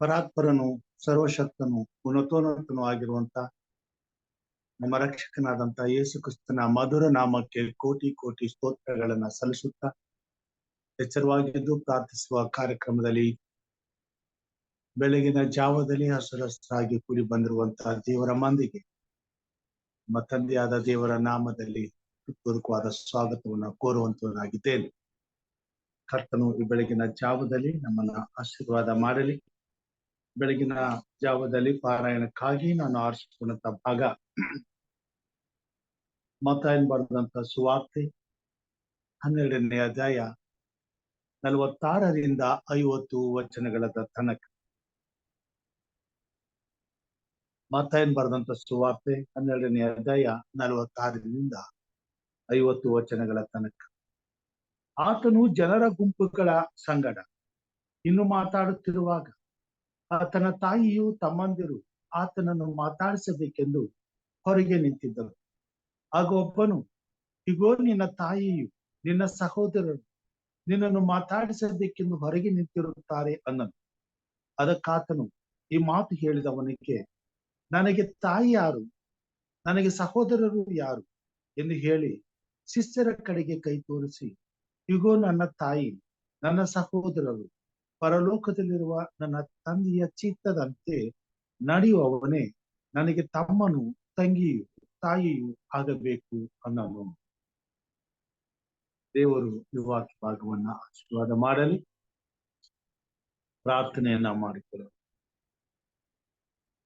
ಪರಾತ್ಪರನು ಸರ್ವಶಕ್ತನು ಉನ್ನತೋನ್ನತನು ಆಗಿರುವಂತ ನಮ್ಮ ರಕ್ಷಕನಾದಂತ ಯೇಸು ಕ್ರಿಸ್ತನ ಮಧುರ ನಾಮಕ್ಕೆ ಕೋಟಿ ಕೋಟಿ ಸ್ತೋತ್ರಗಳನ್ನ ಸಲ್ಲಿಸುತ್ತಾ ಎಚ್ಚರವಾಗಿದ್ದು ಪ್ರಾರ್ಥಿಸುವ ಕಾರ್ಯಕ್ರಮದಲ್ಲಿ ಬೆಳಗಿನ ಜಾವದಲ್ಲಿ ಹಸುರಸ್ರಾಗಿ ಕೂಡಿ ಬಂದಿರುವಂತಹ ದೇವರ ಮಂದಿಗೆ ನಮ್ಮ ತಂದೆಯಾದ ದೇವರ ನಾಮದಲ್ಲಿ ಹೃತ್ಪೂರ್ವಕವಾದ ಸ್ವಾಗತವನ್ನ ಕೋರುವಂತವನಾಗಿದ್ದೇನೆ. ಕರ್ತನು ಈ ಬೆಳಗಿನ ಜಾವದಲ್ಲಿ ನಮ್ಮನ್ನ ಆಶೀರ್ವಾದ ಮಾಡಲಿ. ಬೆಳಗಿನ ಜಾವದಲ್ಲಿ ಪಾರಾಯಣಕ್ಕಾಗಿ ನಾನು ಆರಿಸಿಕೊಂಡಂತ ಭಾಗ ಮತ್ತಾಯನ್ ಬರೆದಂತ ಸುವಾರ್ತೆ 12ನೇ ಅಧ್ಯಾಯ 46ರಿಂದ 50 ವಚನಗಳ ತನಕ. ಮತ್ತಾಯನ್ ಬರೆದಂತ ಸುವಾರ್ತೆ 12ನೇ ಅಧ್ಯಾಯ 46ರಿಂದ 50 ವಚನಗಳ ತನಕ. ಆತನು ಜನರ ಗುಂಪುಗಳ ಸಂಗಡ ಇನ್ನು ಮಾತಾಡುತ್ತಿರುವಾಗ ಆತನ ತಾಯಿಯು ತಮ್ಮಂದಿರು ಆತನನ್ನು ಮಾತಾಡಿಸಬೇಕೆಂದು ಹೊರಗೆ ನಿಂತಿದ್ದರು. ಆಗ ಒಬ್ಬನು, ಇಗೋ ನಿನ್ನ ತಾಯಿಯು ನಿನ್ನ ಸಹೋದರರು ನಿನ್ನನ್ನು ಮಾತಾಡಿಸಬೇಕೆಂದು ಹೊರಗೆ ನಿಂತಿರುತ್ತಾರೆ ಅನ್ನನು. ಅದಕ್ಕಾತನು ಈ ಮಾತು ಹೇಳಿದವನಿಗೆ, ನನಗೆ ತಾಯಿ ಯಾರು, ನನಗೆ ಸಹೋದರರು ಯಾರು ಎಂದು ಹೇಳಿ ಶಿಷ್ಯರ ಕಡೆಗೆ ಕೈ ತೋರಿಸಿ, ಇಗೋ ನನ್ನ ತಾಯಿ, ನನ್ನ ಸಹೋದರರು, ಪರಲೋಕದಲ್ಲಿರುವ ನನ್ನ ತಂದೆಯ ಚಿತ್ತದಂತೆ ನಡೆಯುವವನೇ ನನಗೆ ತಮ್ಮನು, ತಂಗಿಯು, ತಾಯಿಯು ಆಗಬೇಕು ಅನ್ನನು. ದೇವರು ಈ ವಾಕ್ಯ ಭಾಗವನ್ನ ಆಶೀರ್ವಾದ ಮಾಡಲಿ. ಪ್ರಾರ್ಥನೆಯನ್ನ ಮಾಡಿಕೊಳ್ಳಲು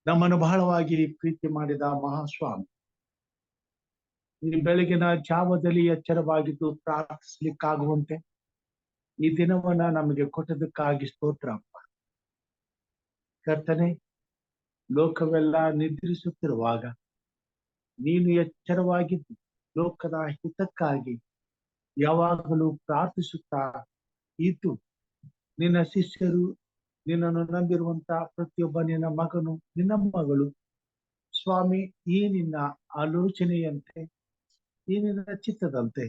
ನಮ್ಮನ್ನು ಬಹಳವಾಗಿ ಪ್ರೀತಿ ಮಾಡಿದ ಮಹಾಸ್ವಾಮಿ, ಈ ಬೆಳಗಿನ ಜಾವದಲ್ಲಿ ಎಚ್ಚರವಾಗಿದ್ದು ಪ್ರಾರ್ಥಿಸ್ಲಿಕ್ಕಾಗುವಂತೆ ಈ ದಿನವನ್ನ ನಮಗೆ ಕೊಟ್ಟದಕ್ಕಾಗಿ ಸ್ತೋತ್ರಪ್ಪ. ಕರ್ತನೆ, ಲೋಕವೆಲ್ಲ ನಿದ್ರಿಸುತ್ತಿರುವಾಗ ನೀನು ಎಚ್ಚರವಾಗಿದ್ದು ಲೋಕದ ಹಿತಕ್ಕಾಗಿ ಯಾವಾಗಲೂ ಪ್ರಾರ್ಥಿಸುತ್ತಾ ಇದ್ದು ನಿನ್ನ ಶಿಷ್ಯರು, ನಿನ್ನನ್ನು ನಂಬಿರುವಂತ ಪ್ರತಿಯೊಬ್ಬ ನಿನ್ನ ಮಗನು, ನಿನ್ನ ಮಗಳು ಸ್ವಾಮಿ, ಈ ನಿನ್ನ ಆಲೋಚನೆಯಂತೆ, ಈ ನಿನ್ನ ಚಿತ್ತದಂತೆ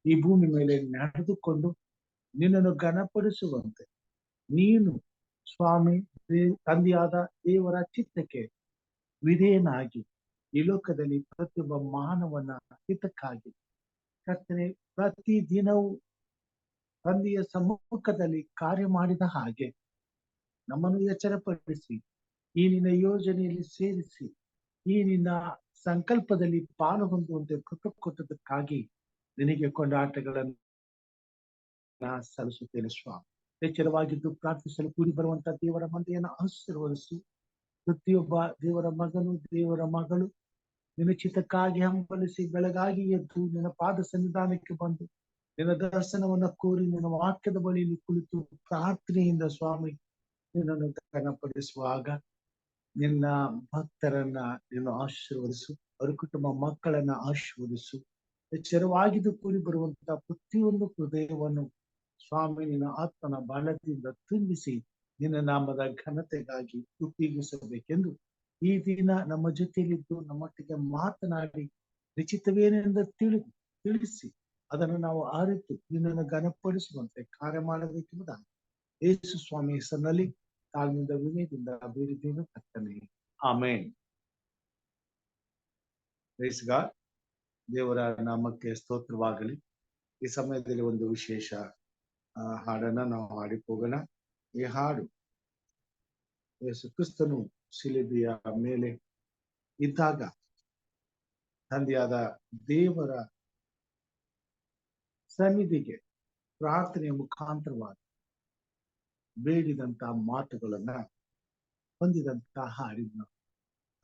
ಈ ಭೂಮಿ ಮೇಲೆ ನಡೆದುಕೊಂಡು ನಿನ್ನನ್ನು ಘನಪಡಿಸುವಂತೆ ನೀನು ಸ್ವಾಮಿ ತಂದೆಯಾದ ದೇವರ ಚಿತ್ತಕ್ಕೆ ವಿಧೇಯನಾಗಿ ಈ ಲೋಕದಲ್ಲಿ ಪ್ರತಿಯೊಬ್ಬ ಮಾನವನ ಹಿತಕ್ಕಾಗಿ ಕರ್ತನೆ ಪ್ರತಿ ದಿನವೂ ತಂದೆಯ ಸಮ್ಮುಖದಲ್ಲಿ ಕಾರ್ಯ ಮಾಡಿದ ಹಾಗೆ ನಮ್ಮನ್ನು ಎಚ್ಚರಪಡಿಸಿ ಈ ನಿನ್ನ ಯೋಜನೆಯಲ್ಲಿ ಸೇರಿಸಿ ಈ ನಿನ್ನ ಸಂಕಲ್ಪದಲ್ಲಿ ಪಾಲು ಹೊಂದುವಂತೆ ಕೃಪೆ ಕೊಟ್ಟದಕ್ಕಾಗಿ ನಿನಗೆ ಕೊಂಡಾಟಗಳನ್ನು ಸಲ್ಲಿಸುತ್ತೇನೆ ಸ್ವಾಮಿ. ಎಚ್ಚರವಾಗಿದ್ದು ಪ್ರಾರ್ಥಿಸಲು ಕೂಡಿ ಬರುವಂತಹ ದೇವರ ಮಂದಿಯನ್ನು ಆಶೀರ್ವದಿಸಿ ಪ್ರತಿಯೊಬ್ಬ ದೇವರ ಮಗನು, ದೇವರ ಮಗಳು ನಿನ್ನ ಚಿತ್ತಕ್ಕಾಗಿ ಹಂಬಲಿಸಿ ಬೆಳಗಾಗಿ ಎದ್ದು ನಿನ್ನ ಪಾದ ಸನ್ನಿಧಾನಕ್ಕೆ ಬಂದು ನಿನ್ನ ದರ್ಶನವನ್ನ ಕೋರಿ ನಿನ್ನ ವಾಕ್ಯದ ಬಳಿಯಲ್ಲಿ ಕುಳಿತು ಪ್ರಾರ್ಥನೆಯಿಂದ ಸ್ವಾಮಿ ನಿನ್ನನ್ನು ಘನಪಡಿಸುವಾಗ ನಿನ್ನ ಭಕ್ತರನ್ನ ನೀನು ಆಶೀರ್ವದಿಸು, ಅವರ ಕುಟುಂಬ ಮಕ್ಕಳನ್ನ ಆಶೀರ್ವದಿಸು. ಎಚ್ಚರವಾಗಿದ್ದು ಕೂಡಿ ಬರುವಂತಹ ಪ್ರತಿಯೊಂದು ಹೃದಯವನ್ನು ಸ್ವಾಮಿ ನಿನ್ನ ಆತ್ಮನ ಬಲದಿಂದ ತುಂಬಿಸಿ ನಿನ್ನ ನಾಮದ ಘನತೆಗಾಗಿ ಉಪಯೋಗಿಸಬೇಕೆಂದು ಈ ದಿನ ನಮ್ಮ ಜೊತೆಯಲ್ಲಿದ್ದು ನಮ್ಮೊಟ್ಟಿಗೆ ಮಾತನಾಡಿ ನಿಶ್ಚಿತವೇನೆಂದು ತಿಳಿಸಿ ಅದನ್ನು ನಾವು ಅರಿತು ನಿನ್ನನ್ನು ಘನಪಡಿಸುವಂತೆ ಕಾರ್ಯ ಮಾಡಬೇಕೆಂಬುದಾಗಿ ಯೇಸು ಸ್ವಾಮಿ ಹೆಸರಿನಲ್ಲಿ ತಾಳ್ಮೆಯಿಂದ ವಿನಯದಿಂದ ಬೇಡಿದ್ದೇನೆ ಕರ್ತನೇ, ಆಮೇನ್. Praise God. ದೇವರ ನಾಮಕ್ಕೆ ಸ್ತೋತ್ರವಾಗಲಿ. ಈ ಸಮಯದಲ್ಲಿ ಒಂದು ವಿಶೇಷ ಹಾಡನ್ನ ನಾವು ಹಾಡಿ ಹೋಗೋಣ. ಈ ಹಾಡು ಯೇಸು ಕ್ರಿಸ್ತನು ಶಿಲುಬೆಯ ಮೇಲೆ ಇದ್ದಾಗ ತಂದೆಯಾದ ದೇವರ ಸನ್ನಿಧಿಗೆ ಪ್ರಾರ್ಥನೆಯ ಮುಖಾಂತರವಾಗಿ ಬೇಡಿದಂತಹ ಮಾತುಗಳನ್ನ ಹೊಂದಿದಂತ ಹಾಡಿನ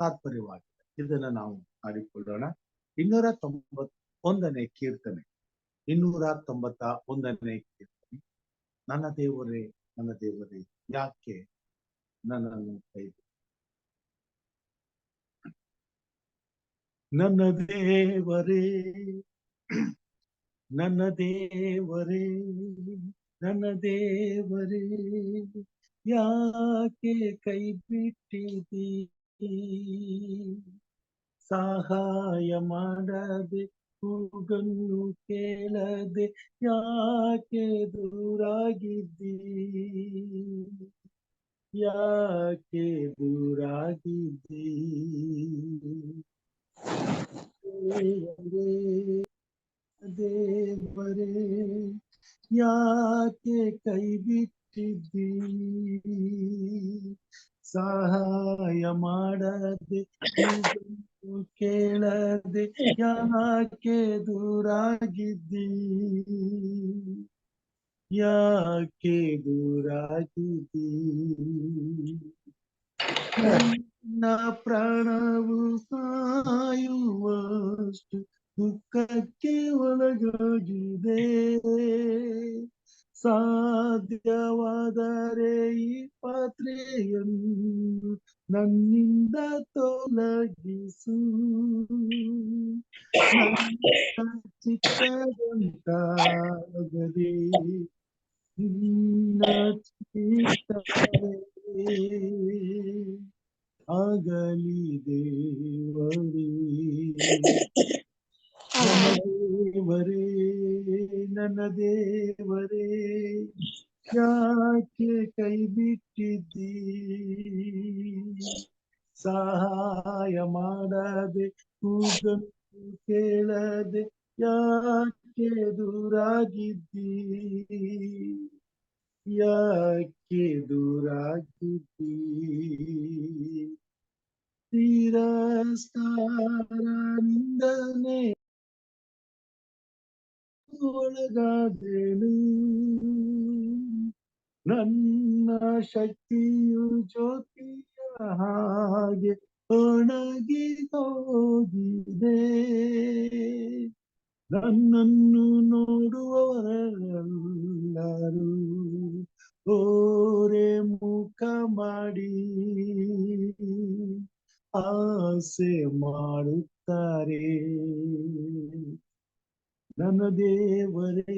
ತಾತ್ಪರ್ಯವಾಗಿದೆ. ಇದನ್ನ ನಾವು ಹಾಡಿಕೊಳ್ಳೋಣ. 291ನೇ ಕೀರ್ತನೆ. 291ನೇ ಕೀರ್ತನೆ. ನನ್ನ ದೇವರೇ, ನನ್ನ ದೇವರೇ, ಯಾಕೆ ನನ್ನನ್ನು ಕೈಬಿಟ್ಟೆ? ನನ್ನ ದೇವರೇ, ನನ್ನ ದೇವರೇ, ನನ್ನ ದೇವರೇ, ಯಾಕೆ ಕೈ ಬಿಟ್ಟಿದ್ದೀ? ಸಹಾಯ ಮಾಡದೆ ಕೂಗನ್ನು ಕೇಳದೆ ಯಾಕೆ ದೂರಾಗಿದ್ದೀ? ಯಾಕೆ ದೂರಾಗಿದ್ದೀ ದೇವರೇ, ಯಾಕೆ ಕೈ ಬಿಟ್ಟಿದ್ದೀ ಸಹಾಯ ಮಾಡದೆ ಕೂಗನ್ನು ಕೇಳದೆ ಯಾಕೆ ದೂರಾಗಿದ್ದೀ ಯಾಕೆ ದೂರಾಗಿದ್ದೀ ನನ್ನ ಪ್ರಾಣವು ಸಾಯುವಷ್ಟು ದುಃಖಕ್ಕೆ ಒಳಗಾಗಿದೆ ಸಾಧ್ಯವಾದರೆ ಈ ಪಾತ್ರೆಯನ್ನು ನನ್ನಿಂದ ತೊಲಗಿಸು ನನ್ನ ಚಿತ್ತದಂತಾಗದೆ ನಿನ್ನ ಚಿತ್ತವೇ ಆಗಲಿ ದೇವರೇ ನನ್ನ ದೇವರೇ ಯಾಕೆ ಕೈ ಬಿಟ್ಟಿದ್ದೀ ಸಹಾಯ ಮಾಡದೆ ಕೂಗನ್ನು ಕೇಳದೆ ಯಾಕೆ ದೂರಾಗಿದ್ದೀ ಯಾಕೆ ದೂರಾಗಿದ್ದೀ ತಿರಸ್ಕಾರ ನಿಂದನೆ ಒಳಗಾದೆನು ನನ್ನ ಶಕ್ತಿಯು ಜ್ಯೋತಿಯ ಹಾಗೆ ಒಣಗಿ ಹೋಗಿದೆ ನನ್ನನ್ನು ನೋಡುವವರೆಲ್ಲರೂ ಓರೆ ಮುಖ ಮಾಡಿ ಆಸೆ ಮಾಡುತ್ತಾರೆ ನನ್ನ ದೇವರೇ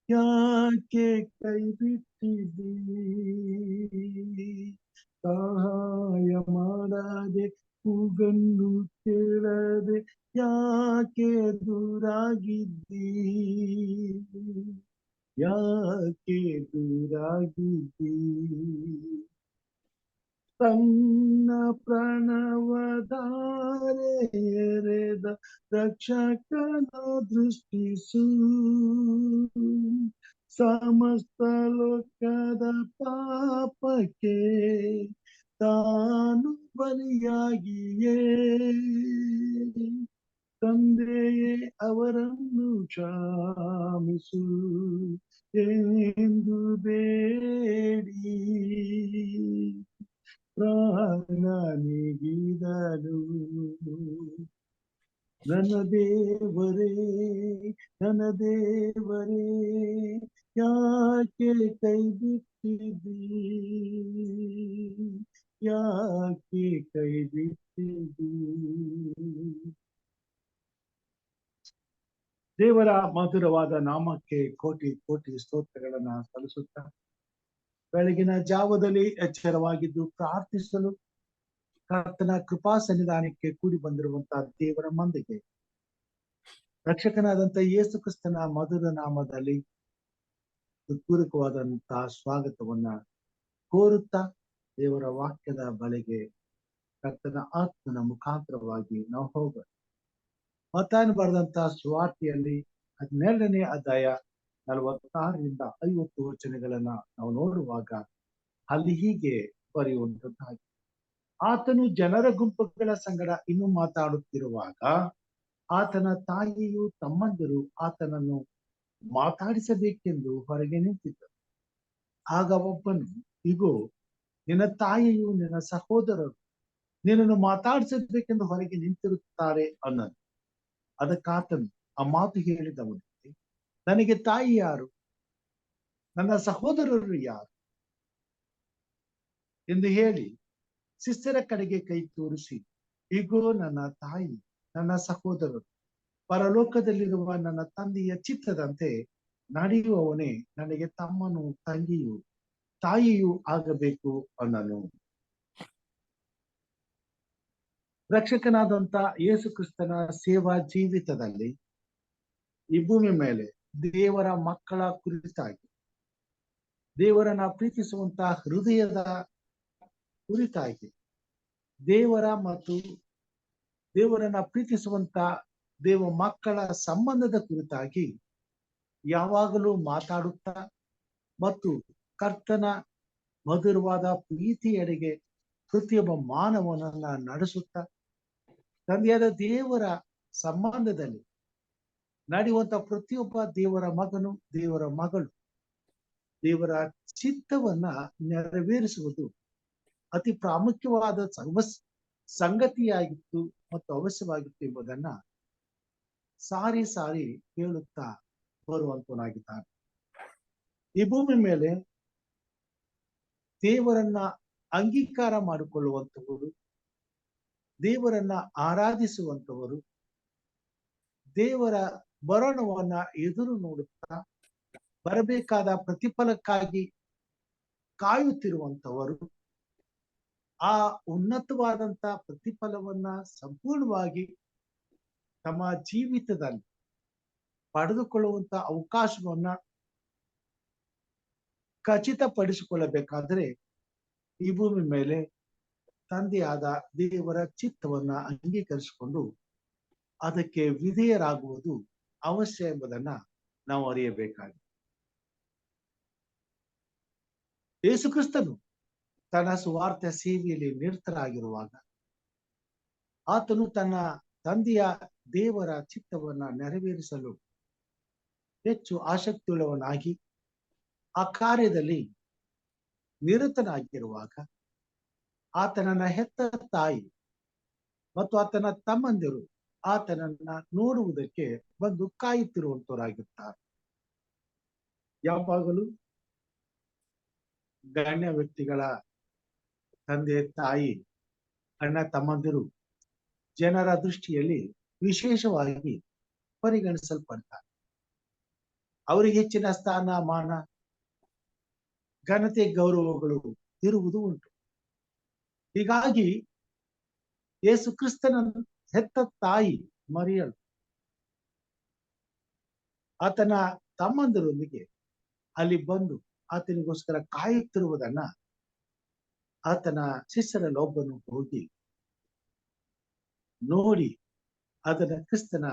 ಯಾಕೆ ಕೈ ಬಿಟ್ಟಿದ್ದೀ ಸಹಾಯ ಮಾಡದೆ ಕೂಗನ್ನು ಕೇಳದೆ ಯಾಕೆ ದೂರಾಗಿದ್ದೀ ಯಾಕೆ ದೂರಾಗಿದ್ದೀ ತನ್ನ ಪ್ರಣವಧಾರೆ ಎರೆದ ರಕ್ಷಕನ ದೃಷ್ಟಿಸು ಸಮಸ್ತ ಲೋಕದ ಪಾಪಕ್ಕೆ ತಾನು ಬಲಿಯಾಗಿಯೇ ತಂದೆಯೇ ಅವರನ್ನು ಕ್ಷಮಿಸು ಎಂದು ಬೇಡಿ ಪ್ರಾಣ ನೀಗಿದನು ನನ್ನ ದೇವರೇ ಯಾಕೆ ಕೈ ಬಿಟ್ಟಿದ್ದೀ ಯಾಕೆ ಕೈ ಬಿಟ್ಟಿದ್ದೀ ದೇವರ ಮಧುರವಾದ ನಾಮಕ್ಕೆ ಕೋಟಿ ಕೋಟಿ ಸ್ತೋತ್ರಗಳನ್ನ ಸಲ್ಲಿಸುತ್ತಾ ಬೆಳಗಿನ ಜಾವದಲ್ಲಿ ಎಚ್ಚರವಾಗಿದ್ದು ಪ್ರಾರ್ಥಿಸಲು ಕರ್ತನ ಕೃಪಾ ಸನ್ನಿಧಾನಕ್ಕೆ ಕೂಡಿ ಬಂದಿರುವಂತಹ ದೇವರ ಮಂದಿಗೆ ರಕ್ಷಕನಾದಂತ ಯೇಸು ಕ್ರಿಸ್ತನ ಮಧುರ ನಾಮದಲ್ಲಿ ಹೃತ್ಪೂರ್ವಕವಾದಂತಹ ಸ್ವಾಗತವನ್ನ ಕೋರುತ್ತಾ ದೇವರ ವಾಕ್ಯದ ಬಳಿಗೆ ಕರ್ತನ ಆತ್ಮನ ಮುಖಾಂತರವಾಗಿ ನಾವು ಹೋಗೋಣ. ಮತ್ತಾಯನು ಬರೆದಂತಹ ಸುವಾರ್ತೆಯಲ್ಲಿ 12ನೇ ಅಧ್ಯಾಯ 46ರಿಂದ 50 ವಚನಗಳನ್ನ ನಾವು ನೋಡುವಾಗ ಅಲ್ಲಿ ಹೀಗೆ ಬರೆಯುವಂತದ್ದಾಗಿ, ಆತನು ಜನರ ಗುಂಪುಗಳ ಸಂಗಡ ಇನ್ನೂ ಮಾತಾಡುತ್ತಿರುವಾಗ ಆತನ ತಾಯಿಯು ತಮ್ಮಂದಿರು ಆತನನ್ನು ಮಾತಾಡಿಸಬೇಕೆಂದು ಹೊರಗೆ ನಿಂತಿದ್ದರು. ಆಗ ಒಬ್ಬನು, ಇಗೋ ನಿನ್ನ ತಾಯಿಯು ನಿನ್ನ ಸಹೋದರರು ನಿನ್ನನ್ನು ಮಾತಾಡಿಸಬೇಕೆಂದು ಹೊರಗೆ ನಿಂತಿರುತ್ತಾರೆ ಅನ್ನನು. ಅದಕ್ಕಾತನು ಆ ಮಾತು ಹೇಳಿದವನಿಗೆ, ನನಗೆ ತಾಯಿ ಯಾರು, ನನ್ನ ಸಹೋದರರು ಯಾರು ಎಂದು ಹೇಳಿ ಶಿಷ್ಯರ ಕಡೆಗೆ ಕೈ ತೋರಿಸಿ, ಇಗೋ ನನ್ನ ತಾಯಿ, ನನ್ನ ಸಹೋದರರು, ಪರಲೋಕದಲ್ಲಿರುವ ನನ್ನ ತಂದೆಯ ಚಿತ್ತದಂತೆ ನಡೆಯುವವನೇ ನನಗೆ ತಮ್ಮನು ತಂಗಿಯು ತಾಯಿಯೂ ಆಗಬೇಕು ಅನ್ನನು. ರಕ್ಷಕನಾದಂತ ಯೇಸು ಕ್ರಿಸ್ತನ ಸೇವಾ ಜೀವಿತದಲ್ಲಿ ಈ ಭೂಮಿ ಮೇಲೆ ದೇವರ ಮಕ್ಕಳ ಕುರಿತಾಗಿ ದೇವರನ್ನ ಪ್ರೀತಿಸುವಂತಹ ಹೃದಯದ ಕುರಿತಾಗಿ, ದೇವರ ಮತ್ತು ದೇವರನ್ನ ಪ್ರೀತಿಸುವಂತ ದೇವ ಮಕ್ಕಳ ಸಂಬಂಧದ ಕುರಿತಾಗಿ ಯಾವಾಗಲೂ ಮಾತಾಡುತ್ತಾ ಮತ್ತು ಕರ್ತನ ಮಧುರವಾದ ಪ್ರೀತಿಯೆಡೆಗೆ ಪ್ರತಿಯೊಬ್ಬ ಮಾನವನನ್ನ ನಡೆಸುತ್ತಾ ತಂದೆಯಾದ ದೇವರ ಸಂಬಂಧದಲ್ಲಿ ನಡೆಯುವಂತ ಪ್ರತಿಯೊಬ್ಬ ದೇವರ ಮಗನು, ದೇವರ ಮಗಳು ದೇವರ ಚಿತ್ತವನ್ನ ನೆರವೇರಿಸುವುದು ಅತಿ ಪ್ರಾಮುಖ್ಯವಾದ ಸಂಗತಿಯಾಗಿತ್ತು ಮತ್ತು ಅವಶ್ಯವಾಗಿತ್ತು ಎಂಬುದನ್ನ ಸಾರಿ ಸಾರಿ ಹೇಳುತ್ತಾ ಬರುವಂತನಾಗಿದ್ದಾನೆ. ಈ ಭೂಮಿ ಮೇಲೆ ದೇವರನ್ನ ಅಂಗೀಕಾರ ಮಾಡಿಕೊಳ್ಳುವಂತವರು, ದೇವರನ್ನ ಆರಾಧಿಸುವಂತವರು, ದೇವರ ಬರೋಣವನ್ನ ಎದುರು ನೋಡುತ್ತಾ ಬರಬೇಕಾದ ಪ್ರತಿಫಲಕ್ಕಾಗಿ ಕಾಯುತ್ತಿರುವಂತವರು ಆ ಉನ್ನತವಾದಂತ ಪ್ರತಿಫಲವನ್ನ ಸಂಪೂರ್ಣವಾಗಿ ತಮ್ಮ ಜೀವಿತದಲ್ಲಿ ಪಡೆದುಕೊಳ್ಳುವಂತ ಅವಕಾಶವನ್ನ ಖಚಿತಪಡಿಸಿಕೊಳ್ಳಬೇಕಾದ್ರೆ ಈ ಭೂಮಿ ಮೇಲೆ ತಂದೆಯಾದ ದೇವರ ಚಿತ್ತವನ್ನ ಅಂಗೀಕರಿಸಿಕೊಂಡು ಅದಕ್ಕೆ ವಿಧೇಯರಾಗುವುದು ಅವಶ್ಯ ಎಂಬುದನ್ನ ನಾವು ಅರಿಯಬೇಕಾಗಿದೆ. ಯೇಸು ಕ್ರಿಸ್ತನು ತನ್ನ ಸುವಾರ್ಥ ಸೇವೆಯಲ್ಲಿ ನಿರತರಾಗಿರುವಾಗ ಆತನು ತನ್ನ ತಂದೆಯ ದೇವರ ಚಿತ್ತವನ್ನ ನೆರವೇರಿಸಲು ಹೆಚ್ಚು ಆಸಕ್ತಿಯುಳ್ಳವನಾಗಿ ಆ ಕಾರ್ಯದಲ್ಲಿ ನಿರತನಾಗಿರುವಾಗ ಆತನನ್ನ ಹೆತ್ತ ತಾಯಿ ಮತ್ತು ಆತನ ತಮ್ಮಂದಿರು ಆತನನ್ನ ನೋಡುವುದಕ್ಕೆ ಬಂದು ಕಾಯುತ್ತಿರುವಂತವರಾಗಿರ್ತಾರೆ. ಯಾವಾಗಲೂ ಗಣ್ಯ ವ್ಯಕ್ತಿಗಳ ತಂದೆ ತಾಯಿ ಅಣ್ಣ ತಮ್ಮಂದಿರು ಜನರ ದೃಷ್ಟಿಯಲ್ಲಿ ವಿಶೇಷವಾಗಿ ಪರಿಗಣಿಸಲ್ಪಡ್ತಾರೆ. ಅವರಿಗೆ ಹೆಚ್ಚಿನ ಸ್ಥಾನ ಮಾನ ಘನತೆ ಗೌರವಗಳು ಇರುವುದು ಉಂಟು. ಹೀಗಾಗಿ ಯೇಸು ಕ್ರಿಸ್ತನ ಹೆತ್ತ ತಾಯಿ ಮರಿಯಳು ಆತನ ತಮ್ಮಂದಿರೊಂದಿಗೆ ಅಲ್ಲಿ ಬಂದು ಆತನಿಗೋಸ್ಕರ ಕಾಯುತ್ತಿರುವುದನ್ನ ಆತನ ಶಿಷ್ಯರಲ್ಲಿ ಒಬ್ಬನು ಹೋಗಿ ನೋಡಿ ಅದನ್ನ ಕ್ರಿಸ್ತನ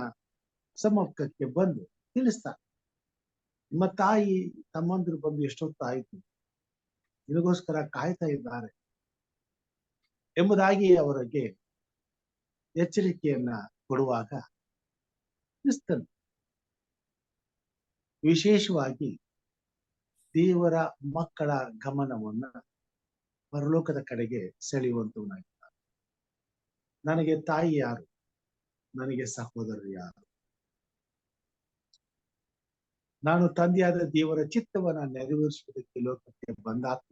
ಸಮ್ಮುಖಕ್ಕೆ ಬಂದು ತಿಳಿಸ್ತಾನೆ. ನಿಮ್ಮ ತಾಯಿ ತಮ್ಮಂದಿರು ಬಂದು ಎಷ್ಟೊತ್ತಾಯಿತು, ನಿನಗೋಸ್ಕರ ಕಾಯ್ತಾ ಇದ್ದಾರೆ ಎಂಬುದಾಗಿ ಅವರಿಗೆ ಎಚ್ಚರಿಕೆಯನ್ನ ಕೊಡುವಾಗ ಕ್ರಿಸ್ತನು ವಿಶೇಷವಾಗಿ ದೇವರ ಮಕ್ಕಳ ಗಮನವನ್ನ ಪರಲೋಕದ ಕಡೆಗೆ ಸೆಳೆಯುವಂತವನಾಗಿದ್ದಾನೆ. ನನಗೆ ತಾಯಿ ಯಾರು, ನನಗೆ ಸಹೋದರರು ಯಾರು, ನಾನು ತಂದೆಯಾದ ದೇವರ ಚಿತ್ತವನ್ನ ನೆರವೇರಿಸುವುದಕ್ಕೆ ಲೋಕಕ್ಕೆ ಬಂದಾತ.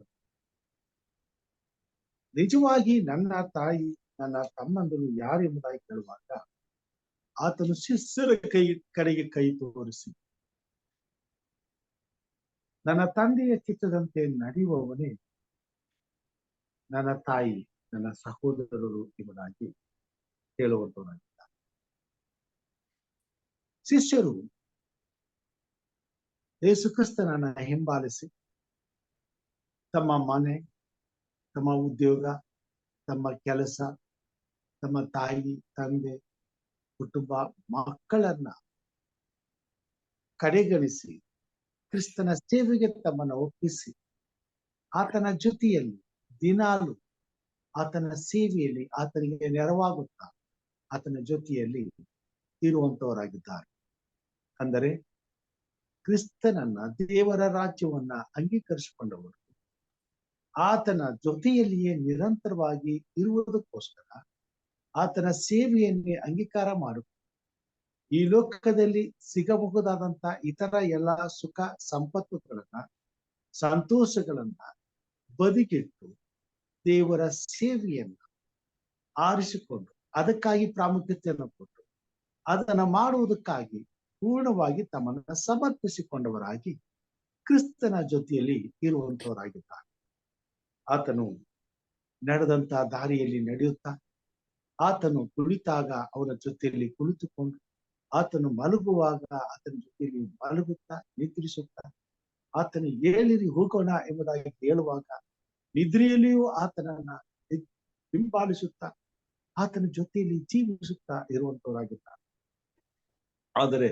ನಿಜವಾಗಿ ನನ್ನ ತಾಯಿ ನನ್ನ ತಮ್ಮಂದರು ಯಾರು ಎಂಬುದಾಗಿ ಕೇಳುವಾಗ ಆತನು ಶಿಷ್ಯರ ಕಡೆಗೆ ಕೈ ತೋರಿಸಿ, ನನ್ನ ತಂದೆಯ ಚಿತ್ತದಂತೆ ನಡೆಯುವವನೇ ನನ್ನ ತಾಯಿ ನನ್ನ ಸಹೋದರರು ಎಂಬುದಾಗಿ ಹೇಳುವಂತವನಾಗಿದ್ದ. ಶಿಷ್ಯರು ಯೇಸು ಕ್ರಿಸ್ತನನ್ನ ಹಿಂಬಾಲಿಸಿ ತಮ್ಮ ಮನೆ, ತಮ್ಮ ಉದ್ಯೋಗ, ತಮ್ಮ ಕೆಲಸ, ತಮ್ಮ ತಾಯಿ ತಂದೆ ಕುಟುಂಬ ಮಕ್ಕಳನ್ನ ಕಡೆಗಣಿಸಿ ಕ್ರಿಸ್ತನ ಸೇವೆಗೆ ತಮ್ಮನ್ನು ಒಪ್ಪಿಸಿ ಆತನ ಜೊತೆಯಲ್ಲಿ ದಿನಾಲು ಆತನ ಸೇವೆಯಲ್ಲಿ ಆತನಿಗೆ ನೆರವಾಗುತ್ತಾ ಆತನ ಜೊತೆಯಲ್ಲಿ ಇರುವಂತವರಾಗಿದ್ದಾರೆ. ಅಂದರೆ ಕ್ರಿಸ್ತನನ್ನ ದೇವರ ರಾಜ್ಯವನ್ನ ಅಂಗೀಕರಿಸಿಕೊಂಡವರು ಆತನ ಜೊತೆಯಲ್ಲಿಯೇ ನಿರಂತರವಾಗಿ ಇರುವುದಕ್ಕೋಸ್ಕರ ಆತನ ಸೇವೆಯನ್ನೇ ಅಂಗೀಕಾರ ಮಾಡುತ್ತಾರೆ. ಈ ಲೋಕದಲ್ಲಿ ಸಿಗಬಹುದಾದಂತ ಇತರ ಎಲ್ಲಾ ಸುಖ ಸಂಪತ್ತುಗಳನ್ನ ಸಂತೋಷಗಳನ್ನ ಬದಿಗಿಟ್ಟು ದೇವರ ಸೇವೆಯನ್ನ ಆರಿಸಿಕೊಂಡು ಅದಕ್ಕಾಗಿ ಪ್ರಾಮುಖ್ಯತೆಯನ್ನು ಕೊಟ್ಟು ಅದನ್ನ ಮಾಡುವುದಕ್ಕಾಗಿ ಪೂರ್ಣವಾಗಿ ತಮ್ಮನ್ನ ಸಮರ್ಪಿಸಿಕೊಂಡವರಾಗಿ ಕ್ರಿಸ್ತನ ಜೊತೆಯಲ್ಲಿ ಇರುವಂತವರಾಗಿದ್ದಾರೆ. ಆತನು ನಡೆದಂತ ದಾರಿಯಲ್ಲಿ ನಡೆಯುತ್ತಾ, ಆತನು ಕುಳಿತಾಗ ಅವನ ಜೊತೆಯಲ್ಲಿ ಕುಳಿತುಕೊಂಡು, ಆತನು ಮಲಗುವಾಗ ಆತನ ಜೊತೆಯಲ್ಲಿ ಮಲಗುತ್ತಾ ನಿದ್ರಿಸುತ್ತಾ, ಆತನು ಏಳಿರಿ ಹೋಗೋಣ ಎಂಬುದಾಗಿ ಹೇಳುವಾಗ ನಿದ್ರೆಯಲ್ಲಿಯೂ ಆತನನ್ನ ಹಿಂಬಾಲಿಸುತ್ತಾ ಆತನ ಜೊತೆಯಲ್ಲಿ ಜೀವಿಸುತ್ತಾ ಇರುವಂತವರಾಗಿದ್ದಾರೆ. ಆದರೆ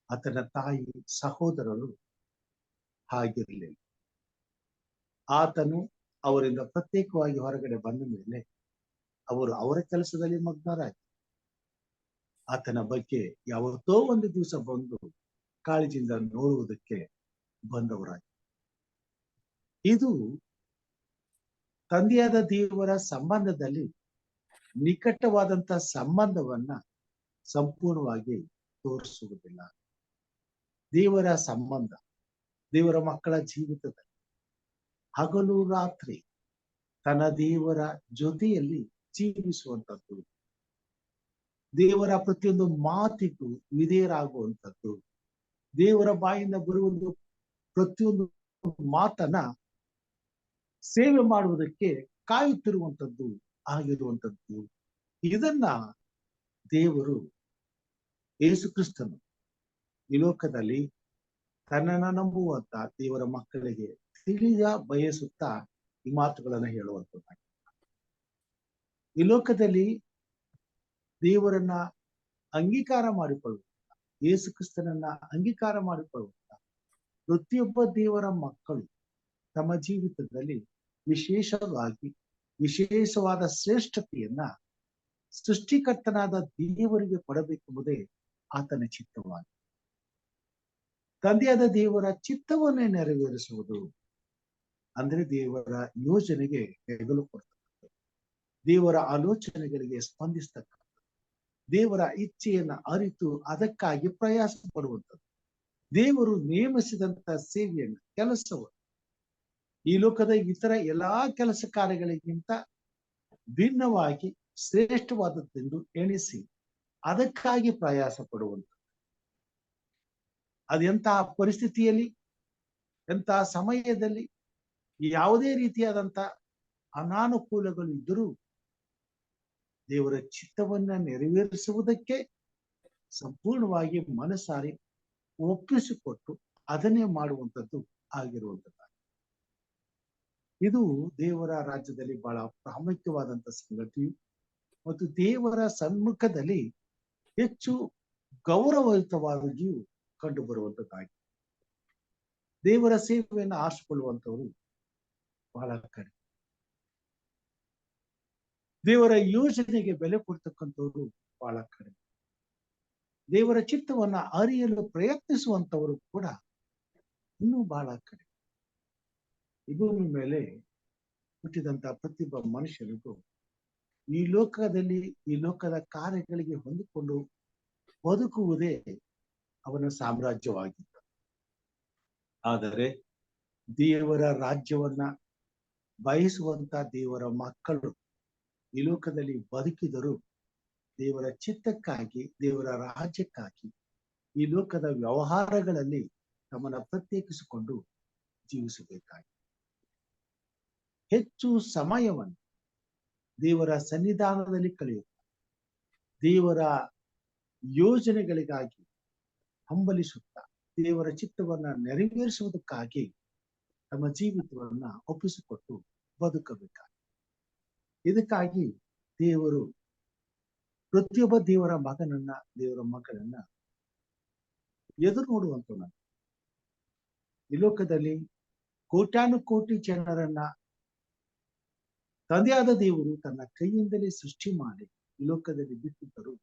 ಆತನ ತಾಯಿ ಸಹೋದರರು ಹಾಗಿರಲಿಲ್ಲ. ಆತನು ಅವರಿಂದ ಪ್ರತ್ಯೇಕವಾಗಿ ಹೊರಗಡೆ ಬಂದ ಮೇಲೆ ಅವರು ಅವರ ಕೆಲಸದಲ್ಲಿ ಮಗ್ನರಾಗಿ ಆತನ ಬಗ್ಗೆ ಯಾವತ್ತೋ ಒಂದು ದಿವಸ ಬಂದು ಕಾಳಜಿಯಿಂದ ನೋಡುವುದಕ್ಕೆ ಬಂದವರಾಗಿ. ಇದು ತಂದೆಯಾದ ದೇವರ ಸಂಬಂಧದಲ್ಲಿ ನಿಕಟವಾದಂತ ಸಂಬಂಧವನ್ನ ಸಂಪೂರ್ಣವಾಗಿ ತೋರಿಸುವುದಿಲ್ಲ. ದೇವರ ಸಂಬಂಧ ದೇವರ ಮಕ್ಕಳ ಜೀವಿತದಲ್ಲಿ ಹಗಲು ರಾತ್ರಿ ತನ್ನ ದೇವರ ಜೊತೆಯಲ್ಲಿ ಜೀವಿಸುವಂಥದ್ದು, ದೇವರ ಪ್ರತಿಯೊಂದು ಮಾತಿಗೂ ವಿಧೇಯರಾಗುವಂಥದ್ದು, ದೇವರ ಬಾಯಿಂದ ಬರುವುದು ಪ್ರತಿಯೊಂದು ಮಾತನ್ನ ಸೇವೆ ಮಾಡುವುದಕ್ಕೆ ಕಾಯುತ್ತಿರುವಂಥದ್ದು ಆಗಿರುವಂಥದ್ದು. ಇದನ್ನ ದೇವರು ಯೇಸು ಕ್ರಿಸ್ತನು ಈ ಲೋಕದಲ್ಲಿ ತನ್ನನ್ನ ನಂಬುವಂತ ದೇವರ ಮಕ್ಕಳಿಗೆ ತಿಳಿಯ ಬಯಸುತ್ತಾ ಈ ಮಾತುಗಳನ್ನ ಹೇಳುವಂಥದ್ದು. ಈ ಲೋಕದಲ್ಲಿ ದೇವರನ್ನ ಅಂಗೀಕಾರ ಮಾಡಿಕೊಳ್ಳುವಂತ, ಯೇಸು ಕ್ರಿಸ್ತನನ್ನ ಅಂಗೀಕಾರ ಮಾಡಿಕೊಳ್ಳುವಂತ ಪ್ರತಿಯೊಬ್ಬ ದೇವರ ಮಕ್ಕಳು ತಮ್ಮ ಜೀವಿತದಲ್ಲಿ ವಿಶೇಷವಾದ ಶ್ರೇಷ್ಠತೆಯನ್ನ ಸೃಷ್ಟಿಕರ್ತನಾದ ದೇವರಿಗೆ ಕೊಡಬೇಕೆಂಬುದೇ ಆತನ ಚಿತ್ತವಾಗಿ. ತಂದೆಯಾದ ದೇವರ ಚಿತ್ತವನ್ನೇ ನೆರವೇರಿಸುವುದು ಅಂದ್ರೆ ದೇವರ ಯೋಜನೆಗೆ ಹೆಗಲು ಕೊಡ್ತಕ್ಕಂಥದ್ದು, ದೇವರ ಆಲೋಚನೆಗಳಿಗೆ ಸ್ಪಂದಿಸ್ತಕ್ಕಂಥದ್ದು, ದೇವರ ಇಚ್ಛೆಯನ್ನ ಅರಿತು ಅದಕ್ಕಾಗಿ ಪ್ರಯಾಸ ಪಡುವಂಥದ್ದು, ದೇವರು ನೇಮಿಸಿದಂತ ಸೇವೆಯನ್ನು ಕೆಲಸವನ್ನು ಈ ಲೋಕದ ಇತರ ಎಲ್ಲಾ ಕೆಲಸ ಕಾರ್ಯಗಳಿಗಿಂತ ಭಿನ್ನವಾಗಿ ಶ್ರೇಷ್ಠವಾದದ್ದೆಂದು ಎಣಿಸಿ ಅದಕ್ಕಾಗಿ ಪ್ರಯಾಸ ಪಡುವಂಥದ್ದು. ಅದೆಂತಹ ಪರಿಸ್ಥಿತಿಯಲ್ಲಿ, ಎಂತಹ ಸಮಯದಲ್ಲಿ, ಯಾವುದೇ ರೀತಿಯಾದಂತ ಅನಾನುಕೂಲಗಳು ಇದ್ದರೂ ದೇವರ ಚಿತ್ತವನ್ನ ನೆರವೇರಿಸುವುದಕ್ಕೆ ಸಂಪೂರ್ಣವಾಗಿ ಮನಸಾರಿ ಒಪ್ಪಿಸಿಕೊಟ್ಟು ಅದನ್ನೇ ಮಾಡುವಂಥದ್ದು ಆಗಿರುವಂಥದ್ದು. ಇದು ದೇವರ ರಾಜ್ಯದಲ್ಲಿ ಬಹಳ ಪ್ರಾಮುಖ್ಯವಾದಂತ ಸಂಗತಿಯು ಮತ್ತು ದೇವರ ಸಮ್ಮುಖದಲ್ಲಿ ಹೆಚ್ಚು ಗೌರವಯುತವಾಗಿಯೂ ಕಂಡು ಬರುವಂತದ್ದಾಗಿದೆ. ದೇವರ ಸೇವೆಯನ್ನು ಆರಿಸಿಕೊಳ್ಳುವಂಥವರು ಬಹಳ ಕಡಿಮೆ. ದೇವರ ಯೋಜನೆಗೆ ಬೆಲೆ ಕೊಡ್ತಕ್ಕಂಥವ್ರು ಬಹಳ ಕಡಿಮೆ. ದೇವರ ಚಿತ್ತವನ್ನ ಅರಿಯಲು ಪ್ರಯತ್ನಿಸುವಂತವರು ಕೂಡ ಇನ್ನೂ ಬಹಳ ಕಡಿಮೆ. ಭೂಮಿ ಮೇಲೆ ಹುಟ್ಟಿದಂತ ಪ್ರತಿಯೊಬ್ಬ ಮನುಷ್ಯನಿಗೂ ಈ ಲೋಕದಲ್ಲಿ ಈ ಲೋಕದ ಕಾರ್ಯಗಳಿಗೆ ಹೊಂದಿಕೊಂಡು ಬದುಕುವುದೇ ಅವನ ಸಾಮ್ರಾಜ್ಯವಾಗಿತ್ತು. ಆದರೆ ದೇವರ ರಾಜ್ಯವನ್ನ ಬಯಸುವಂತ ದೇವರ ಮಕ್ಕಳು ಈ ಲೋಕದಲ್ಲಿ ಬದುಕಿದರೂ ದೇವರ ಚಿತ್ತಕ್ಕಾಗಿ, ದೇವರ ರಾಜ್ಯಕ್ಕಾಗಿ ಈ ಲೋಕದ ವ್ಯವಹಾರಗಳಲ್ಲಿ ತಮ್ಮನ್ನ ಪ್ರತ್ಯೇಕಿಸಿಕೊಂಡು ಜೀವಿಸಬೇಕಾಗಿ ಹೆಚ್ಚು ಸಮಯವನ್ನು ದೇವರ ಸನ್ನಿಧಾನದಲ್ಲಿ ಕಳೆಯುತ್ತಾರೆ. ದೇವರ ಯೋಜನೆಗಳಿಗಾಗಿ ಹಂಬಲಿಸುತ್ತಾ ದೇವರ ಚಿತ್ತವನ್ನ ನೆರವೇರಿಸುವುದಕ್ಕಾಗಿ ತಮ್ಮ ಜೀವಿತವನ್ನ ಒಪ್ಪಿಸಿಕೊಟ್ಟು ಬದುಕಬೇಕಾಗಿ. ಇದಕ್ಕಾಗಿ ದೇವರು ಪ್ರತಿಯೊಬ್ಬ ದೇವರ ಮಗನನ್ನ, ದೇವರ ಮಕ್ಕಳನ್ನ ಎದುರು ನೋಡುವಂತ ಈ ಲೋಕದಲ್ಲಿ ಕೋಟ್ಯಾನುಕೋಟಿ ಜನರನ್ನ ತಂದೆಯಾದ ದೇವರು ತನ್ನ ಕೈಯಿಂದಲೇ ಸೃಷ್ಟಿ ಮಾಡಿ ಈ ಲೋಕದಲ್ಲಿ ಬಿಟ್ಟಿದ್ದರು.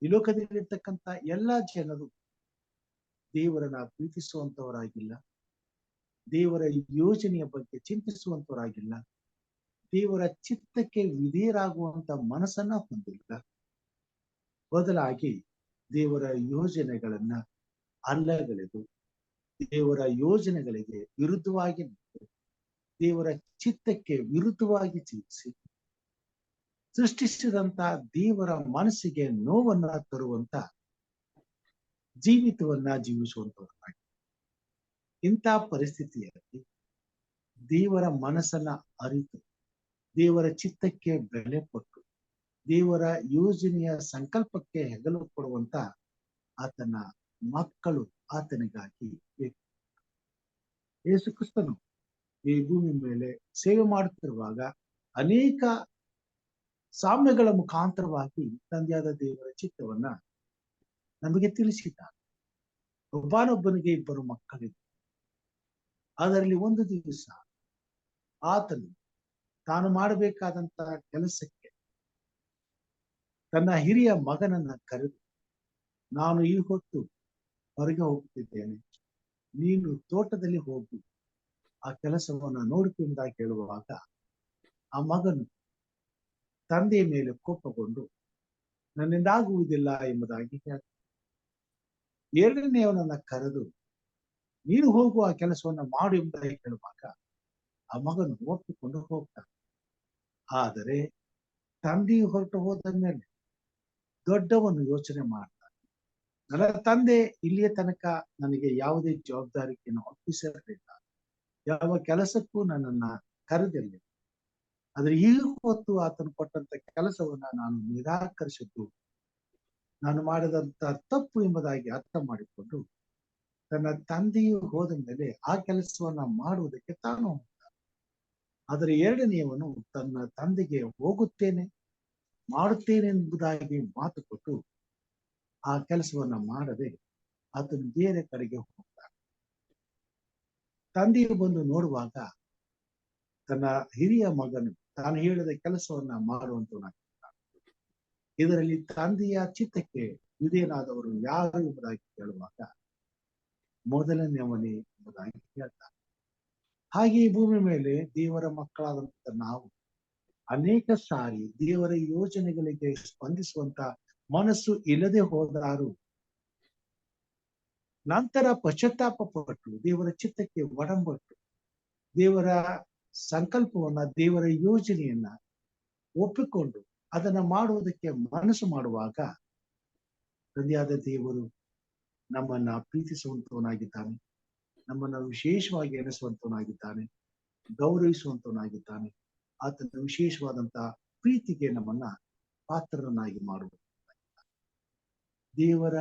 ಈ ಲೋಕದಲ್ಲಿರ್ತಕ್ಕಂಥ ಎಲ್ಲಾ ಜನರು ದೇವರನ್ನ ಪ್ರೀತಿಸುವಂತವರಾಗಿಲ್ಲ, ದೇವರ ಯೋಜನೆಯ ಬಗ್ಗೆ ಚಿಂತಿಸುವಂತವರಾಗಿಲ್ಲ, ದೇವರ ಚಿತ್ತಕ್ಕೆ ವಿಧೇಯರಾಗುವಂತ ಮನಸ್ಸನ್ನ ಹೊಂದಿಲ್ಲ. ಬದಲಾಗಿ ದೇವರ ಯೋಜನೆಗಳನ್ನ ಅಲ್ಲಗಳೆದು ದೇವರ ಯೋಜನೆಗಳಿಗೆ ವಿರುದ್ಧವಾಗಿ ದೇವರ ಚಿತ್ತಕ್ಕೆ ವಿರುದ್ಧವಾಗಿ ಜೀವಿಸಿ ಸೃಷ್ಟಿಸಿದಂತ ದೇವರ ಮನಸ್ಸಿಗೆ ನೋವನ್ನ ತರುವಂತ ಜೀವಿತವನ್ನ ಜೀವಿಸುವಂತವರಾಗಿ. ಇಂಥ ಪರಿಸ್ಥಿತಿಯಲ್ಲಿ ದೇವರ ಮನಸ್ಸನ್ನ ಅರಿತು ದೇವರ ಚಿತ್ತಕ್ಕೆ ಬೆಲೆ ಕೊಟ್ಟು ದೇವರ ಯೋಜನೆಯ ಸಂಕಲ್ಪಕ್ಕೆ ಹೆಗಲು ಕೊಡುವಂತ ಆತನ ಮಕ್ಕಳು ಆತನಿಗಾಗಿ ಬೇಕು. ಯೇಸು ಕ್ರಿಸ್ತನು ಈ ಭೂಮಿ ಮೇಲೆ ಸೇವೆ ಮಾಡುತ್ತಿರುವಾಗ ಅನೇಕ ಸಾಮ್ಯಗಳ ಮುಖಾಂತರವಾಗಿ ತಂದೆಯಾದ ದೇವರ ಚಿತ್ತವನ್ನ ನಮಗೆ ತಿಳಿಸಿದ್ದಾರೆ. ಒಬ್ಬನೊಬ್ಬನಿಗೆ ಇಬ್ಬರು ಮಕ್ಕಳಿದ್ದರು. ಅದರಲ್ಲಿ ಒಂದು ದಿವಸ ಆತನು ತಾನು ಮಾಡಬೇಕಾದಂತಹ ಕೆಲಸಕ್ಕೆ ತನ್ನ ಹಿರಿಯ ಮಗನನ್ನ ಕರೆದು, ನಾನು ಈ ಹೊತ್ತು ಹೊರಗೆ ಹೋಗ್ತಿದ್ದೇನೆ, ನೀನು ತೋಟದಲ್ಲಿ ಹೋಗಿ ಆ ಕೆಲಸವನ್ನ ನೋಡಿಕೊಂಡಾಗಿ ಹೇಳುವಾಗ ಆ ಮಗನು ತಂದೆಯ ಮೇಲೆ ಕೋಪಗೊಂಡು ನನ್ನಿಂದಾಗುವುದಿಲ್ಲ ಎಂಬುದಾಗಿ ಹೇಳ್ತಾನೆ. ಎರಡನೆಯವನನ್ನ ಕರೆದು ನೀನು ಹೋಗುವ ಆ ಕೆಲಸವನ್ನ ಮಾಡು ಎಂಬುದಾಗಿ ಹೇಳುವಾಗ ಆ ಮಗನು ಒಪ್ಪಿಕೊಂಡು ಹೋಗ್ತಾನೆ. ಆದರೆ ತಂದೆಯು ಹೊರಟು ಹೋದ ಮೇಲೆ ದೊಡ್ಡವನು ಯೋಚನೆ ಮಾಡ್ತಾನೆ, ನನ್ನ ತಂದೆ ಇಲ್ಲಿಯ ತನಕ ನನಗೆ ಯಾವುದೇ ಜವಾಬ್ದಾರಿಯನ್ನು ಒಪ್ಪಿಸಿರಲಿಲ್ಲ, ಯಾವ ಕೆಲಸಕ್ಕೂ ನನ್ನನ್ನ ಕರೆದಿಲ್ಲ. ಆದ್ರೆ ಈಗ ಹೊತ್ತು ಆತನು ಕೊಟ್ಟಂತ ಕೆಲಸವನ್ನ ನಾನು ನಿರಾಕರಿಸಿದ್ದು ನಾನು ಮಾಡಿದಂತ ತಪ್ಪು ಎಂಬುದಾಗಿ ಅರ್ಥ ಮಾಡಿಕೊಂಡು ತನ್ನ ತಂದೆಯು ಹೋದ ಮೇಲೆ ಆ ಕೆಲಸವನ್ನ ಮಾಡುವುದಕ್ಕೆ ತಾನು ಹೋಗ್ತಾನೆ. ಆದರೆ ಎರಡನೆಯವನು ತನ್ನ ತಂದೆಗೆ ಹೋಗುತ್ತೇನೆ, ಮಾಡುತ್ತೇನೆ ಎಂಬುದಾಗಿ ಮಾತು ಕೊಟ್ಟು ಆ ಕೆಲಸವನ್ನ ಮಾಡದೆ ಆತನು ಬೇರೆ ಕಡೆಗೆ ಹೋಗ್ತಾನೆ. ತಂದೆಯು ಬಂದು ನೋಡುವಾಗ ತನ್ನ ಹಿರಿಯ ಮಗನು ತಾನು ಹೇಳಿದ ಕೆಲಸವನ್ನ ಮಾಡುವಂತವನಾಗಿದ್ದಾನೆ. ಇದರಲ್ಲಿ ತಂದೆಯ ಚಿತ್ತಕ್ಕೆ ವಿಧೇಯನಾದವರು ಯಾರು ಎಂಬುದಾಗಿ ಕೇಳುವಾಗ ಮೊದಲನೆಯವನೇ ಎಂಬುದಾಗಿ ಹೇಳ್ತಾರೆ. ಹಾಗೆ ಈ ಭೂಮಿ ಮೇಲೆ ದೇವರ ಮಕ್ಕಳಾದಂತ ನಾವು ಅನೇಕ ಸಾರಿ ದೇವರ ಯೋಜನೆಗಳಿಗೆ ಸ್ಪಂದಿಸುವಂತ ಮನಸ್ಸು ಇಲ್ಲದೆ ಹೋದಾರು ನಂತರ ಪಶ್ಚಾತ್ತಾಪ ಪಟ್ಟು ದೇವರ ಚಿತ್ತಕ್ಕೆ ಒಡಂಬಟ್ಟು ದೇವರ ಸಂಕಲ್ಪವನ್ನ ದೇವರ ಯೋಜನೆಯನ್ನ ಒಪ್ಪಿಕೊಂಡು ಅದನ್ನ ಮಾಡುವುದಕ್ಕೆ ಮನಸ್ಸು ಮಾಡುವಾಗ ತಂದೆಯಾದ ದೇವರು ನಮ್ಮನ್ನ ಪ್ರೀತಿಸುವಂತವನಾಗಿದ್ದಾನೆ, ನಮ್ಮನ್ನ ವಿಶೇಷವಾಗಿ ಎನಿಸುವಂತವನಾಗಿದ್ದಾನೆ, ಗೌರವಿಸುವಂತವನಾಗಿದ್ದಾನೆ. ಆತನ ವಿಶೇಷವಾದಂತಹ ಪ್ರೀತಿಗೆ ನಮ್ಮನ್ನ ಪಾತ್ರರನ್ನಾಗಿ ಮಾಡುವಂತವನಾಗಿದ್ದಾನೆ. ದೇವರ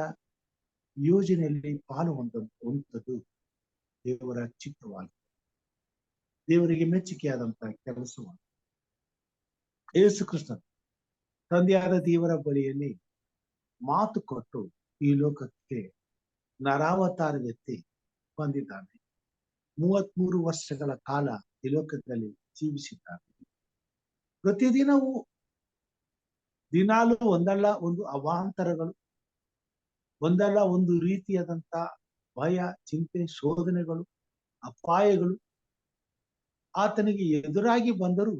ಯೋಜನೆಯಲ್ಲಿ ಪಾಲು ಹೊಂದುವಂಥದ್ದು ದೇವರ ಚಿತ್ತವಾಗಿದೆ, ದೇವರಿಗೆ ಮೆಚ್ಚುಗೆಯಾದಂತಹ ಕೆಲಸವಾಗಿದೆ. ಯೇಸು ಕ್ರಿಸ್ತನು ತಂದೆಯಾದ ದೇವರ ಬಳಿಯಲ್ಲಿ ಮಾತು ಕೊಟ್ಟು ಈ ಲೋಕಕ್ಕೆ ನರಾವತಾರವೆತ್ತಿ ಬಂದಿದ್ದಾನೆ. 33 ವರ್ಷಗಳ ಕಾಲ ಈ ಲೋಕದಲ್ಲಿ ಜೀವಿಸಿದ್ದಾನೆ. ಪ್ರತಿದಿನವೂ ದಿನಾಲೂ ಒಂದಲ್ಲ ಒಂದು ಅವಾಂತರಗಳು, ಒಂದಲ್ಲ ಒಂದು ರೀತಿಯಾದಂತ ಭಯ, ಚಿಂತೆ, ಶೋಧನೆಗಳು, ಅಪಾಯಗಳು ಆತನಿಗೆ ಎದುರಾಗಿ ಬಂದರೂ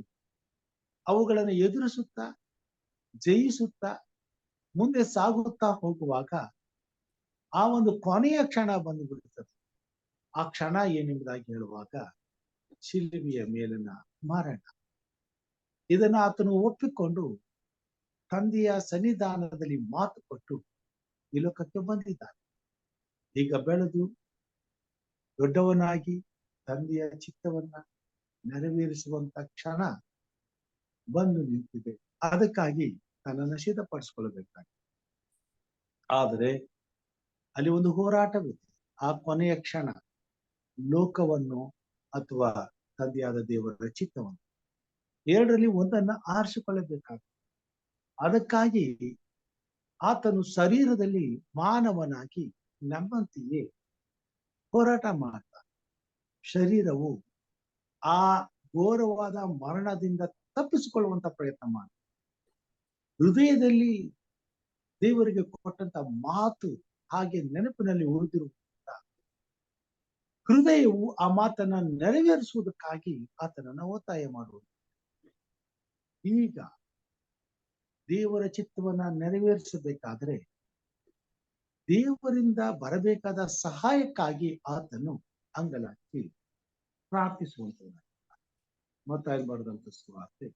ಅವುಗಳನ್ನು ಎದುರಿಸುತ್ತಾ ಜಯಿಸುತ್ತಾ ಮುಂದೆ ಸಾಗುತ್ತಾ ಹೋಗುವಾಗ ಆ ಒಂದು ಕೊನೆಯ ಕ್ಷಣ ಬಂದು ಬಿಡುತ್ತದೆ. ಆ ಕ್ಷಣ ಏನೆಂಬುದಾಗಿ ಹೇಳುವಾಗ ಶಿಲುಬೆಯ ಮೇಲಿನ ಮರಣ. ಇದನ್ನ ಆತನು ಒಪ್ಪಿಕೊಂಡು ತಂದೆಯ ಸನ್ನಿಧಾನದಲ್ಲಿ ಮಾತು ಕೊಟ್ಟು ಈ ಲೋಕಕ್ಕೆ ಬಂದಿದ್ದಾನೆ. ಈಗ ಬೆಳೆದು ದೊಡ್ಡವನಾಗಿ ತಂದೆಯ ಚಿತ್ತವನ್ನ ನೆರವೇರಿಸುವಂತ ಕ್ಷಣ ಬಂದು ನಿಂತಿದೆ. ಅದಕ್ಕಾಗಿ ತನ್ನನ್ನು ಸಿದ್ಧಪಡಿಸಿಕೊಳ್ಳಬೇಕಾಗಿದೆ. ಆದರೆ ಅಲ್ಲಿ ಒಂದು ಹೋರಾಟವಿದೆ. ಆ ಕೊನೆಯ ಕ್ಷಣ ಲೋಕವನ್ನು ಅಥವಾ ತಂದೆಯಾದ ದೇವರ ಚಿತ್ತವನ್ನು ಎರಡರಲ್ಲಿ ಒಂದನ್ನ ಆರಿಸಿಕೊಳ್ಳಬೇಕಾಗುತ್ತೆ. ಅದಕ್ಕಾಗಿ ಆತನು ಶರೀರದಲ್ಲಿ ಮಾನವನಾಗಿ ನಮ್ಮಂತೆಯೇ ಹೋರಾಟ ಮಾಡ್ತಾನೆ. ಶರೀರವು ಆ ಘೋರವಾದ ಮರಣದಿಂದ ತಪ್ಪಿಸಿಕೊಳ್ಳುವಂತ ಪ್ರಯತ್ನ ಮಾಡಿ ಹೃದಯದಲ್ಲಿ ದೇವರಿಗೆ ಕೊಟ್ಟಂತ ಮಾತು ಹಾಗೆ ನೆನಪಿನಲ್ಲಿ ಉಳಿದಿರುವಂತ ಹೃದಯವು ಆ ಮಾತನ್ನ ನೆರವೇರಿಸುವುದಕ್ಕಾಗಿ ಆತನನ್ನ ಒತ್ತಾಯ ಮಾಡುವುದು. ಈಗ ದೇವರ ಚಿತ್ತವನ್ನ ನೆರವೇರಿಸಬೇಕಾದ್ರೆ ದೇವರಿಂದ ಬರಬೇಕಾದ ಸಹಾಯಕ್ಕಾಗಿ ಆತನು ಅಂಗಲಾಚಿ ಪ್ರಾರ್ಥಿಸುವಂತ ಮತ್ತಾಯ ಬರೆದಂತ ಸುವಾರ್ತೆ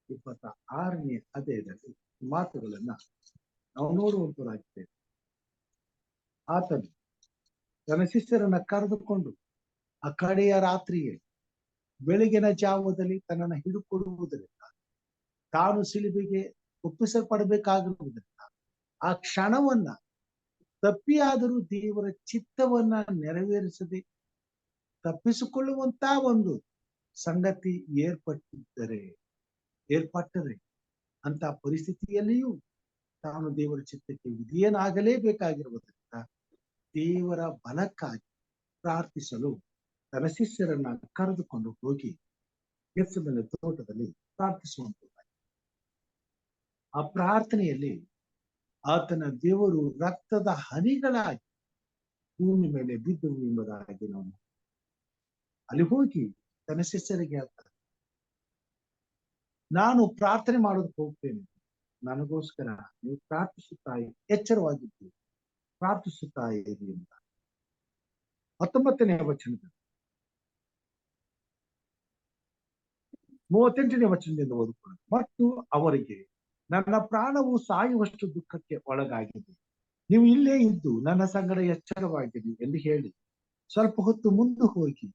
26ನೇ ಅಧ್ಯಾಯದಲ್ಲಿ ಮಾತುಗಳನ್ನ ನಾವು ನೋಡುವಂತರಾಗಿದ್ದೇವೆ. ಆತನು ತನ್ನ ಶಿಷ್ಯರನ್ನ ಕರೆದುಕೊಂಡು ಆ ಕಡೆಯ ರಾತ್ರಿಯಲ್ಲಿ ಬೆಳಗಿನ ಜಾವದಲ್ಲಿ ತನ್ನನ್ನು ಹಿಡುಕೊಡುವುದರಿಂದ ತಾನು ಶಿಲುಬೆಗೆ ಒಪ್ಪಿಸಲ್ಪಡಬೇಕಾಗಿರುವುದರಿಂದ ಆ ಕ್ಷಣವನ್ನ ತಪ್ಪಿಯಾದರೂ ದೇವರ ಚಿತ್ತವನ್ನ ನೆರವೇರಿಸದೆ ತಪ್ಪಿಸಿಕೊಳ್ಳುವಂತ ಒಂದು ಸಂಗತಿ ಏರ್ಪಟ್ಟರೆ ಅಂತ ಪರಿಸ್ಥಿತಿಯಲ್ಲಿಯೂ ತಾನು ದೇವರ ಚಿತ್ತಕ್ಕೆ ವಿಧೇಯನಾಗಲೇಬೇಕಾಗಿರುವುದರಿಂದ ದೇವರ ಬಲಕ್ಕಾಗಿ ಪ್ರಾರ್ಥಿಸಲು ತನ್ನ ಶಿಷ್ಯರನ್ನ ಕರೆದುಕೊಂಡು ಹೋಗಿ ಗೆತ್ಸೆಮನೆ ತೋಟದಲ್ಲಿ ಪ್ರಾರ್ಥಿಸುವಂತ ಆ ಪ್ರಾರ್ಥನೆಯಲ್ಲಿ ಆತನ ದೇವರು ರಕ್ತದ ಹನಿಗಳಾಗಿ ಭೂಮಿ ಮೇಲೆ ಬಿದ್ದವು ಎಂಬುದಾಗಿ ನಾವು ಅಲ್ಲಿ ಹೋಗಿ ತನ್ನ ಶಿಷ್ಯರಿಗೆ ಹೇಳ್ತಾರೆ, ನಾನು ಪ್ರಾರ್ಥನೆ ಮಾಡೋದಕ್ಕೆ ಹೋಗ್ತೇನೆ, ನನಗೋಸ್ಕರ ನೀವು ಪ್ರಾರ್ಥಿಸುತ್ತಾ ಎಚ್ಚರವಾಗಿದ್ದು ಪ್ರಾರ್ಥಿಸುತ್ತಾ ಇರಿ ಅಂತ 19ನೇ ವಚನದಲ್ಲಿ 38ನೇ ವಚನದಿಂದ ಓದಿಕೊಳ್ಳಿ. ಮತ್ತು ಅವರಿಗೆ, ನನ್ನ ಪ್ರಾಣವು ಸಾಯುವಷ್ಟು ದುಃಖಕ್ಕೆ ಒಳಗಾಗಿದೆ, ನೀವು ಇಲ್ಲೇ ಇದ್ದು ನನ್ನ ಸಂಗಡ ಎಚ್ಚರವಾಗಿರಿ ಎಂದು ಹೇಳಿ ಸ್ವಲ್ಪ ಹೊತ್ತು ಮುಂದೆ ಹೋಗಿ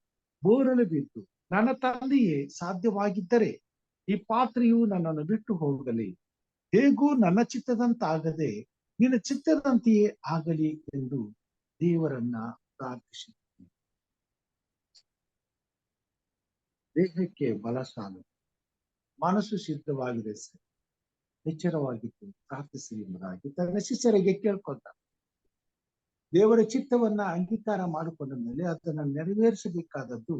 ಬೋರಲು ಬಿದ್ದು, ನನ್ನ ತಂದೆಯೇ, ಸಾಧ್ಯವಾಗಿದ್ದರೆ ಈ ಪಾತ್ರೆಯು ನನ್ನನ್ನು ಬಿಟ್ಟು ಹೋಗಲಿ, ಹೇಗೂ ನನ್ನ ಚಿತ್ತದಂತಾಗದೆ ನಿನ್ನ ಚಿತ್ತದಂತೆಯೇ ಆಗಲಿ ಎಂದು ದೇವರನ್ನ ಪ್ರಾರ್ಥಿಸಿ. ದೇಹಕ್ಕೆ ಬಲ ಸಾಲು, ಮನಸ್ಸು ಸಿದ್ಧವಾಗಿದೆ ಸರ್, ಎಚ್ಚರವಾಗಿತ್ತು ಪ್ರಾರ್ಥಿಸಿ ಎಂಬುದಾಗಿ ತನ್ನ ಶಿಷ್ಯರಿಗೆ ಕೇಳ್ಕೊಳ್ತಾರೆ. ದೇವರ ಚಿತ್ತವನ್ನ ಅಂಗೀಕಾರ ಮಾಡಿಕೊಂಡ ಮೇಲೆ ಅದನ್ನ ನೆರವೇರಿಸಬೇಕಾದದ್ದು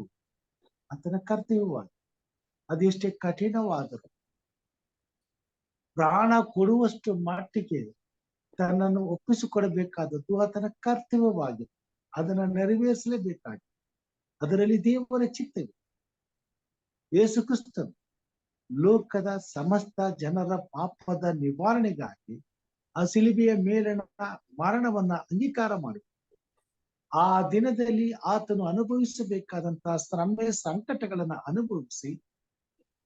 ಆತನ ಕರ್ತವ್ಯವಾಗಿ, ಅದೆಷ್ಟೇ ಕಠಿಣವಾದರೂ ಪ್ರಾಣ ಕೊಡುವಷ್ಟು ಮಟ್ಟಿಗೆ ತನ್ನನ್ನು ಒಪ್ಪಿಸಿಕೊಡಬೇಕಾದದ್ದು ಆತನ ಕರ್ತವ್ಯವಾಗಿದೆ. ಅದನ್ನ ನೆರವೇರಿಸಲೇಬೇಕಾಗಿದೆ. ಅದರಲ್ಲಿ ದೇವರ ಚಿತ್ತವಿದೆ. ಯೇಸು ಕ್ರಿಸ್ತನು ಲೋಕದ ಸಮಸ್ತ ಜನರ ಪಾಪದ ನಿವಾರಣೆಗಾಗಿ ಆ ಶಿಲುಬೆಯ ಮೇಲಿನ ಮರಣವನ್ನ ಅಂಗೀಕಾರ ಮಾಡಿ ಆ ದಿನದಲ್ಲಿ ಆತನು ಅನುಭವಿಸಬೇಕಾದಂತಹ ಶ್ರಮೆ ಸಂಕಟಗಳನ್ನ ಅನುಭವಿಸಿ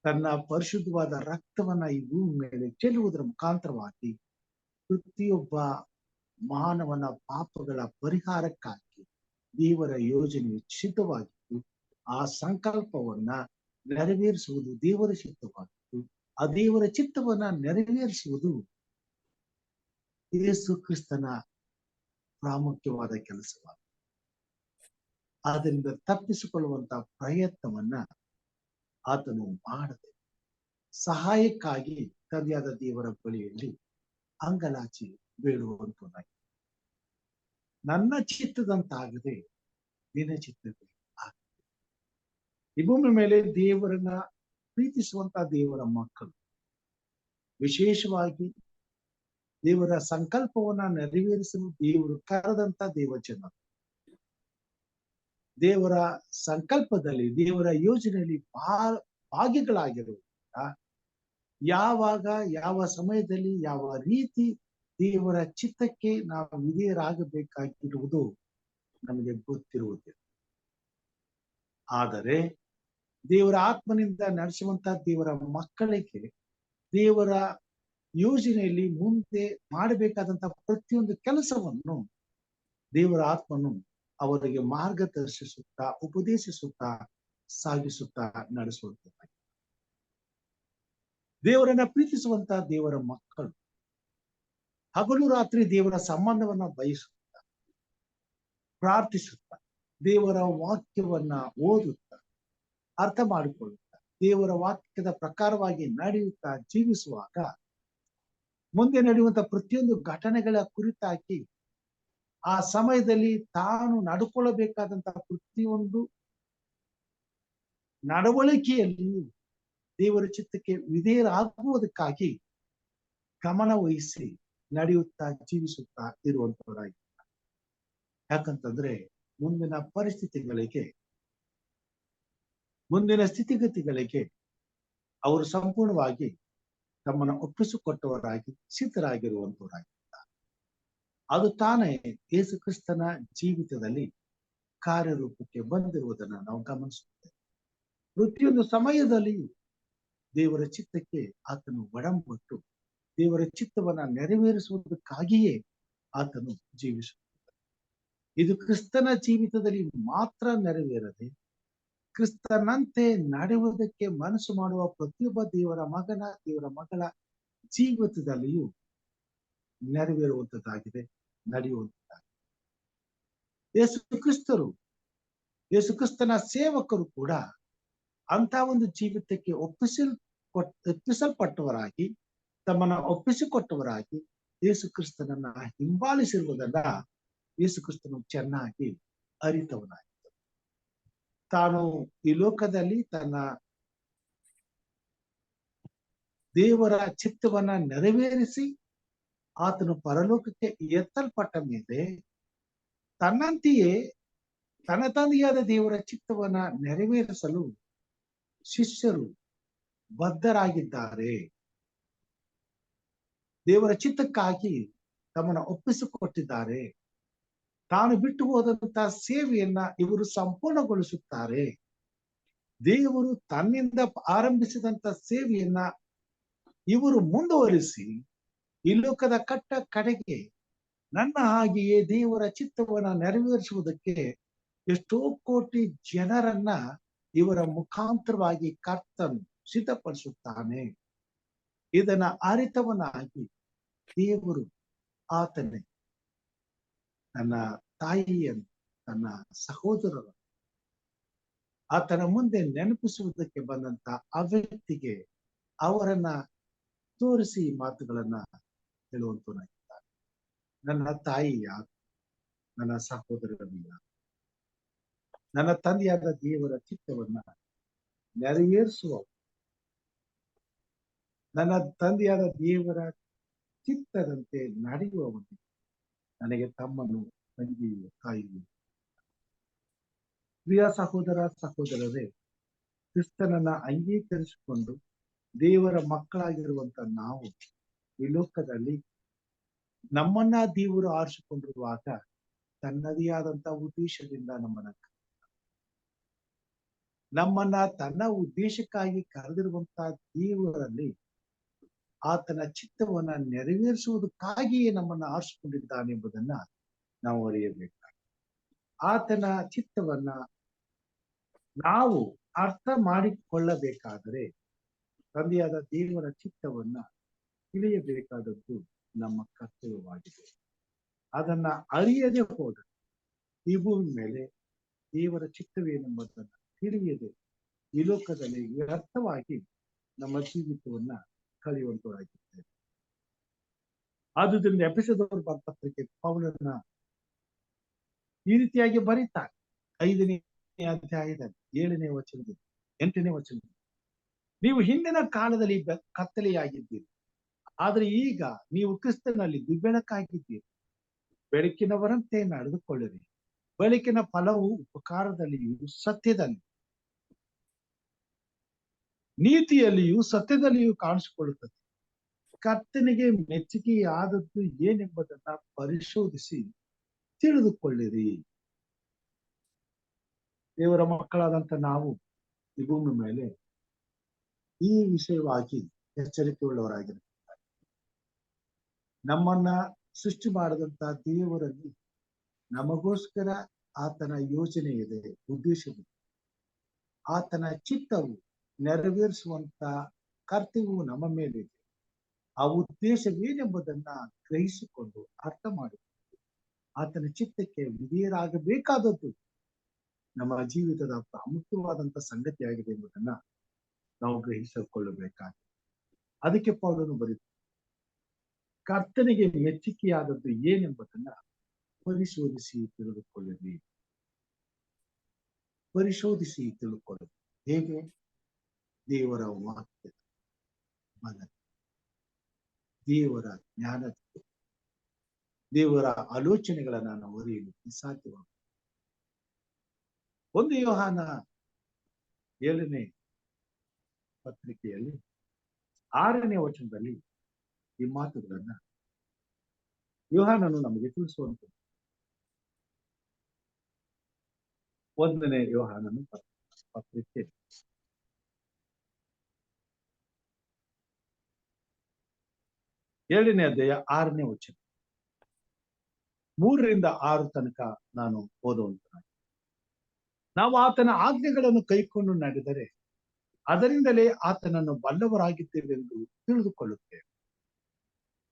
ತನ್ನ ಪರಿಶುದ್ಧವಾದ ರಕ್ತವನ್ನ ಈ ಭೂಮಿ ಮೇಲೆ ಚೆಲ್ಲುವುದರ ಮುಖಾಂತರವಾಗಿ ಪ್ರತಿಯೊಬ್ಬ ಮಾನವನ ಪಾಪಗಳ ಪರಿಹಾರಕ್ಕಾಗಿ ದೇವರ ಯೋಜನೆ ಸಿದ್ಧವಾಗಿದ್ದು ಆ ಸಂಕಲ್ಪವನ್ನ ನೆರವೇರಿಸುವುದು ದೇವರ ಚಿತ್ತವಾಗಿತ್ತು. ಆ ದೇವರ ಚಿತ್ತವನ್ನ ನೆರವೇರಿಸುವುದು ಯೇಸು ಕ್ರಿಸ್ತನ ಪ್ರಾಮುಖ್ಯವಾದ ಕೆಲಸವಾಗಿದೆ. ಆದ್ದರಿಂದ ತಪ್ಪಿಸಿಕೊಳ್ಳುವಂತ ಪ್ರಯತ್ನವನ್ನ ಆತನು ಮಾಡದೆ ಸಹಾಯಕ್ಕಾಗಿ ತಂದೆಯಾದ ದೇವರ ಬಳಿಯಲ್ಲಿ ಅಂಗಲಾಚಿ ಬೇಡುವಂತಾಗಿ, ನನ್ನ ಚಿತ್ತದಂತಾಗದೆ ನಿನ್ನ ಚಿತ್ತವೇ ಆಗಲಿ. ಈ ಭೂಮಿ ಮೇಲೆ ದೇವರನ್ನ ಪ್ರೀತಿಸುವಂತ ದೇವರ ಮಕ್ಕಳು, ವಿಶೇಷವಾಗಿ ದೇವರ ಸಂಕಲ್ಪವನ್ನ ನೆರವೇರಿಸಲು ದೇವರು ಕರೆದಂತ ದೇವಜನ, ದೇವರ ಸಂಕಲ್ಪದಲ್ಲಿ ದೇವರ ಯೋಜನೆಯಲ್ಲಿ ಭಾಗಿಗಳಾಗಿರುವುದರಿಂದ ಯಾವಾಗ ಯಾವ ಸಮಯದಲ್ಲಿ ಯಾವ ರೀತಿ ದೇವರ ಚಿತ್ತಕ್ಕೆ ನಾವು ವಿಧೇಯರಾಗಬೇಕಾಗಿರುವುದು ನಮಗೆ ಗೊತ್ತಿರುವುದಿಲ್ಲ. ಆದರೆ ದೇವರ ಆತ್ಮನಿಂದ ನಡೆಸುವಂತ ದೇವರ ಮಕ್ಕಳಿಗೆ ದೇವರ ಯೋಜನೆಯಲ್ಲಿ ಮುಂದೆ ಮಾಡಬೇಕಾದಂತಹ ಪ್ರತಿಯೊಂದು ಕೆಲಸವನ್ನು ದೇವರ ಆತ್ಮನು ಅವರಿಗೆ ಮಾರ್ಗದರ್ಶಿಸುತ್ತಾ ಉಪದೇಶಿಸುತ್ತಾ ಸಾಗಿಸುತ್ತಾ ನಡೆಸುವಂತ ದೇವರನ್ನ ಪ್ರೀತಿಸುವಂತ ದೇವರ ಮಕ್ಕಳು ಹಗಲು ರಾತ್ರಿ ದೇವರ ಸಂಬಂಧವನ್ನ ಬಯಸುತ್ತಾ ಪ್ರಾರ್ಥಿಸುತ್ತಾ ದೇವರ ವಾಕ್ಯವನ್ನ ಓದುತ್ತಾ ಅರ್ಥ ಮಾಡಿಕೊಳ್ಳುತ್ತಾ ದೇವರ ವಾಕ್ಯದ ಪ್ರಕಾರವಾಗಿ ನಡೆಯುತ್ತಾ ಜೀವಿಸುವಾಗ ಮುಂದೆ ನಡೆಯುವಂತ ಪ್ರತಿಯೊಂದು ಘಟನೆಗಳ ಕುರಿತಾಗಿ ಆ ಸಮಯದಲ್ಲಿ ತಾನು ನಡ್ಕೊಳ್ಳಬೇಕಾದಂತಹ ಪ್ರತಿಯೊಂದು ನಡವಳಿಕೆಯಲ್ಲಿಯೂ ದೇವರ ಚಿತ್ತಕ್ಕೆ ವಿಧೇಯರಾಗುವುದಕ್ಕಾಗಿ ಗಮನ ವಹಿಸಿ ನಡೆಯುತ್ತಾ ಜೀವಿಸುತ್ತಾ ಇರುವಂತವರಾಗಿದ್ದಾರೆ. ಯಾಕಂತಂದ್ರೆ ಮುಂದಿನ ಪರಿಸ್ಥಿತಿಗಳಿಗೆ, ಮುಂದಿನ ಸ್ಥಿತಿಗತಿಗಳಿಗೆ ಅವರು ಸಂಪೂರ್ಣವಾಗಿ ತಮ್ಮನ್ನು ಒಪ್ಪಿಸಿಕೊಟ್ಟವರಾಗಿ ಸಿದ್ಧರಾಗಿರುವಂತವರಾಗಿದ್ದಾರೆ. ಅದು ತಾನೇ ಯೇಸು ಕ್ರಿಸ್ತನ ಜೀವಿತದಲ್ಲಿ ಕಾರ್ಯರೂಪಕ್ಕೆ ಬಂದಿರುವುದನ್ನು ನಾವು ಗಮನಿಸುತ್ತೇವೆ. ಪ್ರತಿಯೊಂದು ಸಮಯದಲ್ಲಿಯೂ ದೇವರ ಚಿತ್ತಕ್ಕೆ ಆತನು ಒಡಂಬಟ್ಟು ದೇವರ ಚಿತ್ತವನ್ನ ನೆರವೇರಿಸುವುದಕ್ಕಾಗಿಯೇ ಆತನು ಜೀವಿಸುತ್ತಾನೆ. ಇದು ಕ್ರಿಸ್ತನ ಜೀವಿತದಲ್ಲಿ ಮಾತ್ರ ನೆರವೇರದೆ ಕ್ರಿಸ್ತನಂತೆ ನಡೆಯುವುದಕ್ಕೆ ಮನಸ್ಸು ಮಾಡುವ ಪ್ರತಿಯೊಬ್ಬ ದೇವರ ಮಗನ ದೇವರ ಮಗಳ ಜೀವಿತದಲ್ಲಿಯೂ ನೆರವೇರುವಂತದ್ದಾಗಿದೆ, ನಡೆಯುವಂತದ್ದಾಗಿದೆ. ಯೇಸು ಕ್ರಿಸ್ತರು ಯೇಸು ಕ್ರಿಸ್ತನ ಸೇವಕರು ಕೂಡ ಅಂತ ಒಂದು ಜೀವಿತಕ್ಕೆ ಒಪ್ಪಿಸಲ್ಪಟ್ಟವರಾಗಿ ತಮ್ಮನ್ನ ಒಪ್ಪಿಸಿಕೊಟ್ಟವರಾಗಿ ಯೇಸು ಕ್ರಿಸ್ತನನ್ನ ಹಿಂಬಾಲಿಸಿರುವುದನ್ನ ಯೇಸು ಕ್ರಿಸ್ತನು ಚೆನ್ನಾಗಿ ಅರಿತವನಾಗಿದ್ದ. ತಾನು ಈ ಲೋಕದಲ್ಲಿ ತನ್ನ ದೇವರ ಚಿತ್ತವನ್ನ ನೆರವೇರಿಸಿ ಆತನು ಪರಲೋಕಕ್ಕೆ ಎತ್ತಲ್ಪಟ್ಟ ಮೇಲೆ ತನ್ನಂತೆಯೇ ತನ್ನ ತಂದೆಯಾದ ದೇವರ ಚಿತ್ತವನ್ನ ನೆರವೇರಿಸಲು ಶಿಷ್ಯರು ಬದ್ಧರಾಗಿದ್ದಾರೆ. ದೇವರ ಚಿತ್ತಕ್ಕಾಗಿ ತಮ್ಮನ್ನ ಒಪ್ಪಿಸಿಕೊಟ್ಟಿದ್ದಾರೆ. ತಾನು ಬಿಟ್ಟು ಹೋದಂತಹ ಸೇವೆಯನ್ನ ಇವರು ಸಂಪೂರ್ಣಗೊಳಿಸುತ್ತಾರೆ. ದೇವರು ತನ್ನಿಂದ ಆರಂಭಿಸಿದಂತ ಸೇವೆಯನ್ನ ಇವರು ಮುಂದುವರಿಸಿ ಈ ಲೋಕದ ಕಡೆಗೆ ನನ್ನ ಹಾಗೆಯೇ ದೇವರ ಚಿತ್ತವನ್ನ ನೆರವೇರಿಸುವುದಕ್ಕೆ ಎಷ್ಟೋ ಕೋಟಿ ಜನರನ್ನ ಇವರ ಮುಖಾಂತರವಾಗಿ ಕರ್ತನು ಸಿದ್ಧಪಡಿಸುತ್ತಾನೆ. ಇದನ್ನ ಅರಿತವನಾಗಿ ದೇವರು ಆತನೇ ತನ್ನ ತಾಯಿಯನ್ನು ತನ್ನ ಸಹೋದರರು ಆತನ ಮುಂದೆ ನೆನಪಿಸುವುದಕ್ಕೆ ಬಂದಂತ ಆ ವ್ಯಕ್ತಿಗೆ ಅವರನ್ನ ತೋರಿಸಿ ಮಾತುಗಳನ್ನ ಹೇಳುವಂತನಾಗಿದ್ದಾರೆ. ನನ್ನ ತಾಯಿ ಯಾರು, ನನ್ನ ಸಹೋದರರು ಯಾರು, ನನ್ನ ತಂದೆಯಾದ ದೇವರ ಚಿತ್ತವನ್ನ ನೆರವೇರಿಸುವ, ನನ್ನ ತಂದೆಯಾದ ದೇವರ ಚಿತ್ತದಂತೆ ನಡೆಯುವವನಿಗೆ ನನಗೆ ತಮ್ಮನು ತಂಗಿಯು ತಾಯಿಯು. ಪ್ರಿಯ ಸಹೋದರ ಸಹೋದರರೇ, ಕ್ರಿಸ್ತನನ್ನ ಅಂಗೀಕರಿಸಿಕೊಂಡು ದೇವರ ಮಕ್ಕಳಾಗಿರುವಂತ ನಾವು ಈ ಲೋಕದಲ್ಲಿ ನಮ್ಮನ್ನ ದೇವರು ಆರಿಸಿಕೊಂಡಿರುವಾಗ ತನ್ನದೇ ಆದಂತ ಉದ್ದೇಶದಿಂದ ನಮ್ಮನ್ನ ತನ್ನ ಉದ್ದೇಶಕ್ಕಾಗಿ ಕರೆದಿರುವಂತ ದೇವರಲ್ಲಿ ಆತನ ಚಿತ್ತವನ್ನ ನೆರವೇರಿಸುವುದಕ್ಕಾಗಿಯೇ ನಮ್ಮನ್ನ ಆರಿಸಿಕೊಂಡಿದ್ದಾನೆ ಎಂಬುದನ್ನ ನಾವು ಅರಿಯಬೇಕಾಗಿದೆ. ಆತನ ಚಿತ್ತವನ್ನ ನಾವು ಅರ್ಥ ಮಾಡಿಕೊಳ್ಳಬೇಕಾದರೆ ತಂದೆಯಾದ ದೇವರ ಚಿತ್ತವನ್ನ ತಿಳಿಯಬೇಕಾದದ್ದು ನಮ್ಮ ಕರ್ತವ್ಯವಾಗಿದೆ. ಅದನ್ನ ಅರಿಯದೆ ಹೋದ ಈ ಭೂಮಿ ಮೇಲೆ ದೇವರ ಚಿತ್ತವೇನೆಂಬುದನ್ನ ತಿಳಿಯದೆ ಈ ಲೋಕದಲ್ಲಿ ವ್ಯರ್ಥವಾಗಿ ನಮ್ಮ ಜೀವಿತವನ್ನ ಕಳೆಯುವಂತರಾಗಿದ್ದೇವೆ. ಆದುದರಿಂದ ಎಫೆಸದವರ ಪತ್ರಿಕೆ ಪೌಲನ ಈ ರೀತಿಯಾಗಿ ಬರೀತಾರೆ. 5ನೇ ಅಧ್ಯಾಯದಲ್ಲಿ 7ನೇ ವಚನದಲ್ಲಿ 8ನೇ ವಚನದಲ್ಲಿ, ನೀವು ಹಿಂದಿನ ಕಾಲದಲ್ಲಿ ಕತ್ತಲೆಯಾಗಿದ್ದೀರಿ, ಆದ್ರೆ ಈಗ ನೀವು ಕ್ರಿಸ್ತನಲ್ಲಿ ಬೆಳಕಾಗಿದ್ದೀರಿ. ಬೆಳಕಿನವರಂತೆ ನಡೆದುಕೊಳ್ಳಿರಿ. ಬೆಳಕಿನ ಫಲವು ಉಪಕಾರದಲ್ಲಿಯೂ ಸತ್ಯದಲ್ಲಿ ನೀತಿಯಲ್ಲಿಯೂ ಸತ್ಯದಲ್ಲಿಯೂ ಕಾಣಿಸಿಕೊಳ್ಳುತ್ತದೆ. ಕರ್ತನಿಗೆ ಮೆಚ್ಚುಗೆಯಾದದ್ದು ಏನೆಂಬುದನ್ನ ಪರಿಶೋಧಿಸಿ ತಿಳಿದುಕೊಳ್ಳಿರಿ. ದೇವರ ಮಕ್ಕಳಾದಂತ ನಾವು ಈ ಭೂಮಿ ಮೇಲೆ ಈ ವಿಷಯವಾಗಿ ಎಚ್ಚರಿಕೆ ಉಳ್ಳವರಾಗಿರುತ್ತಾರೆ. ನಮ್ಮನ್ನ ಸೃಷ್ಟಿ ಮಾಡಿದಂತ ದೇವರಲ್ಲಿ ನಮಗೋಸ್ಕರ ಆತನ ಯೋಜನೆ ಇದೆ, ಉದ್ದೇಶವಿದೆ. ಆತನ ಚಿತ್ತವು ನೆರವೇರಿಸುವಂತ ಕರ್ತವ್ಯವು ನಮ್ಮ ಮೇಲಿದೆ. ಆ ಉದ್ದೇಶವೇನೆಂಬುದನ್ನ ಗ್ರಹಿಸಿಕೊಂಡು ಅರ್ಥ ಮಾಡಿಕೊಂಡು ಆತನ ಚಿತ್ತಕ್ಕೆ ವಿಧೇಯರಾಗಬೇಕಾದದ್ದು ನಮ್ಮ ಜೀವಿತದ ಪ್ರಾಮುಖ್ಯವಾದಂತ ಸಂಗತಿಯಾಗಿದೆ ಎಂಬುದನ್ನ ನಾವು ಗ್ರಹಿಸಿಕೊಳ್ಳಬೇಕಾಗಿದೆ. ಅದಕ್ಕೆ ಪೌಲನು ಬರೀತಾರೆ, ಕರ್ತನಿಗೆ ಮೆಚ್ಚುಗೆಯಾದದ್ದು ಏನೆಂಬುದನ್ನ ಪರಿಶೋಧಿಸಿ ತಿಳಿದುಕೊಳ್ಳಿರಿ. ಪರಿಶೋಧಿಸಿ ತಿಳಿದುಕೊಳ್ಳಿರಿ. ಹೇಗೆ? ದೇವರ ವಾಕ್ಯ ಬಲ, ದೇವರ ಜ್ಞಾನ, ದೇವರ ಆಲೋಚನೆಗಳನ್ನ ನಾವು ಅರಿಯಲಿಕ್ಕೆ ಸಾಧ್ಯವಾಗುತ್ತದೆ. 1 ಯೋಹಾನ 7ನೇ ಪತ್ರಿಕೆಯಲ್ಲಿ 6ನೇ ವಚನದಲ್ಲಿ ಈ ಮಾತುಗಳನ್ನ ಯೋಹಾನನು ನಮಗೆ ತಿಳಿಸುವಂಥದ್ದು. 1ನೇ ಯೋಹಾನನು ಪತ್ರಿಕೆ 7ನೇ ಅಧ್ಯಾಯ 6ನೇ ವಚನ 3ರಿಂದ 6 ತನಕ ನಾನು ಓದುವಂತನಾಗಿ, ನಾವು ಆತನ ಆಜ್ಞೆಗಳನ್ನು ಕೈಕೊಂಡು ನಡೆದರೆ ಅದರಿಂದಲೇ ಆತನನ್ನು ಬಲ್ಲವರಾಗಿದ್ದೇವೆಂದು ತಿಳಿದುಕೊಳ್ಳುತ್ತೇವೆ.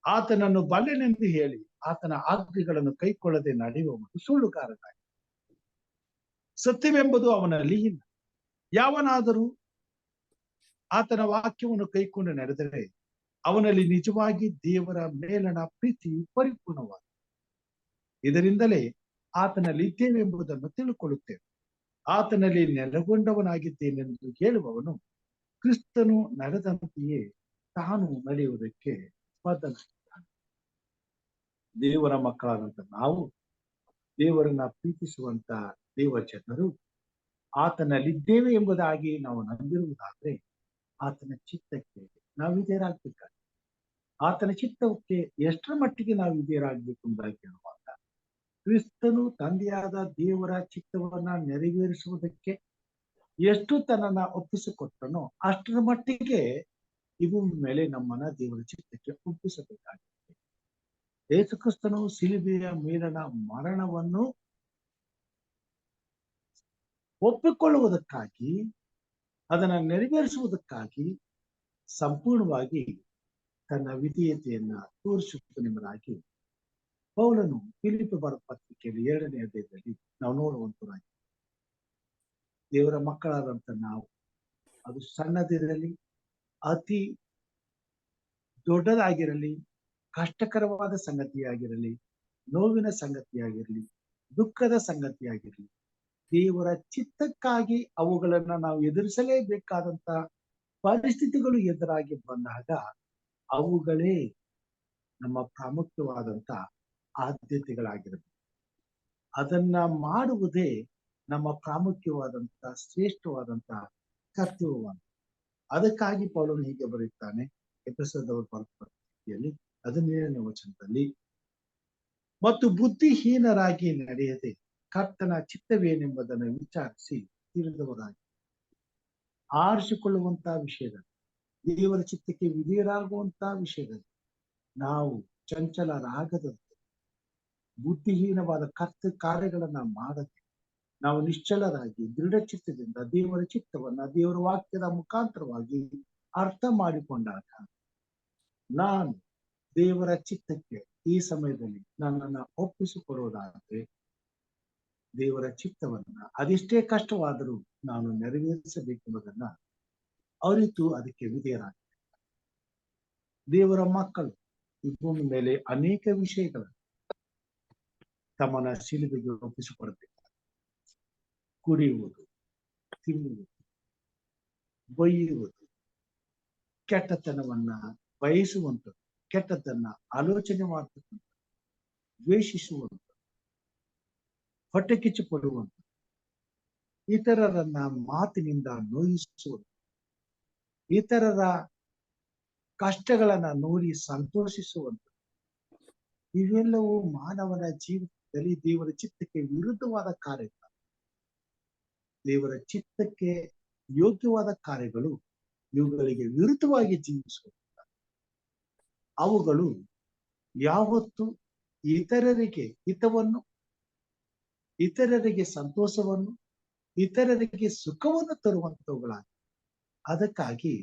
ಆತನನ್ನು ಬಲ್ಲೆನೆಂದು ಹೇಳಿ ಆತನ ಆಜ್ಞೆಗಳನ್ನು ಕೈಕೊಳ್ಳದೆ ನಡೆಯುವವನು ಸುಳ್ಳುಗಾರನಾಗಿ ಸತ್ಯವೆಂಬುದು ಅವನಲ್ಲಿ ಇಲ್ಲ. ಯಾವನಾದರೂ ಆತನ ವಾಕ್ಯವನ್ನು ಕೈಕೊಂಡು ನಡೆದರೆ ಅವನಲ್ಲಿ ನಿಜವಾಗಿ ದೇವರ ಮೇಲಣ ಪ್ರೀತಿ ಪರಿಪೂರ್ಣವಾದ. ಇದರಿಂದಲೇ ಆತನಲ್ಲಿ ಇದ್ದೇವೆಂಬುದನ್ನು ತಿಳುಕೊಳ್ಳುತ್ತೇವೆ. ಆತನಲ್ಲಿ ನೆಲೆಗೊಂಡವನಾಗಿದ್ದೇನೆಂದು ಹೇಳುವವನು ಕ್ರಿಸ್ತನು ನಡೆದಂತೆಯೇ ತಾನು ನಡೆಯುವುದಕ್ಕೆ ಬದ್ಧನಾಗಿದ್ದಾನೆ. ದೇವರ ಮಕ್ಕಳಾದಂತ ನಾವು, ದೇವರನ್ನ ಪ್ರೀತಿಸುವಂತ ದೇವ ಜನರು ಆತನಲ್ಲಿದ್ದೇವೆ ಎಂಬುದಾಗಿ ನಾವು ನಂಬಿರುವುದಾದ್ರೆ ಆತನ ಚಿತ್ತಕ್ಕೆ ನಾವು ವಿಧೇಯರಾಗಬೇಕಾಗಿ, ಆತನ ಚಿತ್ತಕ್ಕೆ ಎಷ್ಟರ ಮಟ್ಟಿಗೆ ನಾವು ವಿಧೇಯರಾಗಬೇಕು ಎಂಬುದಾಗಿ ಹೇಳುವಾಗ, ಕ್ರಿಸ್ತನು ತಂದೆಯಾದ ದೇವರ ಚಿತ್ತವನ್ನ ನೆರವೇರಿಸುವುದಕ್ಕೆ ಎಷ್ಟು ತನ್ನನ್ನ ಒಪ್ಪಿಸಿಕೊಟ್ಟನೋ ಅಷ್ಟರ ಮಟ್ಟಿಗೆ ಇವು ಮೇಲೆ ನಮ್ಮನ್ನ ದೇವರ ಚಿತ್ತಕ್ಕೆ ಒಪ್ಪಿಸಬೇಕಾಗಿದೆ. ಯೇಸು ಕ್ರಿಸ್ತನು ಶಿಲುಬೆಯ ಮೇಲನ ಮರಣವನ್ನು ಒಪ್ಪಿಕೊಳ್ಳುವುದಕ್ಕಾಗಿ, ಅದನ್ನ ನೆರವೇರಿಸುವುದಕ್ಕಾಗಿ ಸಂಪೂರ್ಣವಾಗಿ ತನ್ನ ವಿಧೇಯತೆಯನ್ನ ತೋರಿಸುವುದೆಂಬುದಾಗಿ ಪೌಲನು ಫಿಲಿಪ್ಪಿ ಬರೆದ ಪತ್ರಿಕೆಯಲ್ಲಿ 2ನೇ ಅಧ್ಯಾಯದಲ್ಲಿ ನಾವು ನೋಡುವಂತರಾಗಿ, ದೇವರ ಮಕ್ಕಳಾದಂತ ನಾವು, ಅದು ಸಣ್ಣದಿರಲಿ, ಅತಿ ದೊಡ್ಡದಾಗಿರಲಿ, ಕಷ್ಟಕರವಾದ ಸಂಗತಿಯಾಗಿರಲಿ, ನೋವಿನ ಸಂಗತಿಯಾಗಿರಲಿ, ದುಃಖದ ಸಂಗತಿಯಾಗಿರಲಿ, ದೇವರ ಚಿತ್ತಕ್ಕಾಗಿ ಅವುಗಳನ್ನ ನಾವು ಎದುರಿಸಲೇಬೇಕಾದಂತ ಪರಿಸ್ಥಿತಿಗಳು ಎದುರಾಗಿ ಬಂದಾಗ ಅವುಗಳೇ ನಮ್ಮ ಪ್ರಾಮುಖ್ಯವಾದಂತ ಆದ್ಯತೆಗಳಾಗಿರಬೇಕು. ಅದನ್ನ ಮಾಡುವುದೇ ನಮ್ಮ ಪ್ರಾಮುಖ್ಯವಾದಂತ ಶ್ರೇಷ್ಠವಾದಂತ ಕರ್ತವ್ಯವಾದ. ಅದಕ್ಕಾಗಿ ಪೌಲನು ಹೀಗೆ ಬರೆಯುತ್ತಾನೆ ಎಫೆಸದವರ ಪತ್ರಿಕೆಯಲ್ಲಿ 17ನೇ ವಚನದಲ್ಲಿ, ಮತ್ತು ಬುದ್ಧಿಹೀನರಾಗಿ ನಡೆಯದೆ ಕರ್ತನ ಚಿತ್ತವೇನೆಂಬುದನ್ನು ವಿಚಾರಿಸಿ ತಿಳಿದವರಾಗಿ. ಆರಿಸಿಕೊಳ್ಳುವಂತ ವಿಷಯದಲ್ಲಿ, ದೇವರ ಚಿತ್ತಕ್ಕೆ ವಿಧೇಯರಾಗುವಂತ ವಿಷಯದಲ್ಲಿ ನಾವು ಚಂಚಲರಾಗದಂತೆ, ಬುದ್ಧಿಹೀನವಾದ ಕಾರ್ಯಗಳನ್ನ ಮಾಡದೆ ನಾವು ನಿಶ್ಚಲರಾಗಿ ದೃಢಚಿತ್ತದಿಂದ ದೇವರ ಚಿತ್ತವನ್ನ ದೇವರ ವಾಕ್ಯದ ಮುಖಾಂತರವಾಗಿ ಅರ್ಥ ಮಾಡಿಕೊಂಡಾಗ, ನಾನು ದೇವರ ಚಿತ್ತಕ್ಕೆ ಈ ಸಮಯದಲ್ಲಿ ನನ್ನನ್ನ ಒಪ್ಪಿಸಿಕೊಡುವುದಾದ್ರೆ ದೇವರ ಚಿತ್ತವನ್ನ ಅದೆಷ್ಟೇ ಕಷ್ಟವಾದರೂ ನಾನು ನೆರವೇರಿಸಬೇಕೆಂಬುದನ್ನ ಅರಿತು ಅದಕ್ಕೆ ವಿಧೇಯರಾಗ. ದೇವರ ಮಕ್ಕಳು ಈ ಭೂಮಿ ಮೇಲೆ ಅನೇಕ ವಿಷಯಗಳ ತಮ್ಮನ್ನ ಶಿಲುಬೆಗೆ ಒಪ್ಪಿಸಿಕೊಡಬೇಕು. ಕುಡಿಯುವುದು, ತಿನ್ನುವುದು, ಬೈಯುವುದು, ಕೆಟ್ಟತನವನ್ನ ಬಯಸುವಂಥದ್ದು, ಕೆಟ್ಟತನ ಆಲೋಚನೆ ಮಾಡತಕ್ಕಂಥ, ದ್ವೇಷಿಸುವಂಥ, ಹೊಟ್ಟೆ ಕಿಚ್ಚು ಪಡುವಂಥ, ಇತರರನ್ನ ಮಾತಿನಿಂದ ನೋಯಿಸುವುದು, ಇತರರ ಕಷ್ಟಗಳನ್ನ ನೋಡಿ ಸಂತೋಷಿಸುವಂಥ, ಇವೆಲ್ಲವೂ ಮಾನವನ ಜೀವಿತದಲ್ಲಿ ದೇವರ ಚಿತ್ತಕ್ಕೆ ವಿರುದ್ಧವಾದ ಕಾರ್ಯಗಳು. ದೇವರ ಚಿತ್ತಕ್ಕೆ ಯೋಗ್ಯವಾದ ಕಾರ್ಯಗಳು ಇವುಗಳಿಗೆ ವಿರುದ್ಧವಾಗಿ ಜೀವಿಸುವ ಅವುಗಳು ಯಾವತ್ತು ಇತರರಿಗೆ ಹಿತವನ್ನು, ಇತರರಿಗೆ ಸಂತೋಷವನ್ನು, ಇತರರಿಗೆ ಸುಖವನ್ನು ತರುವಂತವುಗಳಾಗಿ. ಅದಕ್ಕಾಗಿ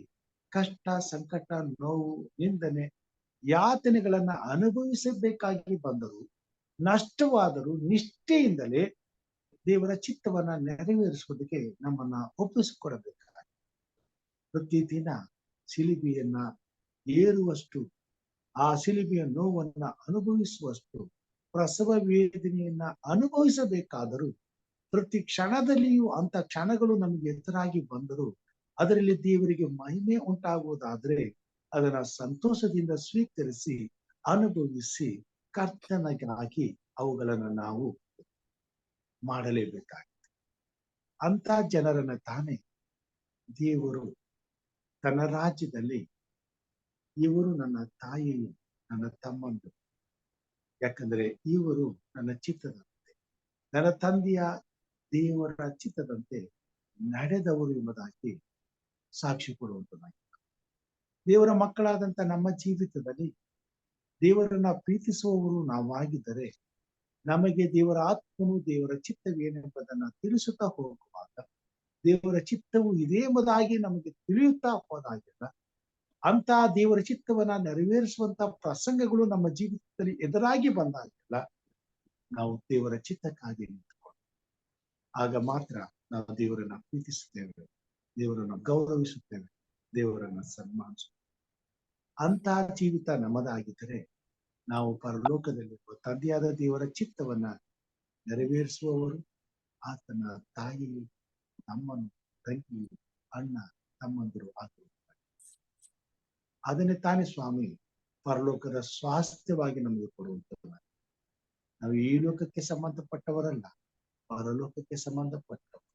ಕಷ್ಟ, ಸಂಕಟ, ನೋವು, ನಿಂದನೆ, ಯಾತನೆಗಳನ್ನ ಅನುಭವಿಸಬೇಕಾಗಿ ಬಂದರೂ, ನಷ್ಟವಾದರೂ ನಿಷ್ಠೆಯಿಂದಲೇ ದೇವರ ಚಿತ್ತವನ್ನ ನೆರವೇರಿಸುವುದಕ್ಕೆ ನಮ್ಮನ್ನ ಒಪ್ಪಿಸಿಕೊಡಬೇಕಾಗಿ, ಪ್ರತಿದಿನ ಶಿಲುಬೆಯನ್ನ ಏರುವಷ್ಟು, ಆ ಶಿಲುಬೆಯ ನೋವನ್ನ ಅನುಭವಿಸುವಷ್ಟು, ಪ್ರಸವ ವೇದನೆಯನ್ನ ಅನುಭವಿಸಬೇಕಾದರೂ, ಪ್ರತಿ ಕ್ಷಣದಲ್ಲಿಯೂ ಅಂತ ಕ್ಷಣಗಳು ನಮಗೆ ಎದುರಾಗಿ ಬಂದರೂ ಅದರಲ್ಲಿ ದೇವರಿಗೆ ಮಹಿಮೆ ಉಂಟಾಗುವುದಾದ್ರೆ ಅದನ್ನ ಸಂತೋಷದಿಂದ ಸ್ವೀಕರಿಸಿ ಅನುಭವಿಸಿ ಕರ್ತನಿಗಾಗಿ ಅವುಗಳನ್ನು ನಾವು ಮಾಡಲೇಬೇಕಾಗಿದೆ. ಅಂತ ಜನರನ್ನ ತಾನೇ ದೇವರು ತನ್ನ ರಾಜ್ಯದಲ್ಲಿ, ಇವರು ನನ್ನ ತಾಯಿಯು, ನನ್ನ ತಮ್ಮಂದು, ಯಾಕಂದ್ರೆ ಇವರು ನನ್ನ ಚಿತ್ತದಂತೆ, ನನ್ನ ತಂದೆಯ ದೇವರ ಚಿತ್ತದಂತೆ ನಡೆದವರು ಎಂಬುದಾಗಿ ಸಾಕ್ಷಿ ಕೊಡುವಂತದಾಗಿದೆ. ದೇವರ ಮಕ್ಕಳಾದಂತ ನಮ್ಮ ಜೀವಿತದಲ್ಲಿ ದೇವರನ್ನ ಪ್ರೀತಿಸುವವರು ನಾವಾಗಿದ್ದರೆ ನಮಗೆ ದೇವರ ಆತ್ಮನು ದೇವರ ಚಿತ್ತವೇನೆಂಬುದನ್ನ ತಿಳಿಸುತ್ತಾ ಹೋಗುವಾಗ, ದೇವರ ಚಿತ್ತವು ಇದೇ ಎಂಬುದಾಗಿ ನಮಗೆ ತಿಳಿಯುತ್ತಾ ಹೋದಾಗಿಲ್ಲ, ಅಂತ ದೇವರ ಚಿತ್ತವನ್ನ ನೆರವೇರಿಸುವಂತ ಪ್ರಸಂಗಗಳು ನಮ್ಮ ಜೀವಿತದಲ್ಲಿ ಎದುರಾಗಿ ಬಂದಾಗಿಲ್ಲ ನಾವು ದೇವರ ಚಿತ್ತಕ್ಕಾಗಿ ನಿಂತುಕೊಂಡು ಆಗ ಮಾತ್ರ ನಾವು ದೇವರನ್ನ ಪ್ರೀತಿಸುತ್ತೇವೆ, ದೇವರನ್ನು ಗೌರವಿಸುತ್ತೇವೆ, ದೇವರನ್ನ ಸನ್ಮಾನಿಸುತ್ತೇವೆ. ಅಂತಹ ಜೀವಿತ ನಮ್ಮದಾಗಿದ್ದರೆ ನಾವು ಪರಲೋಕದಲ್ಲಿರುವ ತಂದೆಯಾದ ದೇವರ ಚಿತ್ತವನ್ನ ನೆರವೇರಿಸುವವರು, ಆತನ ತಾಯಿ, ತಮ್ಮನು, ತಂಗಿ, ಅಣ್ಣ, ತಮ್ಮಂದಿರು ಆಗಿರುತ್ತಾರೆ. ಅದನ್ನೇ ತಾನೇ ಸ್ವಾಮಿ ಪರಲೋಕದ ಸ್ವಾಸ್ಥ್ಯವಾಗಿ ನಮಗೆ ಕೊಡುವಂಥದ್ದು. ನಾವು ಈ ಲೋಕಕ್ಕೆ ಸಂಬಂಧಪಟ್ಟವರಲ್ಲ, ಪರಲೋಕಕ್ಕೆ ಸಂಬಂಧಪಟ್ಟವರು.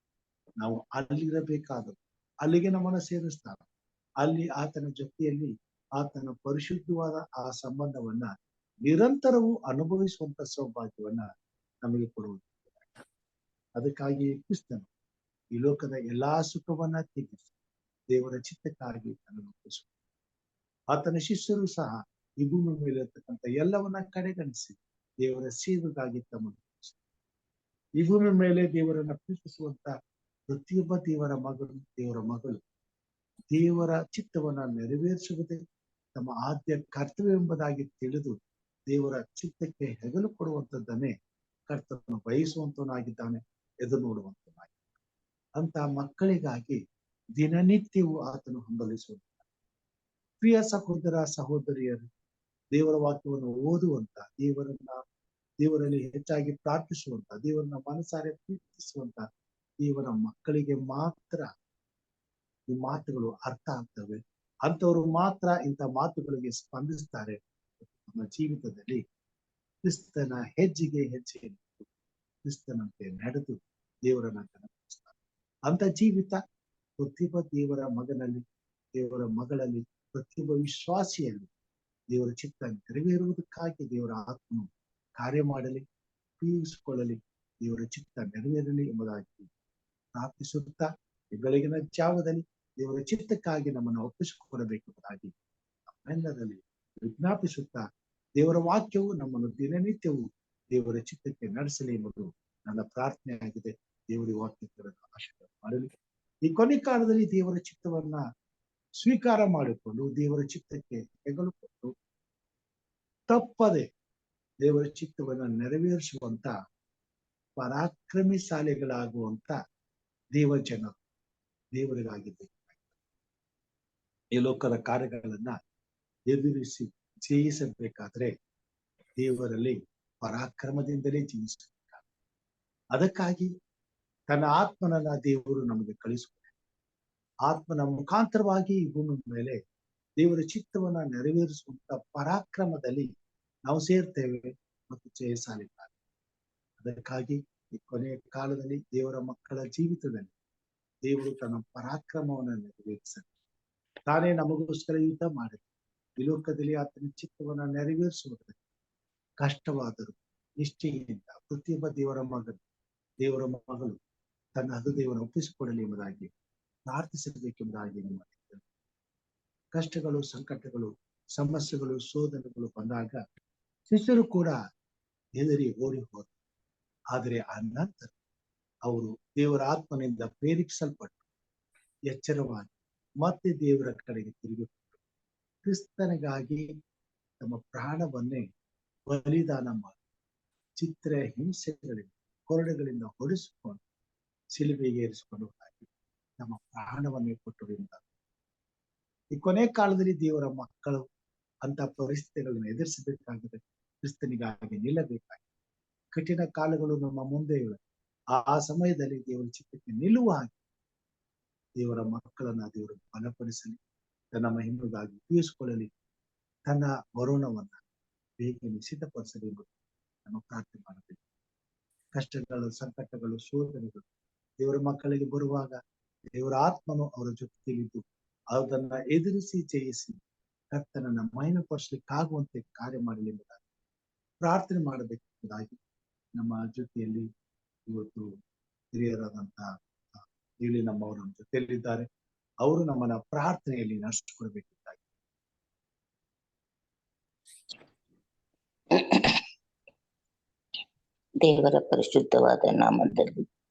ನಾವು ಅಲ್ಲಿರಬೇಕಾದವರು, ಅಲ್ಲಿಗೆ ನಮ್ಮನ್ನು ಸೇರಿಸ್ತಾರೆ. ಅಲ್ಲಿ ಆತನ ಜೊತೆಯಲ್ಲಿ ಆತನ ಪರಿಶುದ್ಧವಾದ ಆ ಸಂಬಂಧವನ್ನ ನಿರಂತರವೂ ಅನುಭವಿಸುವಂತ ಸೌಭಾಗ್ಯವನ್ನ ನಮಗೆ ಕೊಡುವುದು. ಅದಕ್ಕಾಗಿ ಕ್ರಿಸ್ತನು ಈ ಲೋಕದ ಎಲ್ಲಾ ಸುಖವನ್ನ ತ್ಯಜಿಸಿ ದೇವರ ಚಿತ್ತಕ್ಕಾಗಿ ತನ್ನನ್ನು ಒಪ್ಪಿಸುವ. ಆತನ ಶಿಷ್ಯರು ಸಹ ಈ ಭೂಮಿ ಮೇಲೆ ಇರ್ತಕ್ಕಂಥ ಎಲ್ಲವನ್ನ ಕಡೆಗಣಿಸಿ ದೇವರ ಸೇವೆಗಾಗಿ ತಮ್ಮನ್ನು ಈ ಭೂಮಿ ಮೇಲೆ ದೇವರನ್ನ ಪ್ರೀತಿಸುವಂತ ಪ್ರತಿಯೊಬ್ಬ ದೇವರ ಮಗಳು ದೇವರ ಚಿತ್ತವನ್ನ ನೆರವೇರಿಸುವುದೇ ತಮ್ಮ ಆದ್ಯ ಕರ್ತವ್ಯ ಎಂಬುದಾಗಿ ತಿಳಿದು ದೇವರ ಚಿತ್ತಕ್ಕೆ ಹೆಗಲು ಕೊಡುವಂಥದ್ದನ್ನೇ ಕರ್ತನು ಬಯಸುವಂತವನಾಗಿದ್ದಾನೆ, ಎದುರು ನೋಡುವಂತವನಾಗಿದ್ದಾನೆ. ಅಂತ ಮಕ್ಕಳಿಗಾಗಿ ದಿನನಿತ್ಯವೂ ಆತನು ಹಂಬಲಿಸುವಂತ. ಪ್ರಿಯ ಸಹೋದರ ಸಹೋದರಿಯರು, ದೇವರ ವಾಕ್ಯವನ್ನು ಓದುವಂತ, ದೇವರಲ್ಲಿ ಹೆಚ್ಚಾಗಿ ಪ್ರಾರ್ಥಿಸುವಂತ, ದೇವರನ್ನ ಮನಸಾರೆ ಪ್ರೀತಿಸುವಂತ ದೇವರ ಮಕ್ಕಳಿಗೆ ಮಾತ್ರ ಈ ಮಾತುಗಳು ಅರ್ಥ ಆಗ್ತವೆ. ಅಂತವರು ಮಾತ್ರ ಇಂಥ ಮಾತುಗಳಿಗೆ ಸ್ಪಂದಿಸ್ತಾರೆ. ನಮ್ಮ ಜೀವಿತದಲ್ಲಿ ಕ್ರಿಸ್ತನ ಹೆಜ್ಜೆಗೆ ಹೆಜ್ಜೆ ಕ್ರಿಸ್ತನಂತೆ ನಡೆದು ದೇವರನ್ನ ಕನಪಿಸ್ತಾರೆ. ಅಂತ ಜೀವಿತ ಪ್ರತಿಯೊಬ್ಬ ದೇವರ ಮಗನಲ್ಲಿ, ದೇವರ ಮಗಳಲ್ಲಿ, ಪ್ರತಿಯೊಬ್ಬ ವಿಶ್ವಾಸಿಯಲ್ಲಿ ದೇವರ ಚಿತ್ತ ನೆರವೇರುವುದಕ್ಕಾಗಿ ದೇವರ ಆತ್ಮನು ಕಾರ್ಯ ಮಾಡಲಿ, ಉಪಯೋಗಿಸಿಕೊಳ್ಳಲಿ, ದೇವರ ಚಿತ್ತ ನೆರವೇರಲಿ ಎಂಬುದಾಗಿ ಪ್ರಾರ್ಥಿಸುತ್ತಾ ಈ ಬೆಳಗಿನ ಜಾವದಲ್ಲಿ ದೇವರ ಚಿತ್ತಕ್ಕಾಗಿ ನಮ್ಮನ್ನು ಒಪ್ಪಿಸಿಕೊಡಬೇಕೆಂಬುದಾಗಿ ನಮ್ಮೆಲ್ಲರಲ್ಲಿ ವಿಜ್ಞಾಪಿಸುತ್ತಾ, ದೇವರ ವಾಕ್ಯವು ನಮ್ಮನ್ನು ದಿನನಿತ್ಯವೂ ದೇವರ ಚಿತ್ತಕ್ಕೆ ನಡೆಸಲಿ ಎಂಬುದು ನನ್ನ ಪ್ರಾರ್ಥನೆ ಆಗಿದೆ. ದೇವರ ವಾಕ್ಯಗಳನ್ನು ಆಶೀರ್ವಾದ ಮಾಡಲಿ. ಈ ಕೊನೆ ಕಾಲದಲ್ಲಿ ದೇವರ ಚಿತ್ತವನ್ನ ಸ್ವೀಕಾರ ಮಾಡಿಕೊಂಡು ದೇವರ ಚಿತ್ತಕ್ಕೆ ಹೆಗಲು ಕೊಟ್ಟು ತಪ್ಪದೆ ದೇವರ ಚಿತ್ತವನ್ನ ನೆರವೇರಿಸುವಂತ ಪರಾಕ್ರಮಿಶಾಲಿಗಳಾಗುವಂತ ದೇವಜನರು ದೇವರಿಗಾಗಿದ್ದ ಈ ಲೋಕದ ಕಾರ್ಯಗಳನ್ನ ಎದುರಿಸಿ ಜಯಿಸಬೇಕಾದ್ರೆ ದೇವರಲ್ಲಿ ಪರಾಕ್ರಮದಿಂದಲೇ ಜೀವಿಸಬೇಕಾಗ. ಅದಕ್ಕಾಗಿ ತನ್ನ ಆತ್ಮನನ್ನ ದೇವರು ನಮಗೆ ಕಳಿಸುತ್ತಾರೆ. ಆತ್ಮನ ಮುಖಾಂತರವಾಗಿ ಈ ಭೂಮಿ ಮೇಲೆ ದೇವರ ಚಿತ್ತವನ್ನ ನೆರವೇರಿಸುವಂತ ಪರಾಕ್ರಮದಲ್ಲಿ ನಾವು ಸೇರ್ತೇವೆ ಮತ್ತು ಜಯಶಾಲಿಗಳಾಗ. ಅದಕ್ಕಾಗಿ ಈ ಕೊನೆಯ ಕಾಲದಲ್ಲಿ ದೇವರ ಮಕ್ಕಳ ಜೀವಿತದಲ್ಲಿ ದೇವರು ತನ್ನ ಪರಾಕ್ರಮವನ್ನು ನೆರವೇರಿಸಲಿ. ತಾನೇ ನಮಗೋಸ್ಕರ ಯುದ್ಧ ಮಾಡಿದ ಈ ಲೋಕದಲ್ಲಿ ಆತನ ಚಿತ್ತವನ್ನ ನೆರವೇರಿಸುವುದಕ್ಕೆ ಕಷ್ಟವಾದರೂ ನಿಷ್ಠೆಯಿಂದ ಪ್ರತಿಯೊಬ್ಬ ದೇವರ ಮಗಳು ತನ್ನ ಹೃದಯವನ್ನು ಒಪ್ಪಿಸಿಕೊಡಲಿ ಎಂಬುದಾಗಿ ಪ್ರಾರ್ಥಿಸಬೇಕೆಂಬುದಾಗಿ ನಿಮ್ಮ ಕಷ್ಟಗಳು, ಸಂಕಟಗಳು, ಸಮಸ್ಯೆಗಳು, ಶೋಧನೆಗಳು ಬಂದಾಗ ಶಿಷ್ಯರು ಕೂಡ ಹೆದರಿ ಓಡಿ ಹೋದರು. ಆದರೆ ಆ ನಂತರ ಅವರು ದೇವರ ಆತ್ಮನಿಂದ ಪ್ರೇರೇಪಿಸಲ್ಪಟ್ಟು ಎಚ್ಚರವಾಗಿ ಮತ್ತೆ ದೇವರ ಕಡೆಗೆ ತಿರುಗಿಕೊಂಡು ಕ್ರಿಸ್ತನಿಗಾಗಿ ತಮ್ಮ ಪ್ರಾಣವನ್ನೇ ಬಲಿದಾನ ಮಾಡಿ ಚಿತ್ರ ಹಿಂಸೆಗಳಿಂದ, ಕೊರಡೆಗಳಿಂದ ಹೊಡೆಸಿಕೊಂಡು ಶಿಲುಬೆಗೆ ಏರಿಸಿಕೊಂಡು ಹಾಕಿ ನಮ್ಮ ಪ್ರಾಣವನ್ನೇ ಕೊಟ್ಟರಿಂದ ಈ ಕೊನೆ ಕಾಲದಲ್ಲಿ ದೇವರ ಮಕ್ಕಳು ಅಂತ ಪರಿಸ್ಥಿತಿಗಳನ್ನು ಎದುರಿಸಬೇಕಾಗಿದೆ. ಕ್ರಿಸ್ತನಿಗಾಗಿ ನಿಲ್ಲಬೇಕಾಗಿದೆ. ಕಠಿಣ ಕಾಲಗಳು ನಮ್ಮ ಮುಂದೆ ಇವೆ. ಆ ಸಮಯದಲ್ಲಿ ದೇವರ ಚಿತ್ತಕ್ಕೆ ನಿಲ್ಲುವ ಹಾಗೆ ದೇವರ ಮಕ್ಕಳನ್ನ ದೇವರು ಬಲಪಡಿಸಲಿ, ತನ್ನ ಮಹಿಮೆಗಾಗಿ ಉಪಯೋಗಿಸಿಕೊಳ್ಳಲಿ, ತನ್ನ ವರುಣವನ್ನ ಬೇಗನೆ ಸಿದ್ಧಪಡಿಸಲಿ ಎಂಬುದು ನಮ್ಮ ಪ್ರಾರ್ಥನೆ ಮಾಡಬೇಕು. ಕಷ್ಟಗಳು, ಸಂಕಟಗಳು, ಶೋಧನೆಗಳು ದೇವರ ಮಕ್ಕಳಿಗೆ ಬರುವಾಗ ದೇವರ ಆತ್ಮನು ಅವರ ಜೊತೆಯಲ್ಲಿದ್ದು ಅದನ್ನ ಎದುರಿಸಿ ಜಯಿಸಿ ಕರ್ತನನ್ನ ಮಹಿಮೆಪಡಿಸಲಿಕ್ಕಾಗುವಂತೆ ಕಾರ್ಯ ಮಾಡಲಿ ಎಂಬುದಾಗಿ ಪ್ರಾರ್ಥನೆ ಮಾಡಬೇಕೆಂಬುದಾಗಿ ನಮ್ಮ ಜೊತೆಯಲ್ಲಿ ಇವತ್ತು ಹಿರಿಯರಾದಂತಹ ಇಲ್ಲಿ ನಮ್ಮವರು ನಮ್ಮ ಜೊತೆಯಲ್ಲಿದ್ದಾರೆ. ಅವರು ನಮ್ಮನ್ನ ಪ್ರಾರ್ಥನೆಯಲ್ಲಿ ನಡೆಸಿಕೊಡ್ಬೇಕಿದ್ದಾಗಿ. ದೇವರ ಪರಿಶುದ್ಧವಾದ ನಾಮದಲ್ಲಿ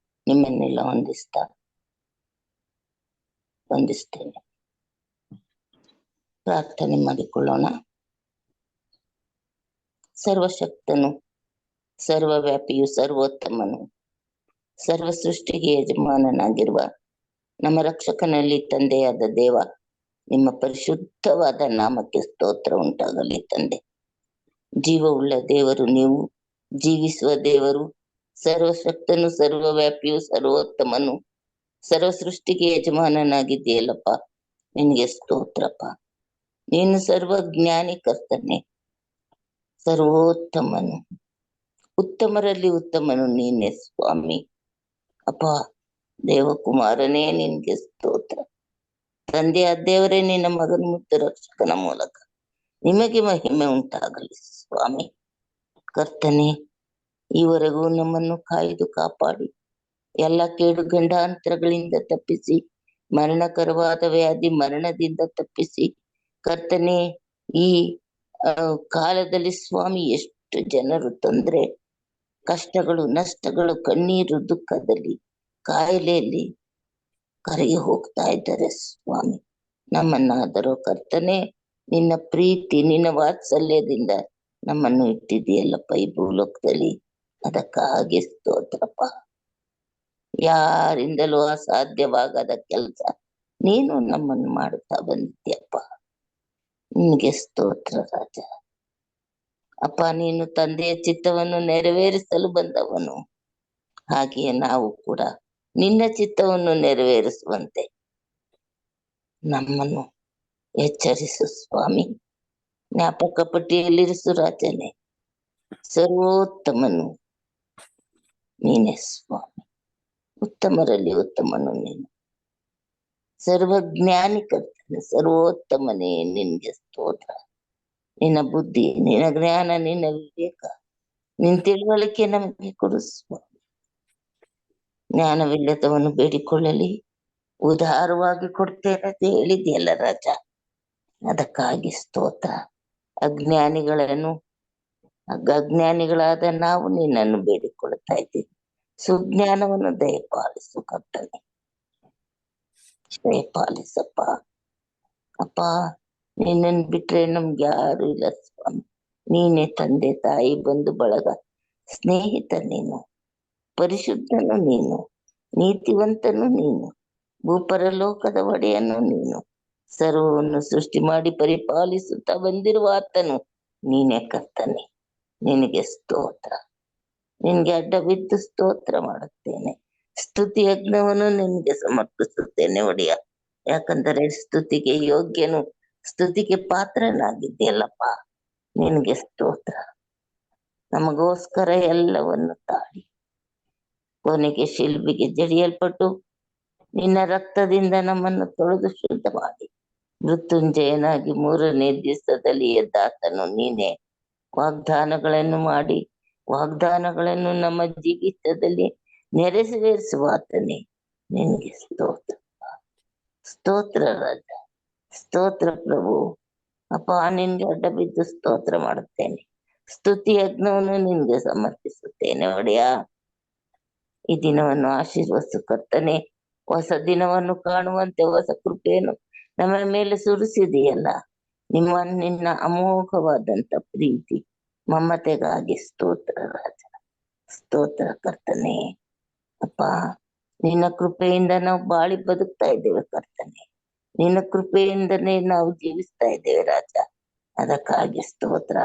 ನಿಮ್ಮನ್ನೆಲ್ಲ ವಂದಿಸ್ತೇನೆ. ಪ್ರಾರ್ಥನೆ ಮಾಡಿಕೊಳ್ಳೋಣ. ಸರ್ವಶಕ್ತನು, ಸರ್ವವ್ಯಾಪಿಯು, ಸರ್ವೋತ್ತಮನು, ಸರ್ವ ಸೃಷ್ಟಿಗೆ ಯಜಮಾನನಾಗಿರುವ ನಮ್ಮ ರಕ್ಷಕನಲ್ಲಿ ತಂದೆಯಾದ ದೇವ, ನಿಮ್ಮ ಪರಿಶುದ್ಧವಾದ ನಾಮಕ್ಕೆ ಸ್ತೋತ್ರ ಉಂಟಾಗಲಿ ತಂದೆ. ಜೀವವುಳ್ಳ ದೇವರು ನೀವು, ಜೀವಿಸುವ ದೇವರು, ಸರ್ವಶಕ್ತನು, ಸರ್ವವ್ಯಾಪಿಯು, ಸರ್ವೋತ್ತಮನು, ಸರ್ವ ಸೃಷ್ಟಿಗೆ ಯಜಮಾನನಾಗಿದ್ದೀಯಲ್ಲಪ್ಪ, ನಿನಗೆ ಸ್ತೋತ್ರಪ್ಪ. ನೀನು ಸರ್ವಜ್ಞಾನಿ ಕರ್ತನೆ, ಸರ್ವೋತ್ತಮನು, ಉತ್ತಮರಲ್ಲಿ ಉತ್ತಮನು ನೀನೆ ಸ್ವಾಮಿ. ಅಪ್ಪ ದೇವಕುಮಾರನೇ, ನಿನ್ಗೆ ಸ್ತೋತ್ರ. ತಂದೆಯ ದೇವರೇ, ನಿನ್ನ ಮಗನ ಮುದ್ದು ರಕ್ಷಕನ ಮೂಲಕ ನಿಮಗೆ ಮಹಿಮೆ ಉಂಟಾಗಲಿ ಸ್ವಾಮಿ. ಕರ್ತನೆ, ಈವರೆಗೂ ನಮ್ಮನ್ನು ಕಾಯ್ದು ಕಾಪಾಡಿ ಎಲ್ಲ ಕೇಡು ಗಂಡಾಂತರಗಳಿಂದ ತಪ್ಪಿಸಿ, ಮರಣಕರವಾದ ವ್ಯಾಧಿ ಮರಣದಿಂದ ತಪ್ಪಿಸಿ, ಕರ್ತನೆ, ಈ ಕಾಲದಲ್ಲಿ ಸ್ವಾಮಿ ಎಷ್ಟು ಜನರು ತೊಂದರೆ, ಕಷ್ಟಗಳು, ನಷ್ಟಗಳು, ಕಣ್ಣೀರು, ದುಃಖದಲ್ಲಿ, ಕಾಯಿಲೆಯಲ್ಲಿ ಕರಗಿ ಹೋಗ್ತಾ ಇದ್ದಾರೆ ಸ್ವಾಮಿ. ನಮ್ಮನ್ನಾದರೂ ಕರ್ತನೆ, ನಿನ್ನ ಪ್ರೀತಿ, ನಿನ್ನ ವಾತ್ಸಲ್ಯದಿಂದ ನಮ್ಮನ್ನು ಇಟ್ಟಿದೆಯಲ್ಲಪ್ಪ ಈ ಭೂಲೋಕದಲ್ಲಿ. ಅದಕ್ಕಾಗಿ ಸ್ತೋತ್ರಪ್ಪ. ಯಾರಿಂದಲೂ ಅಸಾಧ್ಯವಾಗದ ಕೆಲಸ ನೀನು ನಮ್ಮನ್ನು ಮಾಡುತ್ತಾ ಬಂದಿದ್ಯಪ್ಪ. ನಿನ್ಗೆ ಸ್ತೋತ್ರ ರಾಜ. ಅಪ್ಪ, ನೀನು ತಂದೆಯ ಚಿತ್ತವನ್ನು ನೆರವೇರಿಸಲು ಬಂದವನು, ಹಾಗೆಯೇ ನಾವು ಕೂಡ ನಿನ್ನ ಚಿತ್ತವನ್ನು ನೆರವೇರಿಸುವಂತೆ ನಮ್ಮನ್ನು ಎಚ್ಚರಿಸು ಸ್ವಾಮಿ. ಜ್ಞಾಪಕ ಪಟ್ಟಿಯಲ್ಲಿರಿಸು ರಾಜನೇ. ಸರ್ವೋತ್ತಮನು ನೀನೆ ಸ್ವಾಮಿ, ಉತ್ತಮರಲ್ಲಿ ಉತ್ತಮನು ನೀನು, ಸರ್ವಜ್ಞಾನಿ ಕರ್ತನೆ, ಸರ್ವೋತ್ತಮನೇ, ನಿನ್ಗೆ ಸ್ತೋತ್ರ. ನಿನ್ನ ಬುದ್ಧಿ, ನಿನ್ನ ಜ್ಞಾನ, ನಿನ್ನ ವಿವೇಕ, ನಿನ್ನ ತಿಳುವಳಿಕೆ ನಮಗೆ ಕೊಡು ಸ್ವಾಮಿ. ಜ್ಞಾನವಿಲ್ಲದವನು ಬೇಡಿಕೊಳ್ಳಲಿ, ಉದಾರವಾಗಿ ಕೊಡ್ತೇನೆ ಅಂತ ಹೇಳಿದ್ಯಲ್ಲ ರಾಜ, ಅದಕ್ಕಾಗಿ ಸ್ತೋತ್ರ. ಅಜ್ಞಾನಿಗಳಾದ ನಾವು ನಿನ್ನನ್ನು ಬೇಡಿಕೊಳ್ತಾ ಇದ್ದೀವಿ. ಸುಜ್ಞಾನವನ್ನು ದಯಪಾಲಿಸು ಕರ್ತನೆ, ದಯಪಾಲಿಸಪ್ಪ. ಅಪ್ಪ, ನಿನ್ನನ್ನು ಬಿಟ್ರೆ ನಮ್ಗೆ ಯಾರು ಇಲ್ಲ ಸ್ವಾಮಿ. ನೀನೇ ತಂದೆ, ತಾಯಿ, ಬಂಧು ಬಳಗ, ಸ್ನೇಹಿತ ನೀನು, ಪರಿಶುದ್ಧನು ನೀನು, ನೀತಿವಂತನು ನೀನು, ಭೂಪರಲೋಕದ ಒಡೆಯನು ನೀನು, ಸರ್ವವನ್ನು ಸೃಷ್ಟಿ ಮಾಡಿ ಪರಿಪಾಲಿಸುತ್ತಾ ಬಂದಿರುವ ಆತನು ನೀನೇ ಕರ್ತನೆ. ನಿನಗೆ ಸ್ತೋತ್ರ. ನಿನ್ಗೆ ಅಡ್ಡ ಬಿದ್ದು ಸ್ತೋತ್ರ ಮಾಡುತ್ತೇನೆ. ಸ್ತುತಿ ಯಜ್ಞವನ್ನು ನಿನ್ಗೆ ಸಮರ್ಪಿಸುತ್ತೇನೆ ಒಡೆಯ. ಯಾಕಂದರೆ ಸ್ತುತಿಗೆ ಯೋಗ್ಯನು, ಸ್ತುತಿಗೆ ಪಾತ್ರನಾಗಿದ್ದೀಯಲ್ಲಪ್ಪ. ನಿನ್ಗೆ ಸ್ತೋತ್ರ. ನಮಗೋಸ್ಕರ ಎಲ್ಲವನ್ನು ತಾಳಿ ಕೊನೆಗೆ ಶಿಲ್ಬಿಗೆ ಜಡಿಯಲ್ಪಟ್ಟು ನಿನ್ನ ರಕ್ತದಿಂದ ನಮ್ಮನ್ನು ತೊಳೆದು ಶುದ್ಧ ಮಾಡಿ ಮೃತ್ಯುಂಜಯನಾಗಿ 3ನೇ ದಿವಸದಲ್ಲಿ ಎದ್ದಾತನು ನೀನೇ. ವಾಗ್ದಾನಗಳನ್ನು ಮಾಡಿ ವಾಗ್ದಾನಗಳನ್ನು ನಮ್ಮ ಜೀವಿತದಲ್ಲಿ ನೆರವೇರಿಸುವ ಆತನೇ, ನಿನಗೆ ಸ್ತೋತ್ರ. ಸ್ತೋತ್ರ ರಾಜ, ಸ್ತೋತ್ರ ಪ್ರಭು. ಅಪ್ಪ, ನಿನ್ಗೆ ಅಡ್ಡ ಬಿದ್ದು ಸ್ತೋತ್ರ ಮಾಡುತ್ತೇನೆ. ಸ್ತುತಿ ಯಜ್ಞವನ್ನು ನಿನ್ಗೆ ಸಮರ್ಪಿಸುತ್ತೇನೆ ಒಡೆಯ. ಈ ದಿನವನ್ನು ಆಶೀರ್ವದಿಸು ಕರ್ತನೆ. ಹೊಸ ದಿನವನ್ನು ಕಾಣುವಂತೆ ಹೊಸ ಕೃಪೆಯನ್ನು ನಮ್ಮ ಮೇಲೆ ಸುರಿಸಿದೆಯಲ್ಲ. ನಿನ್ನ ಅಮೋಘವಾದಂತ ಪ್ರೀತಿ, ಮಮತೆಗಾಗಿ ಸ್ತೋತ್ರ ರಾಜ, ಸ್ತೋತ್ರ ಕರ್ತನೆ. ಅಪ್ಪ, ನಿನ್ನ ಕೃಪೆಯಿಂದ ನಾವು ಬಾಳಿ ಬದುಕ್ತಾ ಇದ್ದೇವೆ ಕರ್ತನೆ. ನಿನ್ನ ಕೃಪೆಯಿಂದನೇ ನಾವು ಜೀವಿಸ್ತಾ ಇದ್ದೇವೆ ರಾಜ. ಅದಕ್ಕಾಗಿ ಸ್ತೋತ್ರ.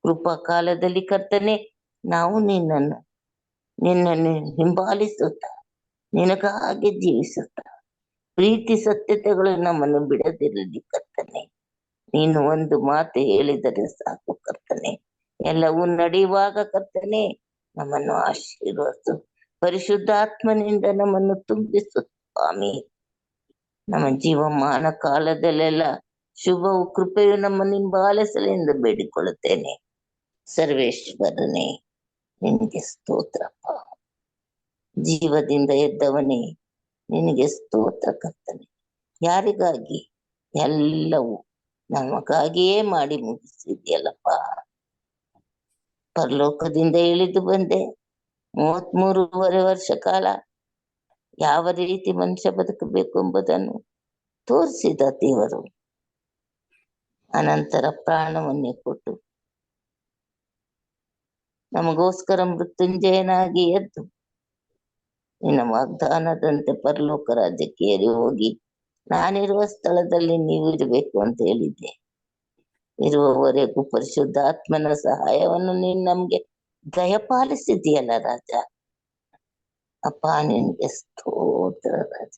ಕೃಪಾ ಕಾಲದಲ್ಲಿ ಕರ್ತನೆ, ನಾವು ನಿನ್ನನ್ನು ಹಿಂಬಾಲಿಸುತ್ತ ನಿನಗಾಗಿ ಜೀವಿಸುತ್ತ ಪ್ರೀತಿ ಸತ್ಯತೆಗಳು ನಮ್ಮನ್ನು ಬಿಡದಿರಲಿ ಕರ್ತನೆ. ನೀನು ಒಂದು ಮಾತು ಹೇಳಿದರೆ ಸಾಕು ಕರ್ತನೆ, ಎಲ್ಲವೂ ನಡೆಯುವಾಗ ಕರ್ತನೆ ನಮ್ಮನ್ನು ಆಶೀರ್ವದಿಸು. ಪರಿಶುದ್ಧಾತ್ಮನಿಂದ ನಮ್ಮನ್ನು ತುಂಬಿಸು ಸ್ವಾಮಿ. ನಮ್ಮ ಜೀವಮಾನ ಕಾಲದಲ್ಲೆಲ್ಲ ಶುಭವು ಕೃಪೆಯು ನಮ್ಮನ್ನು ಹಿಂಬಾಲಿಸಲೆಂದು ಬೇಡಿಕೊಳ್ಳುತ್ತೇನೆ. ಸರ್ವೇಶ್ವರನೇ, ನಿನಗೆ ಸ್ತೋತ್ರಪ್ಪ. ಜೀವದಿಂದ ಎದ್ದವನೇ, ನಿನಗೆ ಸ್ತೋತ್ರ ಕರ್ತನೆ. ಯಾರಿಗಾಗಿ? ಎಲ್ಲವೂ ನಮಗಾಗಿಯೇ ಮಾಡಿ ಮುಗಿಸಿದ್ಯಲ್ಲಪ್ಪ. ಪರಲೋಕದಿಂದ ಇಳಿದು ಬಂದೆ 33.5 ವರ್ಷ ಕಾಲ ಯಾವ ರೀತಿ ಮನುಷ್ಯ ಬದುಕಬೇಕು ಎಂಬುದನ್ನು ತೋರಿಸಿದ ದೇವರು. ಅನಂತರ ಪ್ರಾಣವನ್ನೇ ಕೊಟ್ಟು ನಮಗೋಸ್ಕರ ಮೃತ್ಯುಂಜಯನಾಗಿ ಎದ್ದು ನಿನ್ನ ವಾಗ್ದಾನದಂತೆ ಪರಲೋಕ ರಾಜ್ಯಕ್ಕೆ ಏರಿ ಹೋಗಿ ನಾನಿರುವ ಸ್ಥಳದಲ್ಲಿ ನೀವು ಇರಬೇಕು ಅಂತ ಹೇಳಿದ್ದೆ. ಇರುವವರೆಗೂ ಪರಿಶುದ್ಧಾತ್ಮನ ಸಹಾಯವನ್ನು ನೀನು ನಮ್ಗೆ ದಯಪಾಲಿಸಿದೆಯಲ್ಲ ರಾಜ. ಅಪ್ಪ ನಿನ್ಗೆ ಸ್ತೋತ್ರ ರಾಜ,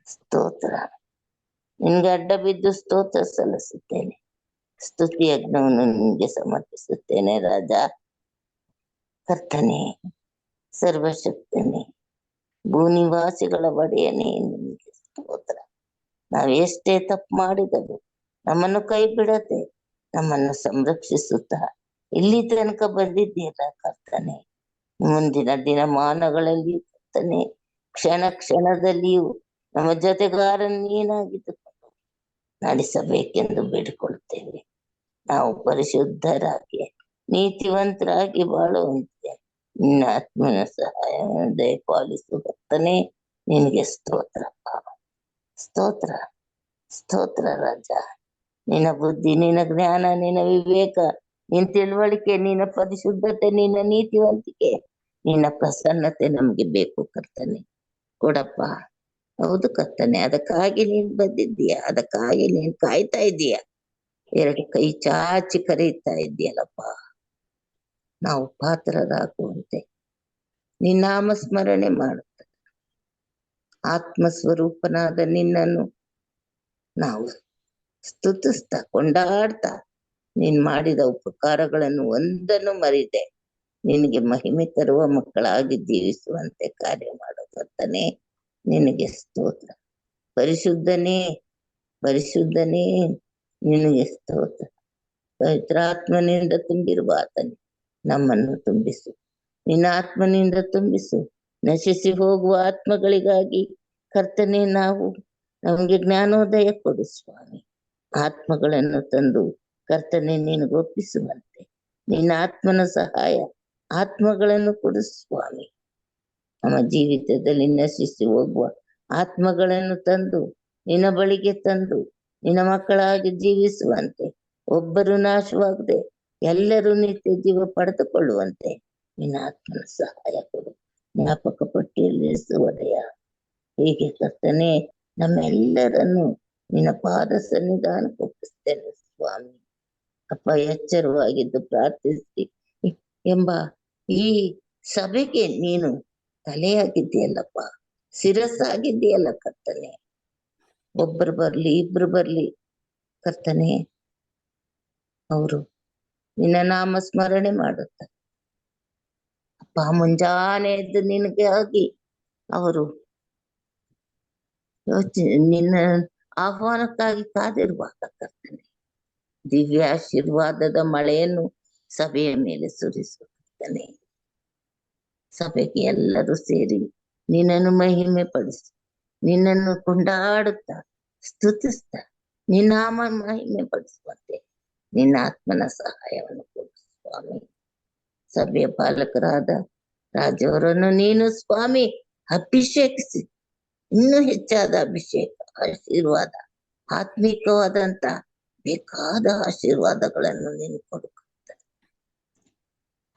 ಸ್ತೋತ್ರ. ನಿನ್ಗೆ ಅಡ್ಡ ಬಿದ್ದು ಸ್ತೋತ್ರ ಸಲ್ಲಿಸುತ್ತೇನೆ. ಸ್ತುತಿ ಯಜ್ಞವನ್ನು ನಿನ್ಗೆ ಸಮರ್ಪಿಸುತ್ತೇನೆ ರಾಜ. ಕರ್ತನೆ, ಸರ್ವಶಕ್ತನೇ, ಭೂನಿವಾಸಿಗಳ ಒಡೆಯನೇ, ನಿನ್ಗೆ ಸ್ತೋತ್ರ. ನಾವೆಷ್ಟೇ ತಪ್ಪು ಮಾಡಿದರೂ ನಮ್ಮನ್ನು ಕೈ ಬಿಡದೆ ನಮ್ಮನ್ನು ಸಂರಕ್ಷಿಸುತ್ತಾ ಇಲ್ಲಿ ತನಕ ಬಂದಿದ್ದೀರ ಕರ್ತನೆ. ಮುಂದಿನ ದಿನಮಾನಗಳಲ್ಲಿ ಕರ್ತನೆ, ಕ್ಷಣ ಕ್ಷಣದಲ್ಲಿಯೂ ನಮ್ಮ ಜೊತೆಗಾರನ್ ನೀನಾಗಿದ್ದುಕೊಂಡು ನಡೆಸಬೇಕೆಂದು ಬೇಡಿಕೊಳ್ಳುತ್ತೇವೆ. ನಾವು ಪರಿಶುದ್ಧರಾಗಿ ನೀತಿವಂತರಾಗಿ ಬಾಳುವಂತೆ ನಿನ್ನ ಆತ್ಮನ ಸಹಾಯವನ್ನು ದಯಪಾಲಿಸು ಕರ್ತನೆ. ನಿನಗೆ ಸ್ತೋತ್ರ, ಸ್ತೋತ್ರ, ಸ್ತೋತ್ರ ರಾಜ. ನಿನ್ನ ಬುದ್ಧಿ, ನಿನ್ನ ಜ್ಞಾನ, ನಿನ್ನ ವಿವೇಕ, ನಿನ್ನ ತಿಳುವಳಿಕೆ, ನಿನ್ನ ಪರಿಶುದ್ಧತೆ, ನಿನ್ನ ನೀತಿವಂತಿಕೆ, ನಿನ್ನ ಪ್ರಸನ್ನತೆ ನಮ್ಗೆ ಬೇಕು ಕರ್ತನೆ. ಕೊಡಪ್ಪ. ಹೌದು ಕರ್ತನೆ, ಅದಕ್ಕಾಗಿ ನೀನ್ ಬಂದಿದ್ದೀಯ, ಅದಕ್ಕಾಗಿ ನೀನ್ ಕಾಯ್ತಾ ಇದ್ದೀಯ. ಎರಡು ಕೈ ಚಾಚಿ ಕರೀತಾ ಇದ್ದೀಯಲ್ಲಪ್ಪ. ನಾವು ಪಾತ್ರರಾಗುವಂತೆ ನಿನ್ನ ನಾಮಸ್ಮರಣೆ ಮಾಡುತ್ತ ಆತ್ಮಸ್ವರೂಪನಾದ ನಿನ್ನನ್ನು ನಾವು ಸ್ತುತಿಸ್ತಾ ಕೊಂಡಾಡ್ತಾ ನೀನ್ ಮಾಡಿದ ಉಪಕಾರಗಳನ್ನು ಒಂದನ್ನು ಮರಿದೆ ನಿನಗೆ ಮಹಿಮೆ ತರುವ ಮಕ್ಕಳಾಗಿ ಜೀವಿಸುವಂತೆ ಕಾರ್ಯ ಮಾಡುತ್ತಾನೆ. ನಿನಗೆ ಸ್ತೋತ್ರ. ಪರಿಶುದ್ಧನೇ, ಪರಿಶುದ್ಧನೇ, ನಿನಗೆ ಸ್ತೋತ್ರ. ಪವಿತ್ರಾತ್ಮನಿಂದ ತುಂಬಿರುವ ಆತನೇ, ನಮ್ಮನ್ನು ತುಂಬಿಸು. ನಿನ್ನ ಆತ್ಮನಿಂದ ತುಂಬಿಸು. ನಶಿಸಿ ಹೋಗುವ ಆತ್ಮಗಳಿಗಾಗಿ ಕರ್ತನೆ, ನಮಗೆ ಜ್ಞಾನೋದಯ ಕೊಡು ಸ್ವಾಮಿ. ಆತ್ಮಗಳನ್ನು ತಂದು ಕರ್ತನೆ ನಿನಗೊಪ್ಪಿಸುವಂತೆ ನಿನ್ನ ಆತ್ಮನ ಸಹಾಯ ಆತ್ಮಗಳನ್ನು ಕೊಡು ಸ್ವಾಮಿ. ನಮ್ಮ ಜೀವಿತದಲ್ಲಿ ನಶಿಸಿ ಹೋಗುವ ಆತ್ಮಗಳನ್ನು ತಂದು ನಿನ್ನ ಬಳಿಗೆ ತಂದು ನಿನ್ನ ಮಕ್ಕಳಾಗಿ ಜೀವಿಸುವಂತೆ, ಒಬ್ಬರು ನಾಶವಾಗದೆ ಎಲ್ಲರೂ ನಿತ್ಯ ಜೀವ ಪಡೆದುಕೊಳ್ಳುವಂತೆ ನಿನ್ನ ಆತ್ಮನ ಸಹಾಯ ಕೊಡು. ಜ್ಞಾಪಕ ಪಟ್ಟಿಯಲ್ಲಿರಿಸುವುದೆಯ ಹೀಗೆ ಕರ್ತನೆ, ನಮ್ಮೆಲ್ಲರನ್ನು ನಿನ್ನ ಪಾದ ಸನ್ನಿಧಾನಕ್ಕೆ ಒಪ್ಪಿಸ್ತೇನೆ ಸ್ವಾಮಿ. ಅಪ್ಪ, ಎಚ್ಚರವಾಗಿದ್ದು ಪ್ರಾರ್ಥಿಸಿ ಎಂಬ ಈ ಸಭೆಗೆ ನೀನು ತಲೆಯಾಗಿದ್ದೀಯಲ್ಲಪ್ಪ, ಶಿರಸ್ಸಾಗಿದ್ದೀಯಲ್ಲ ಕರ್ತನೆ. ಒಬ್ಬರು ಬರ್ಲಿ, ಇಬ್ರು ಬರ್ಲಿ ಕರ್ತನೆ, ಅವರು ನಿನ್ನ ನಾಮ ಸ್ಮರಣೆ ಮಾಡುತ್ತಾರೆ ಅಪ್ಪ. ಮುಂಜಾನೆ ಎದ್ದು ನಿನಗೆ ಆಗಿ ಅವರು ನಿನ್ನ ಆಹ್ವಾನಕ್ಕಾಗಿ ಕಾದಿರುವಾಗ ಕರ್ತನೆ, ದಿವ್ಯ ಆಶೀರ್ವಾದದ ಮಳೆಯನ್ನು ಸಭೆಯ ಮೇಲೆ ಸುರಿಸುತ್ತಾನೆ. ಸಭೆಗೆ ಎಲ್ಲರೂ ಸೇರಿ ನಿನ್ನನ್ನು ಮಹಿಮೆ ಪಡಿಸಿ, ನಿನ್ನನ್ನು ಕೊಂಡಾಡುತ್ತಾ ಸ್ತುತಿಸ್ತಾ ನಿನ್ನ ಮಹಿಮೆ ಪಡಿಸುವಂತೆ ನಿನ್ನ ಆತ್ಮನ ಸಹಾಯವನ್ನು ಕೊಡು ಸ್ವಾಮಿ. ಸಭೆಯ ಪಾಲಕರಾದ ರಾಜವರನ್ನು ನೀನು ಸ್ವಾಮಿ ಅಭಿಷೇಕಿಸಿ, ಇನ್ನೂ ಹೆಚ್ಚಾದ ಅಭಿಷೇಕ, ಆಶೀರ್ವಾದ, ಆತ್ಮಿಕವಾದಂತ ಬೇಕಾದ ಆಶೀರ್ವಾದಗಳನ್ನು ನೀನು ಕೊಡುತ್ತಾರೆ.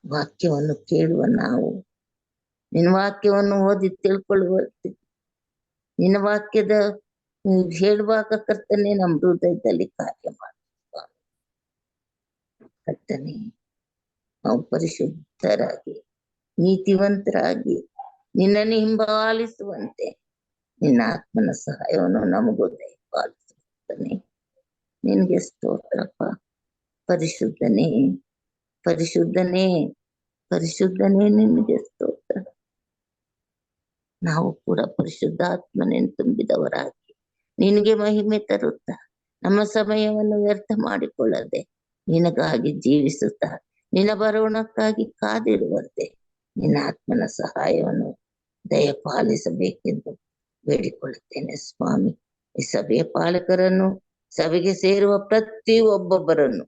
ವಾಕ್ಯವನ್ನು ಕೇಳುವ ನಾವು ನಿನ್ನ ವಾಕ್ಯವನ್ನು ಓದಿ ತಿಳ್ಕೊಳ್ಳುವ, ನಿನ್ನ ವಾಕ್ಯದ ಹೇಳುವಾಗ ಕರ್ತನೆ ನಮ್ಮ ಹೃದಯದಲ್ಲಿ ಕಾರ್ಯ ಮಾಡುವ ಕರ್ತನೆ. ನಾವು ಪರಿಶುದ್ಧರಾಗಿ ನೀತಿವಂತರಾಗಿ ನಿನ್ನನ್ನು ಹಿಂಬಾಲಿಸುವಂತೆ ನಿನ್ನ ಆತ್ಮನ ಸಹಾಯವನ್ನು ನಮಗೂ ದಯಪಾಲಿಸುತ್ತಾನೆ. ನಿನಗೆ ಸ್ತೋತ್ರಪ್ಪ. ಪರಿಶುದ್ಧನೇ, ಪರಿಶುದ್ಧನೇ, ಪರಿಶುದ್ಧನೇ, ನಿನಗೆ ಸ್ತೋತ್ರ. ನಾವು ಕೂಡ ಪರಿಶುದ್ಧಾತ್ಮನೆಯನ್ನು ತುಂಬಿದವರಾಗಿ ನಿನಗೆ ಮಹಿಮೆ ತರುತ್ತಾ ನಮ್ಮ ಸಮಯವನ್ನು ವ್ಯರ್ಥ ಮಾಡಿಕೊಳ್ಳದೆ ನಿನಗಾಗಿ ಜೀವಿಸುತ್ತಾ ನಿನ್ನ ಬರೋಣಕ್ಕಾಗಿ ಕಾದಿರುವಂತೆ ನಿನ್ನ ಆತ್ಮನ ಸಹಾಯವನ್ನು ದಯಪಾಲಿಸಬೇಕೆಂದು ಬೇಡಿಕೊಳ್ಳುತ್ತೇನೆ ಸ್ವಾಮಿ. ಈ ಸಭೆಯ ಪಾಲಕರನ್ನು, ಸಭೆಗೆ ಸೇರುವ ಪ್ರತಿ ಒಬ್ಬೊಬ್ಬರನ್ನು,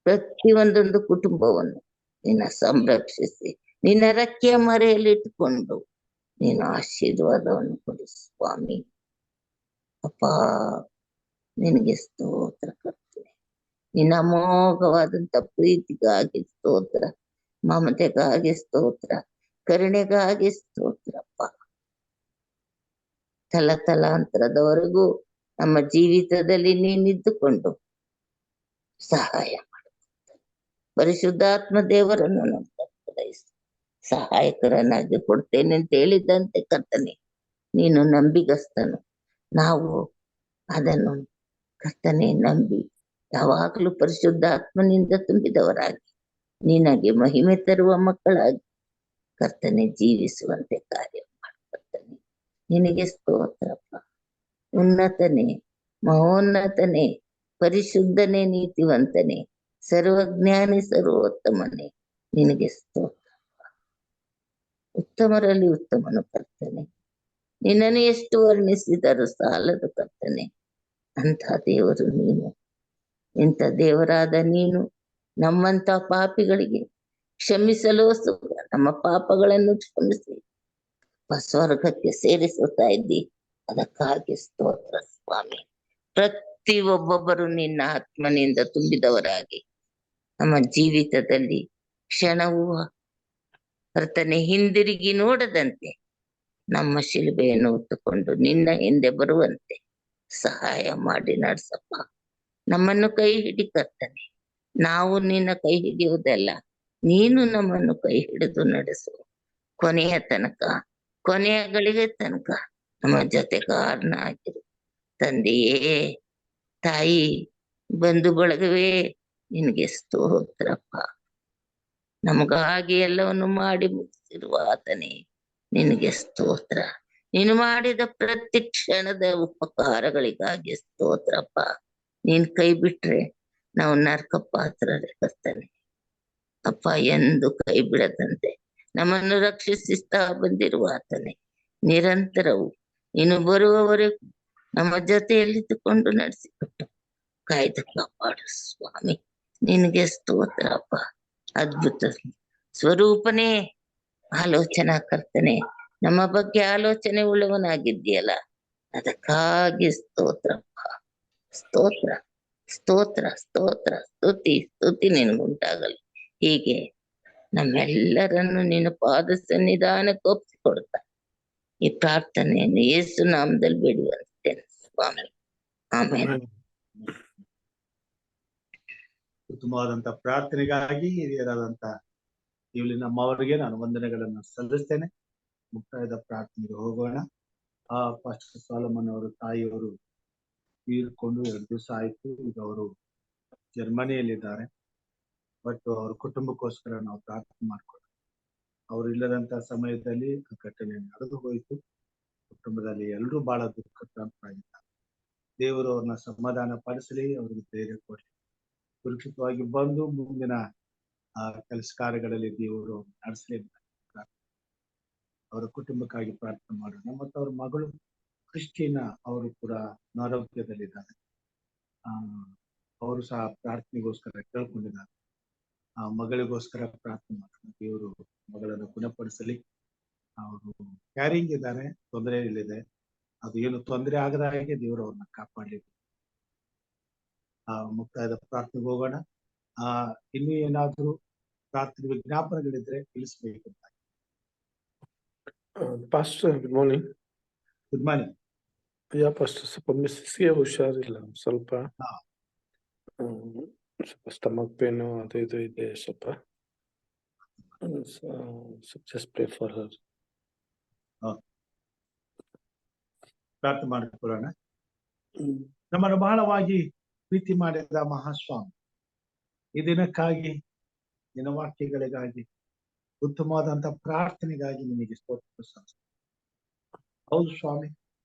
ಪ್ರತಿ ಒಂದೊಂದು ಕುಟುಂಬವನ್ನು ನಿನ್ನ ಸಂರಕ್ಷಿಸಿ ನಿನ್ನ ರೆಕ್ಕೆಯ ಮರೆಯಲ್ಲಿ ಇಟ್ಟುಕೊಂಡು ನೀನು ಆಶೀರ್ವಾದವನ್ನು ಕೊಡು ಸ್ವಾಮಿ. ಅಪ್ಪ, ನಿನಗೆ ಸ್ತೋತ್ರ ಕರ್ತನೆ. ನಿನ್ನ ಅಮೋಘವಾದಂತ ಪ್ರೀತಿಗಾಗಿ ಸ್ತೋತ್ರ, ಮಮತೆಗಾಗಿ ಸ್ತೋತ್ರ, ಕರುಣೆಗಾಗಿ ಸ್ತೋತ್ರಪ್ಪ. ತಲತಲಾಂತರದವರೆಗೂ ನಮ್ಮ ಜೀವಿತದಲ್ಲಿ ನೀನಿದ್ದುಕೊಂಡು ಸಹಾಯ ಮಾಡು. ಪರಿಶುದ್ಧಾತ್ಮ ದೇವರನ್ನು ನಮ್ಗೆ ಕಳುಹಿಸು. ಸಹಾಯಕರನ್ನಾಗಿ ಕೊಡ್ತೇನೆ ಅಂತ ಹೇಳಿದಂತೆ ಕರ್ತನೆ, ನೀನು ನಂಬಿಗಸ್ತನು. ನಾವು ಅದನ್ನು ಕರ್ತನೆ ನಂಬಿ ಯಾವಾಗಲೂ ಪರಿಶುದ್ಧಾತ್ಮನಿಂದ ತುಂಬಿದವರಾಗಿ ನಿನಗೆ ಮಹಿಮೆ ತರುವ ಮಕ್ಕಳಾಗಿ ಕರ್ತನೆ ಜೀವಿಸುವಂತೆ ಕಾರ್ಯ ಮಾಡು ಕರ್ತನೆ. ನಿನಗೆ ಸ್ತೋತ್ರಪ್ಪ. ಉನ್ನತನೇ, ಮಹೋನ್ನತನೇ, ಪರಿಶುದ್ಧನೇ, ನೀತಿವಂತನೇ, ಸರ್ವಜ್ಞಾನಿ, ಸರ್ವೋತ್ತಮನೇ, ನಿನಗೆ ಸ್ತೋತ್ರ. ಉತ್ತಮರಲ್ಲಿ ಉತ್ತಮನು ಕರ್ತನೆ. ನಿನ್ನನ್ನು ಎಷ್ಟು ವರ್ಣಿಸಿದರೂ ಸಾಲದು ಕರ್ತನೆ. ಅಂಥ ದೇವರು ನೀನು. ಇಂಥ ದೇವರಾದ ನೀನು ನಮ್ಮಂತ ಪಾಪಿಗಳಿಗೆ ಕ್ಷಮಿಸಲು ಸುಖ, ನಮ್ಮ ಪಾಪಗಳನ್ನು ಕ್ಷಮಿಸಿ ಸ್ವರ್ಗಕ್ಕೆ ಸೇರಿಸುತ್ತಾ ಇದ್ದಿ. ಅದಕ್ಕಾಗಿ ಸ್ತೋತ್ರ ಸ್ವಾಮಿ. ಪ್ರತಿ ಒಬ್ಬೊಬ್ಬರು ನಿನ್ನ ಆತ್ಮನಿಂದ ತುಂಬಿದವರಾಗಿ ನಮ್ಮ ಜೀವಿತದಲ್ಲಿ ಕ್ಷಣವೂ ಕರ್ತನೆ ಹಿಂದಿರುಗಿ ನೋಡದಂತೆ ನಮ್ಮ ಶಿಲುಬೆಯನ್ನು ಹೊತ್ತುಕೊಂಡು ನಿನ್ನ ಹಿಂದೆ ಬರುವಂತೆ ಸಹಾಯ ಮಾಡಿ ನಡ್ಸಪ್ಪ. ನಮ್ಮನ್ನು ಕೈ ಹಿಡಿ ಕರ್ತನೆ. ನಾವು ನಿನ್ನ ಕೈ ಹಿಡಿಯುವುದಲ್ಲ, ನೀನು ನಮ್ಮನ್ನು ಕೈ ಹಿಡಿದು ನಡೆಸು. ಕೊನೆಯ ತನಕ, ಕೊನೆಯ ಗಳಿಗೆ ತನಕ ನಮ್ಮ ಜೊತೆಗಾರನ ಆಗಿರು. ತಂದೆಯೇ, ತಾಯಿ, ಬಂಧು ಬಳಗವೇ, ನಿನಗೆ ಸ್ತೋತ್ರಪ್ಪ. ನಮಗಾಗಿ ಎಲ್ಲವನ್ನು ಮಾಡಿ ಮುಗಿಸಿರುವ ಆತನೇ, ನಿನಗೆ ಸ್ತೋತ್ರ. ನೀನು ಮಾಡಿದ ಪ್ರತಿ ಕ್ಷಣದ ಉಪಕಾರಗಳಿಗಾಗಿ ಸ್ತೋತ್ರಪ್ಪ. ನೀನ್ ಕೈ ಬಿಟ್ರೆ ನಾವು ನರಕ ಪಾತ್ರರೇ ಕರ್ತನೆ. ಅಪ್ಪ, ಎಂದು ಕೈ ಬಿಡದಂತೆ ನಮ್ಮನ್ನು ರಕ್ಷಿಸ್ತಾ ಬಂದಿರುವ ಆತನೇ, ನಿರಂತರವು ನೀನು ಬರುವವರೆಗೂ ನಮ್ಮ ಜೊತೆಯಲ್ಲಿದ್ದುಕೊಂಡು ನಡೆಸಿಕೊಟ್ಟು ಕಾಯ್ದು ಕಾಪಾಡು ಸ್ವಾಮಿ. ನಿನಗೆ ಸ್ತೋತ್ರಪ್ಪ. ಅದ್ಭುತ ಸ್ವರೂಪನೇ, ಆಲೋಚನಾ ಕರ್ತನೆ, ನಮ್ಮ ಬಗ್ಗೆ ಆಲೋಚನೆ ಉಳ್ಳವನಾಗಿದ್ದೀಯಲ್ಲ, ಅದಕ್ಕಾಗಿ ಸ್ತೋತ್ರಪ್ಪ. ಸ್ತೋತ್ರ, ಸ್ತೋತ್ರ, ಸ್ತೋತ್ರ, ಸ್ತುತಿ, ಸ್ತುತಿ ನಿನಗುಂಟಾಗಲಿ. ಹೀಗೆ ನಮ್ಮೆಲ್ಲರನ್ನು ನಿನ್ನ ಪಾದ ಸನ್ನಿಧಾನಕ್ಕೆ ಒಪ್ಪಿಕೊಡ್ತಾ ಈ ಪ್ರಾರ್ಥನೆಯನ್ನು ಯೇಸು ನಾಮದಲ್ಲಿ ಬೇಡುವಂತೇನೆ ಸ್ವಾಮಿ. ಆಮೇಲೆ ಉತ್ತಮವಾದಂತ ಪ್ರಾರ್ಥನೆಗಾಗಿ ಹಿರಿಯರಾದಂತ ಇಲ್ಲಿ ನಮ್ಮವರಿಗೆ ನಾನು ವಂದನೆಗಳನ್ನು ಸಲ್ಲಿಸ್ತೇನೆ. ಮುಕ್ತಾಯದ ಪ್ರಾರ್ಥನೆಗೆ ಹೋಗೋಣ. ಪಾಸ್ಟರ್ ಸಾಲಮನ್ ಅವರು ತಾಯಿಯವರು ತೀರ್ಕೊಂಡು 2 ದಿವಸ ಆಯ್ತು. ಈಗ ಅವರು ಜರ್ಮನಿಯಲ್ಲಿದ್ದಾರೆ. ಬಟ್ ಅವ್ರ ಕುಟುಂಬಕ್ಕೋಸ್ಕರ ನಾವು ಪ್ರಾರ್ಥನೆ ಮಾಡ್ಕೊಂಡು, ಅವ್ರು ಇಲ್ಲದಂತ ಸಮಯದಲ್ಲಿ ಘಟನೆ ನಡೆದು ಹೋಯ್ತು. ಕುಟುಂಬದಲ್ಲಿ ಎಲ್ಲರೂ ಬಹಳ ದುಃಖಕ್ರಾಂತರಾಗಿದ್ದಾರೆ. ದೇವರು ಅವ್ರನ್ನ ಸಮಾಧಾನ ಪಡಿಸಲಿ, ಅವ್ರಿಗೆ ಧೈರ್ಯ ಕೊಡಲಿ. ಸುರಕ್ಷಿತವಾಗಿ ಬಂದು ಮುಂದಿನ ಕೆಲಸ ಕಾರ್ಯಗಳಲ್ಲಿ ದೇವರು ನಡೆಸಲಿ. ಅವರ ಕುಟುಂಬಕ್ಕಾಗಿ ಪ್ರಾರ್ಥನೆ ಮಾಡೋಣ. ಮತ್ತು ಅವ್ರ ಮಗಳು ಕ್ರಿಸ್ಟಿನಾ ಅವರು ಕೂಡ ಅನಾರೋಗ್ಯದಲ್ಲಿದ್ದಾರೆ. ಅವರು ಸಹ ಪ್ರಾರ್ಥನೆಗೋಸ್ಕರ ಕೇಳ್ಕೊಂಡಿದ್ದಾರೆ. ಮಗಳಿಗೋಸ್ಕರ ಪ್ರಾರ್ಥನೆ ಮಾಡೋಣ. ದೇವರು ಮಗಳನ್ನು ಗುಣಪಡಿಸಲಿ. ಅವರು ಕ್ಯಾರಿಂಗ್ ಇದ್ದಾರೆ, ತೊಂದರೆ ಇಲ್ಲಿದೆ. ಅದು ಏನು ತೊಂದರೆ ಆಗದ ಹಾಗೆ ದೇವರು ಅವ್ರನ್ನ ಕಾಪಾಡಲಿ. ಮುಕ್ತಾಯದ ಪ್ರಾರ್ಥನೆಗೆ ಹೋಗೋಣ. ಇನ್ನೂ ಏನಾದರೂ ಪ್ರಾರ್ಥನೆ ವಿಜ್ಞಾಪನೆಗಳಿದ್ರೆ ತಿಳಿಸ್ಬೇಕು. Pastor, good morning. Good morning. Yeah, Pastor, ಸ್ವಲ್ಪ ಮಿಸ್ಸಿಗೆ ಹುಷಾರಿಲ್ಲ, ಸ್ವಲ್ಪ ಸ್ಟಮಕ್ ಪೇನು ಅದು ಇದು ಇದೆ ಸ್ವಲ್ಪ. Just pray for her. ಪ್ರಾರ್ಥನೆ ಮಾಡಿಕೊಳ್ಳೋಣ. ನಮ್ಮನ್ನು ಬಹಳವಾಗಿ ಪ್ರೀತಿ ಮಾಡಿದ ಮಹಾಸ್ವಾಮಿ, ಈ ದಿನಕ್ಕಾಗಿ, ನಿನ್ನ ವಾಕ್ಯಗಳಿಗಾಗಿ, ಉತ್ತಮವಾದಂತ ಪ್ರಾರ್ಥನೆಗಾಗಿ ನಿನಗೆ ಸ್ತೋತ್ರ ಸಲ್ಲಿಸ್ತೇನೆ. ಹೌದು ಸ್ವಾಮಿ,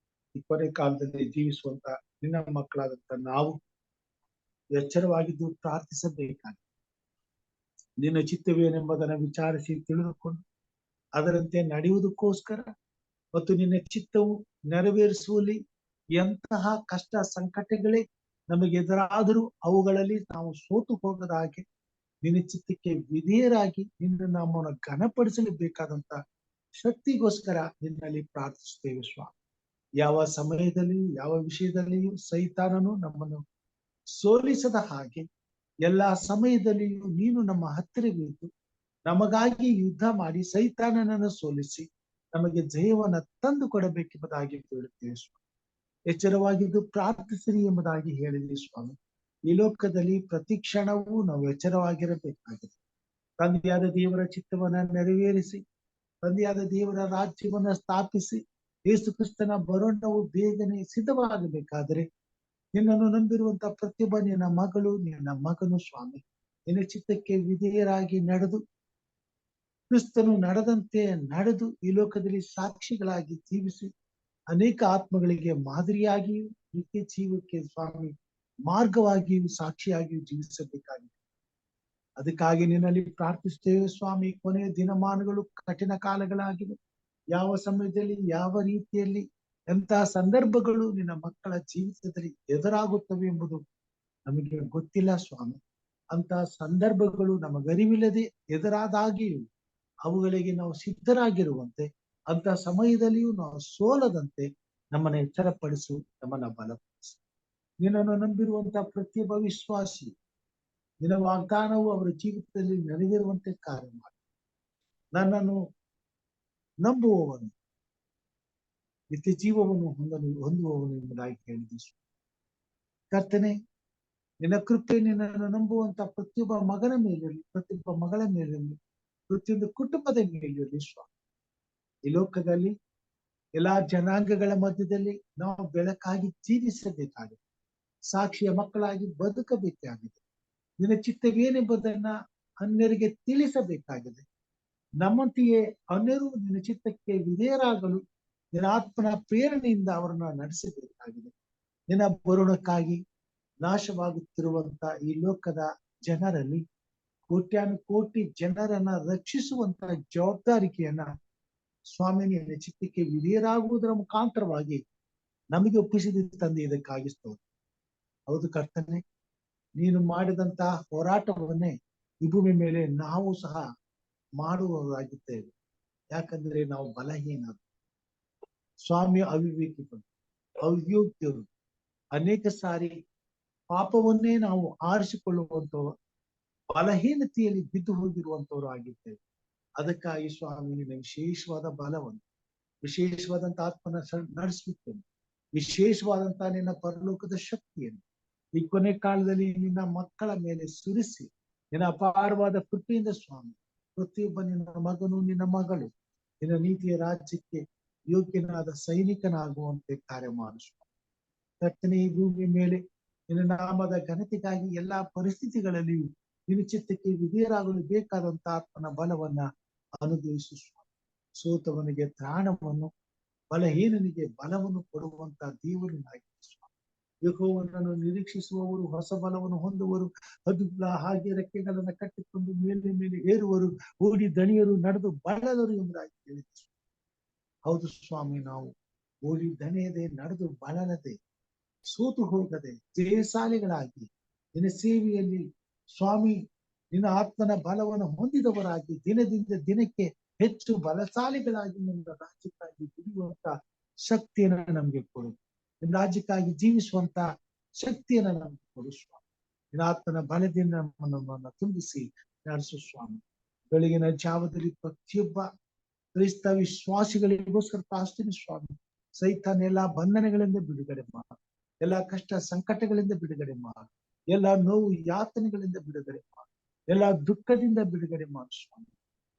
ಈ ಕೊನೆ ಕಾಲದಲ್ಲಿ ಜೀವಿಸುವಂತ ನಿನ್ನ ಮಕ್ಕಳಾದಂತ ನಾವು ಎಚ್ಚರವಾಗಿದ್ದು ಪ್ರಾರ್ಥಿಸಬೇಕಾಗಿ, ನಿನ್ನ ಚಿತ್ತವೇನೆಂಬುದನ್ನು ವಿಚಾರಿಸಿ ತಿಳಿದುಕೊಂಡು ಅದರಂತೆ ನಡೆಯುವುದಕ್ಕೋಸ್ಕರ ಮತ್ತು ನಿನ್ನ ಚಿತ್ತವು ನೆರವೇರಿಸುವಲ್ಲಿ ಎಂತಹ ಕಷ್ಟ ಸಂಕಟಗಳೇ ನಮಗೆ ಎದುರಾದರೂ ಅವುಗಳಲ್ಲಿ ನಾವು ಸೋತು ಹೋಗದ ಹಾಗೆ ನಿನ್ನ ಚಿತ್ತಕ್ಕೆ ವಿಧೇಯರಾಗಿ ನಿನ್ನ ನಮ್ಮನ್ನು ಘನಪಡಿಸಲು ಬೇಕಾದಂತ ಶಕ್ತಿಗೋಸ್ಕರ ನಿನ್ನಲ್ಲಿ ಪ್ರಾರ್ಥಿಸುತ್ತೇವೆ ಸ್ವಾಮಿ. ಯಾವ ಸಮಯದಲ್ಲಿಯೂ ಯಾವ ವಿಷಯದಲ್ಲಿಯೂ ಸೈತಾನನು ನಮ್ಮನ್ನು ಸೋಲಿಸದ ಹಾಗೆ ಎಲ್ಲಾ ಸಮಯದಲ್ಲಿಯೂ ನೀನು ನಮ್ಮ ಹತ್ತಿರವಿದ್ದು ನಮಗಾಗಿ ಯುದ್ಧ ಮಾಡಿ ಸೈತಾನನನ್ನು ಸೋಲಿಸಿ ನಮಗೆ ಜಯವನ್ನ ತಂದು ಕೊಡಬೇಕೆಂಬುದಾಗಿ ಬೇಡುತ್ತೇವೆ ಸ್ವಾಮಿ. ಎಚ್ಚರವಾಗಿದ್ದು ಪ್ರಾರ್ಥಿಸಿರಿ ಎಂಬುದಾಗಿ ಹೇಳಿದ್ರಿ ಸ್ವಾಮಿ. ಈ ಲೋಕದಲ್ಲಿ ಪ್ರತಿ ಕ್ಷಣವೂ ನಾವು ಎಚ್ಚರವಾಗಿರಬೇಕಾಗಿದೆ. ತಂದೆಯಾದ ದೇವರ ಚಿತ್ತವನ್ನ ನೆರವೇರಿಸಿ, ತಂದೆಯಾದ ದೇವರ ರಾಜ್ಯವನ್ನ ಸ್ಥಾಪಿಸಿ, ಯೇಸು ಕ್ರಿಸ್ತನ ಬರೋಣವು ಬೇಗನೆ ಸಿದ್ಧವಾಗಬೇಕಾದರೆ ನಿನ್ನನ್ನು ನಂಬಿರುವಂತಹ ಪ್ರತಿಯೊಬ್ಬ ನಿನ್ನ ಮಗಳು, ನಿನ್ನ ಮಗನು ಸ್ವಾಮಿ, ನಿನ್ನ ಚಿತ್ತಕ್ಕೆ ವಿಧೇಯರಾಗಿ ನಡೆದು, ಕ್ರಿಸ್ತನು ನಡೆದಂತೆ ನಡೆದು ಈ ಲೋಕದಲ್ಲಿ ಸಾಕ್ಷಿಗಳಾಗಿ ಜೀವಿಸಿ, ಅನೇಕ ಆತ್ಮಗಳಿಗೆ ಮಾದರಿಯಾಗಿಯೂ ನಿತ್ಯ ಜೀವಕ್ಕೆ ಸ್ವಾಮಿ ಮಾರ್ಗವಾಗಿಯೂ ಸಾಕ್ಷಿಯಾಗಿಯೂ ಜೀವಿಸಬೇಕಾಗಿದೆ. ಅದಕ್ಕಾಗಿ ನಿನ್ನಲ್ಲಿ ಪ್ರಾರ್ಥಿಸ್ತೇವೆ ಸ್ವಾಮಿ. ಕೊನೆಯ ದಿನಮಾನಗಳು ಕಠಿಣ ಕಾಲಗಳಾಗಿವೆ. ಯಾವ ಸಮಯದಲ್ಲಿ, ಯಾವ ರೀತಿಯಲ್ಲಿ, ಎಂತಹ ಸಂದರ್ಭಗಳು ನಿನ್ನ ಮಕ್ಕಳ ಜೀವಿತದಲ್ಲಿ ಎದುರಾಗುತ್ತವೆ ಎಂಬುದು ನಮಗೆ ಗೊತ್ತಿಲ್ಲ ಸ್ವಾಮಿ. ಅಂತಹ ಸಂದರ್ಭಗಳು ನಮಗರಿವಿಲ್ಲದೆ ಎದುರಾದಾಗಿಯೂ ಅವುಗಳಿಗೆ ನಾವು ಸಿದ್ಧರಾಗಿರುವಂತೆ, ಅಂತ ಸಮಯದಲ್ಲಿಯೂ ನಾವು ಸೋಲದಂತೆ ನಮ್ಮನ್ನ ಎಚ್ಚರಪಡಿಸು, ನಮ್ಮನ್ನ ಬಲಪಡಿಸು. ನಿನ್ನನ್ನು ನಂಬಿರುವಂತಹ ಪ್ರತಿಯೊಬ್ಬ ವಿಶ್ವಾಸಿ ನಿನ್ನ ವಾಗ್ದಾನವು ಅವರ ಜೀವಿತದಲ್ಲಿ ನೆರವೇರುವಂತೆ ಕಾರ್ಯ ಮಾಡಿ. ನನ್ನನ್ನು ನಂಬುವವನು ನಿತ್ಯ ಜೀವವನ್ನು ಹೊಂದುವವನು ಎಂಬುದಾಗಿ ಹೇಳಿದೆ. ಕರ್ತನೆ, ನಿನ್ನ ಕೃಪೆ ನಿನ್ನನ್ನು ನಂಬುವಂತ ಪ್ರತಿಯೊಬ್ಬ ಮಗನ ಮೇಲಿರಲಿ, ಪ್ರತಿಯೊಬ್ಬ ಮಗಳ ಮೇಲಿರಲಿ, ಪ್ರತಿಯೊಂದು ಕುಟುಂಬದ ಮೇಲಿರಲಿ ಸ್ವಾಮಿ. ಈ ಲೋಕದಲ್ಲಿ ಎಲ್ಲಾ ಜನಾಂಗಗಳ ಮಧ್ಯದಲ್ಲಿ ನಾವು ಬೆಳಕಾಗಿ ಜೀವಿಸಬೇಕಾಗಿದೆ, ಸಾಕ್ಷಿಯ ಮಕ್ಕಳಾಗಿ ಬದುಕಬೇಕಾಗಿದೆ. ನಿನ್ನ ಚಿತ್ತವೇನೆಂಬುದನ್ನ ಅನ್ಯರಿಗೆ ತಿಳಿಸಬೇಕಾಗಿದೆ. ನಮ್ಮಂತೆಯೇ ಅನ್ಯರು ನಿನ್ನ ಚಿತ್ತಕ್ಕೆ ವಿಧೇಯರಾಗಲು ನಿನ್ನ ಆತ್ಮನ ಪ್ರೇರಣೆಯಿಂದ ಅವರನ್ನ ನಡೆಸಬೇಕಾಗಿದೆ. ನಿನ್ನ ಬರುಣಕ್ಕಾಗಿ ನಾಶವಾಗುತ್ತಿರುವಂತ ಈ ಲೋಕದ ಜನರಲ್ಲಿ ಕೋಟ್ಯಾನುಕೋಟಿ ಜನರನ್ನ ರಕ್ಷಿಸುವಂತ ಜವಾಬ್ದಾರಿಕೆಯನ್ನ ಸ್ವಾಮಿ ನಿನ್ನ ಚಿತ್ತಕ್ಕೆ ವಿಧೇಯರಾಗುವುದರ ಮುಖಾಂತರವಾಗಿ ನಮಗೆ ಒಪ್ಪಿಸಿದ ತಂದೆ, ಇದಕ್ಕಾಗಿ ಸ್ತೋತ್ರ. ಹೌದು ಕರ್ತನೆ, ನೀನು ಮಾಡಿದಂತಹ ಹೋರಾಟವನ್ನೇ ಈ ಭೂಮಿ ಮೇಲೆ ನಾವು ಸಹ ಮಾಡುವವರಾಗಿದ್ದೇವೆ. ಯಾಕಂದ್ರೆ ನಾವು ಬಲಹೀನರು ಸ್ವಾಮಿ, ಅವಿವೇಕಿಗಳು, ಅಯೋಗ್ಯರು, ಅನೇಕ ಸಾರಿ ಪಾಪವನ್ನೇ ನಾವು ಆರಿಸಿಕೊಳ್ಳುವಂತವರು, ಬಲಹೀನತೆಯಲ್ಲಿ ಬಿದ್ದು ಹೋಗಿರುವಂತವರು ಆಗಿದ್ದೇವೆ. ಅದಕ್ಕಾಗಿ ಸ್ವಾಮಿ ನಿನ್ನ ವಿಶೇಷವಾದ ಬಲವನ್ನು, ವಿಶೇಷವಾದಂತ ಆತ್ಮನ ನಡೆಸುತ್ತೇನೆ, ವಿಶೇಷವಾದಂತ ನಿನ್ನ ಪರಲೋಕದ ಶಕ್ತಿಯನ್ನು ಈ ಕೊನೆ ಕಾಲದಲ್ಲಿ ನಿನ್ನ ಮಕ್ಕಳ ಮೇಲೆ ಸುರಿಸಿ, ನಿನ್ನ ಅಪಾರವಾದ ಕೃಪೆಯಿಂದ ಸ್ವಾಮಿ ಪ್ರತಿಯೊಬ್ಬ ನಿನ್ನ ಮಗನು, ನಿನ್ನ ಮಗಳು ನಿನ್ನ ನೀತಿಯ ರಾಜ್ಯಕ್ಕೆ ಯೋಗ್ಯನಾದ ಸೈನಿಕನಾಗುವಂತೆ ಕಾರ್ಯ ಮಾಡು ಸ್ವಾಮಿ. ಕರ್ತನೆ, ಈ ಭೂಮಿ ಮೇಲೆ ನಿನ್ನ ನಾಮದ ಘನತೆಗಾಗಿ ಎಲ್ಲಾ ಪರಿಸ್ಥಿತಿಗಳಲ್ಲಿಯೂ ನಿನ್ನ ಚಿತ್ತಕ್ಕೆ ವಿಧೇಯರಾಗಲು ಬೇಕಾದಂತ ಆತ್ಮನ ಬಲವನ್ನ ಅನುಗ್ರಹಿಸು ಸ್ವಾಮಿ. ಸೋತವನಿಗೆ ತ್ರಾಣವನ್ನು, ಬಲಹೀನನಿಗೆ ಬಲವನ್ನು ಕೊಡುವಂತ ದೇವರನ್ನಾಗಿ ಸ್ವಾಮಿ. ಯೆಹೋವನನ್ನು ನಿರೀಕ್ಷಿಸುವವರು ಹೊಸ ಬಲವನ್ನು ಹೊಂದುವರು, ಹದ್ದುಗಳ ಹಾಗೆ ರೆಕ್ಕೆಗಳನ್ನ ಕಟ್ಟಿಕೊಂಡು ಮೇಲೆ ಮೇಲೆ ಏರುವರು, ಓಡಿ ದಣಿಯರು, ನಡೆದು ಬಳಲರು ಎಂಬುದಾಗಿ ಹೇಳಿದೆ. ಹೌದು ಸ್ವಾಮಿ, ನಾವು ಓಡಿ ದಣಿಯದೆ, ನಡೆದು ಬಳಲದೆ, ಸೋತು ಹೋಗದೆ ಜಯಶಾಲಿಗಳಾಗಿ ನಿನ್ನ ಸೇವೆಯಲ್ಲಿ ಸ್ವಾಮಿ ನಿನ್ನ ಆತ್ಮನ ಬಲವನ್ನು ಹೊಂದಿದವರಾಗಿ ದಿನದಿಂದ ದಿನಕ್ಕೆ ಹೆಚ್ಚು ಬಲಶಾಲಿಗಳಾಗಿ ನಿನ್ನ ರಾಜ್ಯಕ್ಕಾಗಿ ದುಡಿಯುವಂತ ಶಕ್ತಿಯನ್ನ ನಮ್ಗೆ ಕೊಡು. ನಿನ್ನ ರಾಜ್ಯಕ್ಕಾಗಿ ಜೀವಿಸುವಂತ ಶಕ್ತಿಯನ್ನ ನಮ್ಗೆ ಕೊಡು ಸ್ವಾಮಿ. ನಿನ್ನ ಆತ್ಮನ ಬಲದಿಂದ ನಮ್ಮನ್ನ ತುಂಬಿಸಿ ನಡೆಸು ಸ್ವಾಮಿ. ಬೆಳಗಿನ ಜಾವದಲ್ಲಿ ಪ್ರತಿಯೊಬ್ಬ ಕ್ರೈಸ್ತ ವಿಶ್ವಾಸಿಗಳಿಗೋಸ್ಕರ ಪ್ರಾರ್ಥನೆ ಸ್ವಾಮಿ. ಸೈತಾನ ಎಲ್ಲಾ ಬಂಧನಗಳಿಂದ ಬಿಡುಗಡೆ ಮಾಡು, ಎಲ್ಲಾ ಕಷ್ಟ ಸಂಕಟಗಳಿಂದ ಬಿಡುಗಡೆ ಮಾಡು, ಎಲ್ಲಾ ನೋವು ಯಾತನೆಗಳಿಂದ ಬಿಡುಗಡೆ ಮಾಡು, ಎಲ್ಲಾ ದುಃಖದಿಂದ ಬಿಡುಗಡೆ ಮಾಡು ಸ್ವಾಮಿ.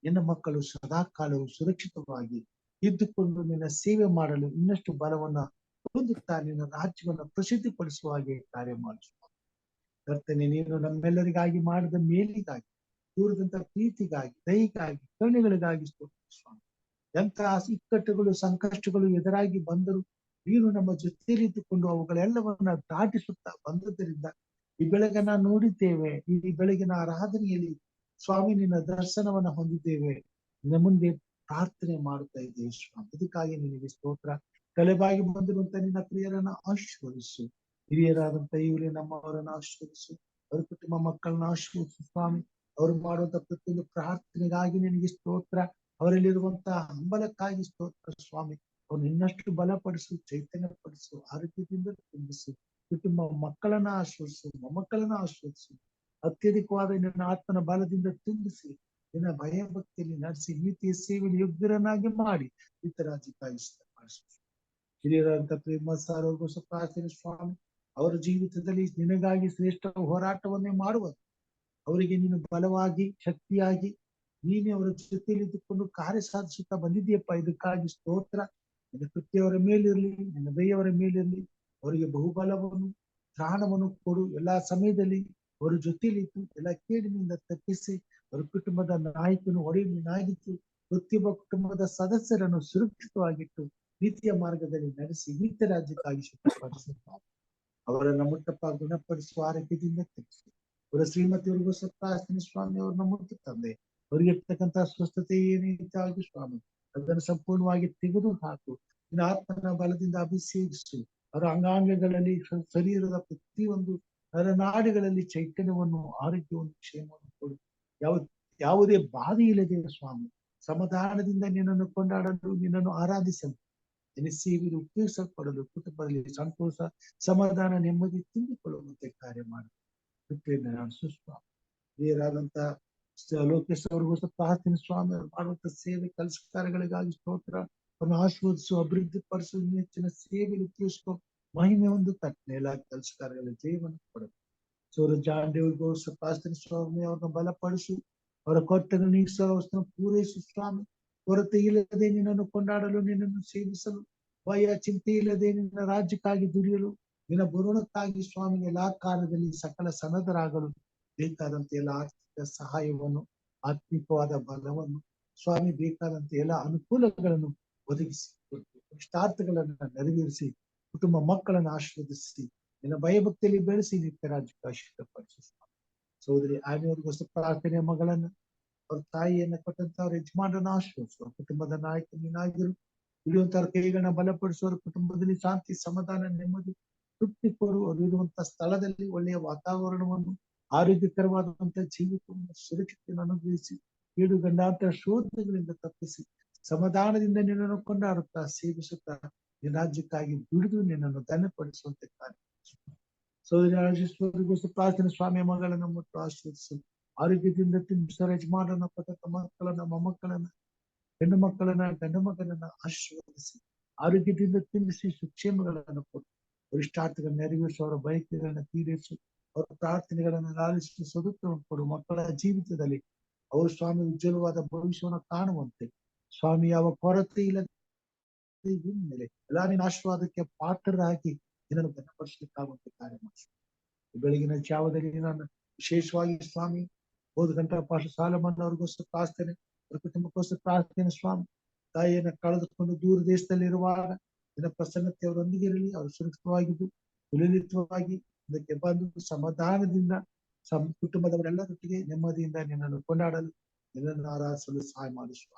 ನಿನ್ನ ಮಕ್ಕಳು ಸದಾ ಕಾಲವು ಸುರಕ್ಷಿತವಾಗಿ ಇದ್ದುಕೊಂಡು ನಿನ್ನ ಸೇವೆ ಮಾಡಲು ಇನ್ನಷ್ಟು ಬಲವನ್ನ ಹೊಂದುತ್ತಾ ನಿನ್ನ ರಾಜ್ಯವನ್ನ ಪ್ರಸಿದ್ಧಿಪಡಿಸುವ ಹಾಗೆ ಕಾರ್ಯ ಮಾಡು ಸ್ವಾಮಿ. ಕರ್ತನೆ, ನೀನು ನಮ್ಮೆಲ್ಲರಿಗಾಗಿ ಮಾಡಿದ ಮೇಲಿಗಾಗಿ, ದೂರದಂತ ಪ್ರೀತಿಗಾಗಿ, ದಯೆಗಾಗಿ, ಕರುಣೆಗಳಿಗಾಗಿ ಸ್ವಾಮಿ. ಎಂತಹ ಇಕ್ಕಟ್ಟುಗಳು ಸಂಕಷ್ಟಗಳು ಎದುರಾಗಿ ಬಂದರೂ ನೀನು ನಮ್ಮ ಜೊತೆಯಲ್ಲಿದ್ದುಕೊಂಡು ಅವುಗಳೆಲ್ಲವನ್ನ ದಾಟಿಸುತ್ತಾ ಬಂದದ್ದರಿಂದ ಈ ಬೆಳಗನ್ನ ನೋಡಿದ್ದೇವೆ. ಈ ಬೆಳಗಿನ ಆರಾಧನೆಯಲ್ಲಿ ಸ್ವಾಮಿ ನಿನ್ನ ದರ್ಶನವನ್ನ ಹೊಂದಿದ್ದೇವೆ. ನಿನ್ನ ಮುಂದೆ ಪ್ರಾರ್ಥನೆ ಮಾಡುತ್ತಾ ಇದ್ದೇವೆ ಸ್ವಾಮಿ. ಅದಕ್ಕಾಗಿ ನಿನಗೆ ಸ್ತೋತ್ರ. ತಲೆಬಾಗಿ ಬಂದಿರುವಂತ ನಿನ್ನ ಪ್ರಿಯರನ್ನ ಆಶೀರ್ವದಿಸು. ಹಿರಿಯರಾದಂತ ಇವರೇ ನಮ್ಮವರನ್ನ ಆಶೀರ್ವದಿಸು, ಅವರ ಕುಟುಂಬ ಮಕ್ಕಳನ್ನ ಆಶೀರ್ವದಿಸು ಸ್ವಾಮಿ. ಅವರು ಮಾಡುವಂತ ಪ್ರತಿಯೊಂದು ಪ್ರಾರ್ಥನೆಗಾಗಿ ನಿನಗೆ ಸ್ತೋತ್ರ. ಅವರಲ್ಲಿರುವಂತಹ ಹಂಬಲಕ್ಕಾಗಿ ಸ್ತೋತ್ರ ಸ್ವಾಮಿ. ಅವ್ರು ಇನ್ನಷ್ಟು ಬಲಪಡಿಸು, ಚೈತನ್ಯಪಡಿಸು, ಆರೋಗ್ಯದಿಂದ ತುಂಬಿಸು, ಕುಟುಂಬ ಮಕ್ಕಳನ್ನ ಆಶ್ರಯಿಸು, ಮೊಮ್ಮಕ್ಕಳನ್ನ ಆಶ್ರಯಿಸು. ಅತ್ಯಧಿಕವಾದ ನಿನ್ನ ಆತ್ಮನ ಬಲದಿಂದ ತುಂಬಿಸಿ ನಿನ್ನ ಭಯ ಭಕ್ತಿಯಲ್ಲಿ ನಡೆಸಿ ನೀತಿಯ ಸೇವೆಯಲ್ಲಿ ಯೋಗ್ಯರನ್ನಾಗಿ ಮಾಡಿ ರಾಜ್ಯಕ್ಕಾಗಿ ಹಿರಿಯರಂತ ಪ್ರೇಮ ಸಾರೋಗೋಸ್ಕರ ಪ್ರಾರ್ಥನೆ ಸ್ವಾಮಿ. ಅವರ ಜೀವಿತದಲ್ಲಿ ನಿನಗಾಗಿ ಶ್ರೇಷ್ಠ ಹೋರಾಟವನ್ನೇ ಮಾಡುವರು. ಅವರಿಗೆ ನೀನು ಬಲವಾಗಿ ಶಕ್ತಿಯಾಗಿ ನೀನೇ ಅವರ ಜೊತೆಯಲ್ಲಿ ಇದ್ದುಕೊಂಡು ಕಾರ್ಯ ಸಾಧಿಸುತ್ತಾ ಬಂದಿದ್ದೀಯಪ್ಪ. ಇದಕ್ಕಾಗಿ ಸ್ತೋತ್ರ. ನಿನ್ನ ಕೃತ್ಯವರ ಮೇಲಿರಲಿ, ನಿನ್ನ ದಯವರ ಮೇಲಿರಲಿ. ಅವರಿಗೆ ಬಹುಬಲವನ್ನು ತ್ರಾಣವನ್ನು ಕೊಡು. ಎಲ್ಲಾ ಸಮಯದಲ್ಲಿ ಅವರ ಜೊತೆಯಲ್ಲಿದ್ದು ಎಲ್ಲ ಕೇಡಿನಿಂದ ತಪ್ಪಿಸಿ ಅವರ ಕುಟುಂಬದ ನಾಯಕನು ಒಡೆಯನಾಗಿತ್ತು. ಪ್ರತಿಯೊಬ್ಬ ಕುಟುಂಬದ ಸದಸ್ಯರನ್ನು ಸುರಕ್ಷಿತವಾಗಿಟ್ಟು ನೀತಿಯ ಮಾರ್ಗದಲ್ಲಿ ನಡೆಸಿ ನಿತ್ಯ ರಾಜ್ಯಕ್ಕಾಗಿ ಶುದ್ಧಪಡಿಸುತ್ತಾರೆ. ಅವರನ್ನ ಮುಟ್ಟಪ್ಪ, ಗುಣಪಡಿಸುವ ಆರೋಗ್ಯದಿಂದ ತೆಗೆಸಿ. ಅವರ ಶ್ರೀಮತಿಯವರಿಗೋಸ್ಕರ ಪ್ರಾರ್ಥನೆ ಸ್ವಾಮಿ. ಅವ್ರನ್ನ ಮುಟ್ಟು ತಂದೆ. ಅವರಿಗೆ ಇರ್ತಕ್ಕಂಥ ಸ್ವಸ್ಥತೆ ಏನಿದ್ದಾಗಿ ಸ್ವಾಮಿ ಅದನ್ನು ಸಂಪೂರ್ಣವಾಗಿ ತೆಗೆದು ಹಾಕು. ನಿನ್ನ ಆತ್ಮನ ಬಲದಿಂದ ಅಭಿಷೇಕಿಸು. ಅವರ ಅಂಗಾಂಗಗಳಲ್ಲಿ ಶರೀರದ ಪ್ರತಿಯೊಂದು ನರನಾಡಿಗಳಲ್ಲಿ ಚೈತನ್ಯವನ್ನು, ಆರೋಗ್ಯವನ್ನು, ಕ್ಷೇಮವನ್ನು ಕೊಡು. ಯಾವುದೇ ಬಾಧೆ ಇಲ್ಲದೆ ಸ್ವಾಮಿ ಸಮಾಧಾನದಿಂದ ನಿನ್ನನ್ನು ಕೊಂಡಾಡಲು, ನಿನ್ನನ್ನು ಆರಾಧಿಸಲು, ನಿನ್ನ ಸೇವೆಯಲ್ಲಿ ಉಪಯೋಗಿಸಲ್ಪಡಲು ಕುಟುಂಬದಲ್ಲಿ ಸಂತೋಷ, ಸಮಾಧಾನ, ನೆಮ್ಮದಿ ತುಂಬಿಕೊಳ್ಳುವಂತೆ ಕಾರ್ಯ ಮಾಡಿ ಕೃಪೆಯಿಂದ ನಾನು ಸುಸ್ವಾಮಿ. ಹಿರಿಯರಾದಂತ ಲೋಕೇಶ್ ಅವ್ರಿಗೋಸ್ಕರ ಪ್ರಾರ್ಥನೆ ಸ್ವಾಮಿ. ಅವ್ರು ಮಾಡುವಂತ ಸೇವೆ ಕೆಲಸ ಕಾರ್ಯಗಳಿಗಾಗಿ ಸ್ತೋತ್ರ. ಅವ್ರನ್ನ ಆಶೀರ್ವದಿಸು, ಅಭಿವೃದ್ಧಿ ಪಡಿಸು, ಹೆಚ್ಚಿನ ಸೇವೆಯಲ್ಲಿ ಉಪಯೋಗಿಸ್ಕೊ. ಮಹಿಮೆ ಒಂದು ಕಟ್ಟನೆ ಎಲ್ಲ ಕೆಲಸ ಕಾರ್ಯಗಳ ಜೀವನ ಕೊಡು. ಸೂರ್ಯ ಜಾಂಡೇವ್ರಿಗೋಸ್ಕರ ಪ್ರಾರ್ಥನೆ ಸ್ವಾಮಿ. ಅವ್ರನ್ನ ಬಲಪಡಿಸು. ಅವರ ಕೊರತೆಗಳನ್ನು ನೀಗಿಸು, ಅವಸ್ಥೆಯನ್ನು ಪೂರೈಸು ಸ್ವಾಮಿ. ಕೊರತೆ ಇಲ್ಲದೆ ನಿನ್ನನ್ನು ಕೊಂಡಾಡಲು, ನಿನ್ನನ್ನು ಸೇವಿಸಲು, ಭಯ ಚಿಂತೆ ಇಲ್ಲದೆ ನಿನ್ನ ರಾಜ್ಯಕ್ಕಾಗಿ ದುಡಿಯಲು, ನಿನ್ನ ಬರುಣಕ್ಕಾಗಿ ಸ್ವಾಮಿ ಎಲ್ಲಾ ಕಾರ್ಯದಲ್ಲಿ ಸಕಲ ಸನ್ನದ್ಧರಾಗಲು ಬೇಕಾದಂತೆ ಎಲ್ಲ ಆರ್ಥಿಕ ಸಹಾಯವನ್ನು, ಆತ್ಮಿಕವಾದ ಬಲವನ್ನು ಸ್ವಾಮಿ, ಬೇಕಾದಂತೆ ಎಲ್ಲ ಅನುಕೂಲಗಳನ್ನು ಒದಗಿಸಿ ಇಷ್ಟಾರ್ಥಗಳನ್ನ ನೆರವೇರಿಸಿ ಕುಟುಂಬ ಮಕ್ಕಳನ್ನು ಆಶೀರ್ವದಿಸಿ ನಿನ್ನ ಭಯಭಕ್ತಿಯಲ್ಲಿ ಬೆಳೆಸಿ ನಿತ್ಯ ರಾಜ್ಯಕ್ಕಾಗಿ ಸಿದ್ಧಪಡಿಸಿ ಸ್ವಾಮಿ. ಸೋದರಿ ಆನೆಯವರಿಗೋಸ್ಕರ ಪ್ರಾರ್ಥನೆ ಮಗಳನ್ನ, ಅವ್ರ ತಾಯಿಯನ್ನ ಕೊಟ್ಟಂತ ಅವ್ರ ಯಜಮಾನರನ್ನ ಆಶೀರ್ವದಿಸುವ. ಕುಟುಂಬದ ನಾಯಕ ನೀನಾಗಿರು. ಇರುವಂತವ್ರ ಕೈಗಳನ್ನ ಬಲಪಡಿಸುವ. ಕುಟುಂಬದಲ್ಲಿ ಶಾಂತಿ, ಸಮಾಧಾನ, ನೆಮ್ಮದಿ, ತೃಪ್ತಿ ಕೊಡು. ಅವರು ಇರುವಂತ ಸ್ಥಳದಲ್ಲಿ ಒಳ್ಳೆಯ ವಾತಾವರಣವನ್ನು, ಆರೋಗ್ಯಕರವಾದಂತಹ ಜೀವಿತವನ್ನು, ಸುರಕ್ಷತೆಯನ್ನು ಅನುಗ್ರಹಿಸಿ ಕೇಡು ಗಂಡಾಂತರ ಶೋಧನೆಗಳಿಂದ ತಪ್ಪಿಸಿ ಸಮಾಧಾನದಿಂದ ನಿನ್ನನ್ನು ಕೊಂಡಾಡುತ್ತಾ ಸೇವಿಸುತ್ತಾ ನಿನ್ನ ರಾಜ್ಯಕ್ಕಾಗಿ ದುಡಿದು ನಿನ್ನನ್ನು ಧನ್ಯಪಡಿಸುವಂತೆ ಕಾರ್ಯ. ಸೋದರಿ ರಾಜೇಶ್ವರಿಗೋಸ್ಕರ ಪ್ರಾರ್ಥನೆ ಸ್ವಾಮಿಯ ಮಗಳನ್ನ ಮುಟ್ಟು ಆಶೀರ್ವದಿಸು. ಆರೋಗ್ಯದಿಂದ ತುಂಬಿಸುವ. ಯಜಮಾನರನ್ನ ಕೊಟ್ಟ ಮಕ್ಕಳನ್ನ, ಮೊಮ್ಮಕ್ಕಳನ್ನ, ಹೆಣ್ಣು ಮಕ್ಕಳನ್ನ, ಗಂಡು ಮಗನನ್ನ ಆಶೀರ್ವದಿಸಿ ಆರೋಗ್ಯದಿಂದ ತುಂಬಿಸಿ ಸುಕ್ಷೇಮಗಳನ್ನು ಕೊಟ್ಟು ಇಷ್ಟಾರ್ಥಗಳನ್ನ ನೆರವೇರಿಸು. ಅವರ ಬಯಕೆಗಳನ್ನ ತೀರಿಸು. ಅವರ ಪ್ರಾರ್ಥನೆಗಳನ್ನ ಲಾಲಿಸಿ ಸದುತ್ತರವನ್ನು ಕೊಡು. ಮಕ್ಕಳ ಜೀವಿತದಲ್ಲಿ ಅವರು ಸ್ವಾಮಿ ಉಜ್ವಲವಾದ ಭವಿಷ್ಯವನ್ನು ಕಾಣುವಂತೆ ಸ್ವಾಮಿ ಯಾವ ಕೊರತೆ ಇಲ್ಲದೆ ಮೇಲೆ ಎಲ್ಲಾ ನಿನ್ನ ಆಶೀರ್ವಾದಕ್ಕೆ ಪಾತ್ರರಾಗಿ ನಿನ್ನನ್ನು ಘನಪಡಿಸಲಿಕ್ಕಾಗುವಂತೆ ಕಾರ್ಯ ಮಾಡಿಸು. ಬೆಳಗಿನ ಜಾವದಲ್ಲಿ ನಾನು ವಿಶೇಷವಾಗಿ ಸ್ವಾಮಿ ಹೋದ ಗಂಟೆ ಪಾಸ್ಟರ್ ಸಾಲಮನ್ ಅವ್ರಿಗೋಸ್ಕರ ಪ್ರಾರ್ಥನೆ, ಅವ್ರ ಕುಟುಂಬಕ್ಕೋಸ್ಕರ ಪ್ರಾರ್ಥನೆ ಸ್ವಾಮಿ. ತಾಯಿಯನ್ನ ಕಳೆದುಕೊಂಡು ದೂರ ದೇಶದಲ್ಲಿರುವಾಗ ನಿನ್ನ ಪ್ರಸನ್ನತೆ ಅವರೊಂದಿಗೆ ಇರಲಿ. ಅವರು ಸುರಕ್ಷಿತವಾಗಿದ್ದು ಸುಲಲಿತವಾಗಿ ಇದಕ್ಕೆ ಬಂದು ಸಮಾಧಾನದಿಂದ ಕುಟುಂಬದವರೆಲ್ಲರೊಟ್ಟಿಗೆ ನೆಮ್ಮದಿಯಿಂದ ನಿನ್ನನ್ನು ಕೊಂಡಾಡಲು, ನಿನ್ನನ್ನು ಆರಾಧಿಸಲು ಸಹಾಯ ಮಾಡಿಸುವ.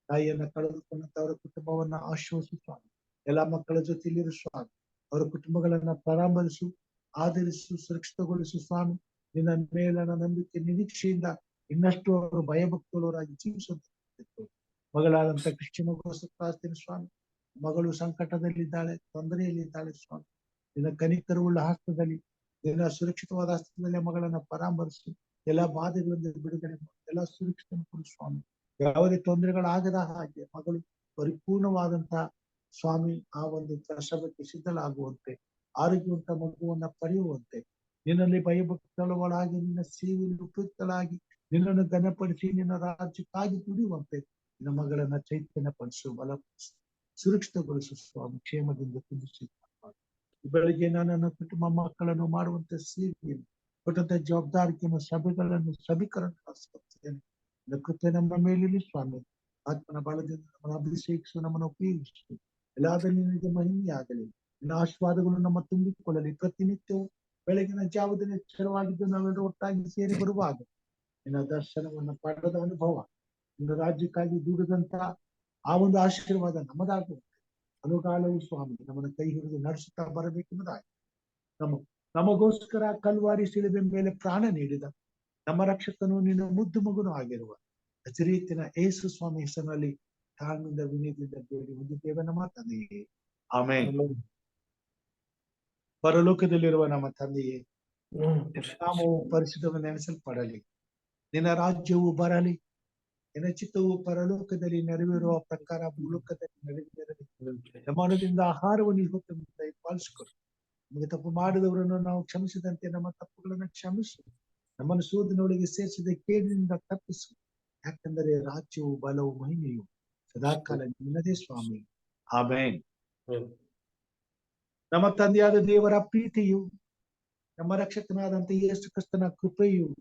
ತಾಯಿಯನ್ನ ಕಳೆದುಕೊಂಡಂತ ಅವರ ಕುಟುಂಬವನ್ನ ಆಶ್ವಾಸಿಸು ಸ್ವಾಮಿ. ಎಲ್ಲಾ ಮಕ್ಕಳ ಜೊತೆಯಲ್ಲಿರು ಸ್ವಾಮಿ. ಅವರ ಕುಟುಂಬಗಳನ್ನ ಪರಾಮರಿಸು, ಆಧರಿಸು, ಸುರಕ್ಷಿತಗೊಳಿಸು ಸ್ವಾಮಿ. ನಿನ್ನ ಮೇಲನ ನಂಬಿಕೆ ನಿರೀಕ್ಷೆಯಿಂದ ಇನ್ನಷ್ಟು ಅವರು ಭಯಭಕ್ತರಾಗಿ ಜೀವಿಸುವಂತೆ ಮಗಳಾದಂತ ಕ್ರಿಶ್ಚಿಯನ್ಗೋಸ್ಕರ ಪ್ರಾರ್ಥನೆ ಸ್ವಾಮಿ. ಮಗಳು ಸಂಕಟದಲ್ಲಿದ್ದಾಳೆ, ತೊಂದರೆಯಲ್ಲಿದ್ದಾಳೆ ಸ್ವಾಮಿ. ನಿನ್ನ ಕನಿಕರವುಳ್ಳ ಹಸ್ತದಲ್ಲಿ, ನಿನ್ನ ಸುರಕ್ಷಿತವಾದ ಹಸ್ತದಲ್ಲಿ ಮಗಳನ್ನ ಪರಾಮರಿಸು. ಎಲ್ಲಾ ಬಾಧೆಗಳಿಂದ ಬಿಡುಗಡೆ ಮಾಡಿ ಎಲ್ಲಾ ಸುರಕ್ಷಿತ ಕೊಡು ಸ್ವಾಮಿ. ಯಾವುದೇ ತೊಂದರೆಗಳಾಗದ ಹಾಗೆ ಮಗಳು ಪರಿಪೂರ್ಣವಾದಂತಹ ಸ್ವಾಮಿ ಆ ಒಂದು ಪ್ರಸವಕ್ಕೆ ಸಿದ್ಧಲಾಗುವಂತೆ, ಆರೋಗ್ಯವಂತ ಮಗುವನ್ನ ಪಡೆಯುವಂತೆ, ನಿನ್ನಲ್ಲಿ ಭಯಭಕ್ತಳಾಗಿ ನಿನ್ನ ಸೇವೆಯಲ್ಲಿ ಉಪಯುಕ್ತಳಾಗಿ ನಿನ್ನನ್ನು ಘನಪಡಿಸಿ ನಿನ್ನ ರಾಜ್ಯಕ್ಕಾಗಿ ದುಡಿಯುವಂತೆ ನಿನ್ನ ಮಗಳನ್ನ ಚೈತನ್ಯಪಡಿಸು, ಬಲಪಡಿಸು, ಸುರಕ್ಷಿತಗೊಳಿಸು ಸ್ವಾಮಿ. ಕ್ಷೇಮದಿಂದ ತುಂಬಿಸಿ ಬೆಳಿಗ್ಗೆ ನನ್ನ ಕುಟುಂಬ ಮಕ್ಕಳನ್ನು ಮಾಡುವಂತ ಸೇವೆಯನ್ನು ಕೊಟ್ಟಂತ ಜವಾಬ್ದಾರಿಕೆಯನ್ನು ಸಭೆಗಳನ್ನು ಸಭೀಕರಣ ಕೃತ್ಯ ನಮ್ಮ ಮೇಲಿರಲಿ ಸ್ವಾಮಿ. ಆತ್ಮನ ಬಲದಿಂದ ನಮ್ಮನ್ನು ಅಭಿಷೇಕಿಸು, ನಮ್ಮನ್ನು ಉಪಯೋಗಿಸು. ಎಲ್ಲಾದಲ್ಲಿ ನಿನಗೆ ಮಹಿಮೆಯಾಗಲಿ. ನಿನ್ನ ಆಶೀರ್ವಾದಗಳು ನಮ್ಮ ತುಂಬಿಕೊಳ್ಳಲಿ. ಪ್ರತಿನಿತ್ಯವೂ ಬೆಳಗಿನ ಜಾವದಲ್ಲಿ ಎಚ್ಚರವಾಗಿದ್ದು ನಾವೆಲ್ಲರೂ ಒಟ್ಟಾಗಿ ಸೇರಿ ಬರುವಾಗ ನಿನ್ನ ದರ್ಶನವನ್ನು ಪಡೆದ ಅನುಭವ, ನಿನ್ನ ರಾಜ್ಯಕ್ಕಾಗಿ ದುಡಿದಂತ ಆ ಒಂದು ಆಶೀರ್ವಾದ ನಮ್ಮದಾಗುವಂತೆ ಅನುಕಾಲವು ಸ್ವಾಮಿ ನಮ್ಮನ್ನು ಕೈ ಹಿಡಿದು ನಡೆಸುತ್ತಾ ಬರಬೇಕೆಂಬುದಾಗಿ ನಮಗೋಸ್ಕರ ಕಲ್ವಾರಿ ಶಿಲುಬೆ ಮೇಲೆ ಪ್ರಾಣ ನೀಡಿದ ನಮ್ಮ ರಕ್ಷಕನು ನಿನ್ನ ಮುದ್ದು ಮಗನು ಆಗಿರುವ ನಜರೇತಿನ ಯೇಸು ಸ್ವಾಮಿ ಹೆಸರಿನಲ್ಲಿ ತಾಳ್ಮೆಯಿಂದ ವಿನಯದಿಂದ ಬೇಡಿ ಹೊಂದಿದ್ದೇವೆ ನಮ್ಮ ತಂದೆಯೇ. ಆಮೆನ್. ಪರಲೋಕದಲ್ಲಿರುವ ನಮ್ಮ ತಂದೆಯೇ, ನಾಮವು ಪರಿಶುದ್ಧವಾಗಿ ನೆನೆಸಲ್ಪಡಲಿ. ನಿನ್ನ ರಾಜ್ಯವು ಬರಲಿ. ನಿನ್ನ ಚಿತ್ತವು ಪರಲೋಕದಲ್ಲಿ ನೆರವೇರುವ ಪ್ರಕಾರ ಭೂಲೋಕದಲ್ಲಿ ನೆರವೇರಲಿ. ಯಮಾನದಿಂದ ಆಹಾರವನ್ನು ಇವತ್ತು ಪಾಲಿಸಿಕೊಡು. ನಮಗೆ ತಪ್ಪು ಮಾಡಿದವರನ್ನು ನಾವು ಕ್ಷಮಿಸಿದಂತೆ ನಮ್ಮ ತಪ್ಪುಗಳನ್ನು ಕ್ಷಮಿಸು. ನಮ್ಮನ್ನು ಶೋಧನೆಯೊಳಗೆ ಸೇರಿಸಿದ ಕೇಡಿನಿಂದ ತಪ್ಪಿಸು. ಯಾಕಂದರೆ ರಾಜ್ಯವು ಬಲವು ಮಹಿಮೆಯು ಸದಾಕಾಲ ನಿನ್ನದೇ ಸ್ವಾಮಿ. ಆಮೆನ್. ನಮ್ಮ ತಂದೆಯಾದ ದೇವರ ಪ್ರೀತಿಯು, ನಮ್ಮ ರಕ್ಷಕನಾದಂತ ಯೇಸು ಕ್ರಿಸ್ತನ ಕೃಪೆಯು,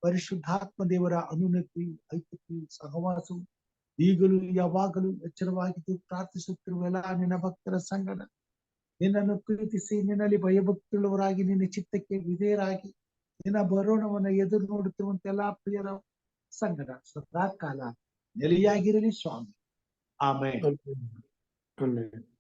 ಪರಿಶುದ್ಧಾತ್ಮ ದೇವರ ಅನುನತಿಯು, ಐಕ್ಯತೆಯು, ಸಹವಾಸವು ಈಗಲೂ ಯಾವಾಗಲೂ ಎಚ್ಚರವಾಗಿದ್ದು ಪ್ರಾರ್ಥಿಸುತ್ತಿರುವ ಎಲ್ಲ ನಿನ್ನ ಭಕ್ತರ ಸಂಗಡ, ನಿನ್ನನ್ನು ಪ್ರೀತಿಸಿ ನಿನ್ನಲ್ಲಿ ಭಯಭಕ್ತಿಯುಳ್ಳವರಾಗಿ ನಿನ್ನ ಚಿತ್ತಕ್ಕೆ ವಿಧೇಯರಾಗಿ ನಿನ್ನ ಬರೋಣವನ್ನು ಎದುರು ನೋಡುತ್ತಿರುವಂತ ಎಲ್ಲಾ ಪ್ರಿಯರ ಸಂಗಡ ಸದಾಕಾಲ ನೆಲೆಯಾಗಿರಲಿ ಸ್ವಾಮಿ. ಆಮೆನ್. ಆಮೆನ್.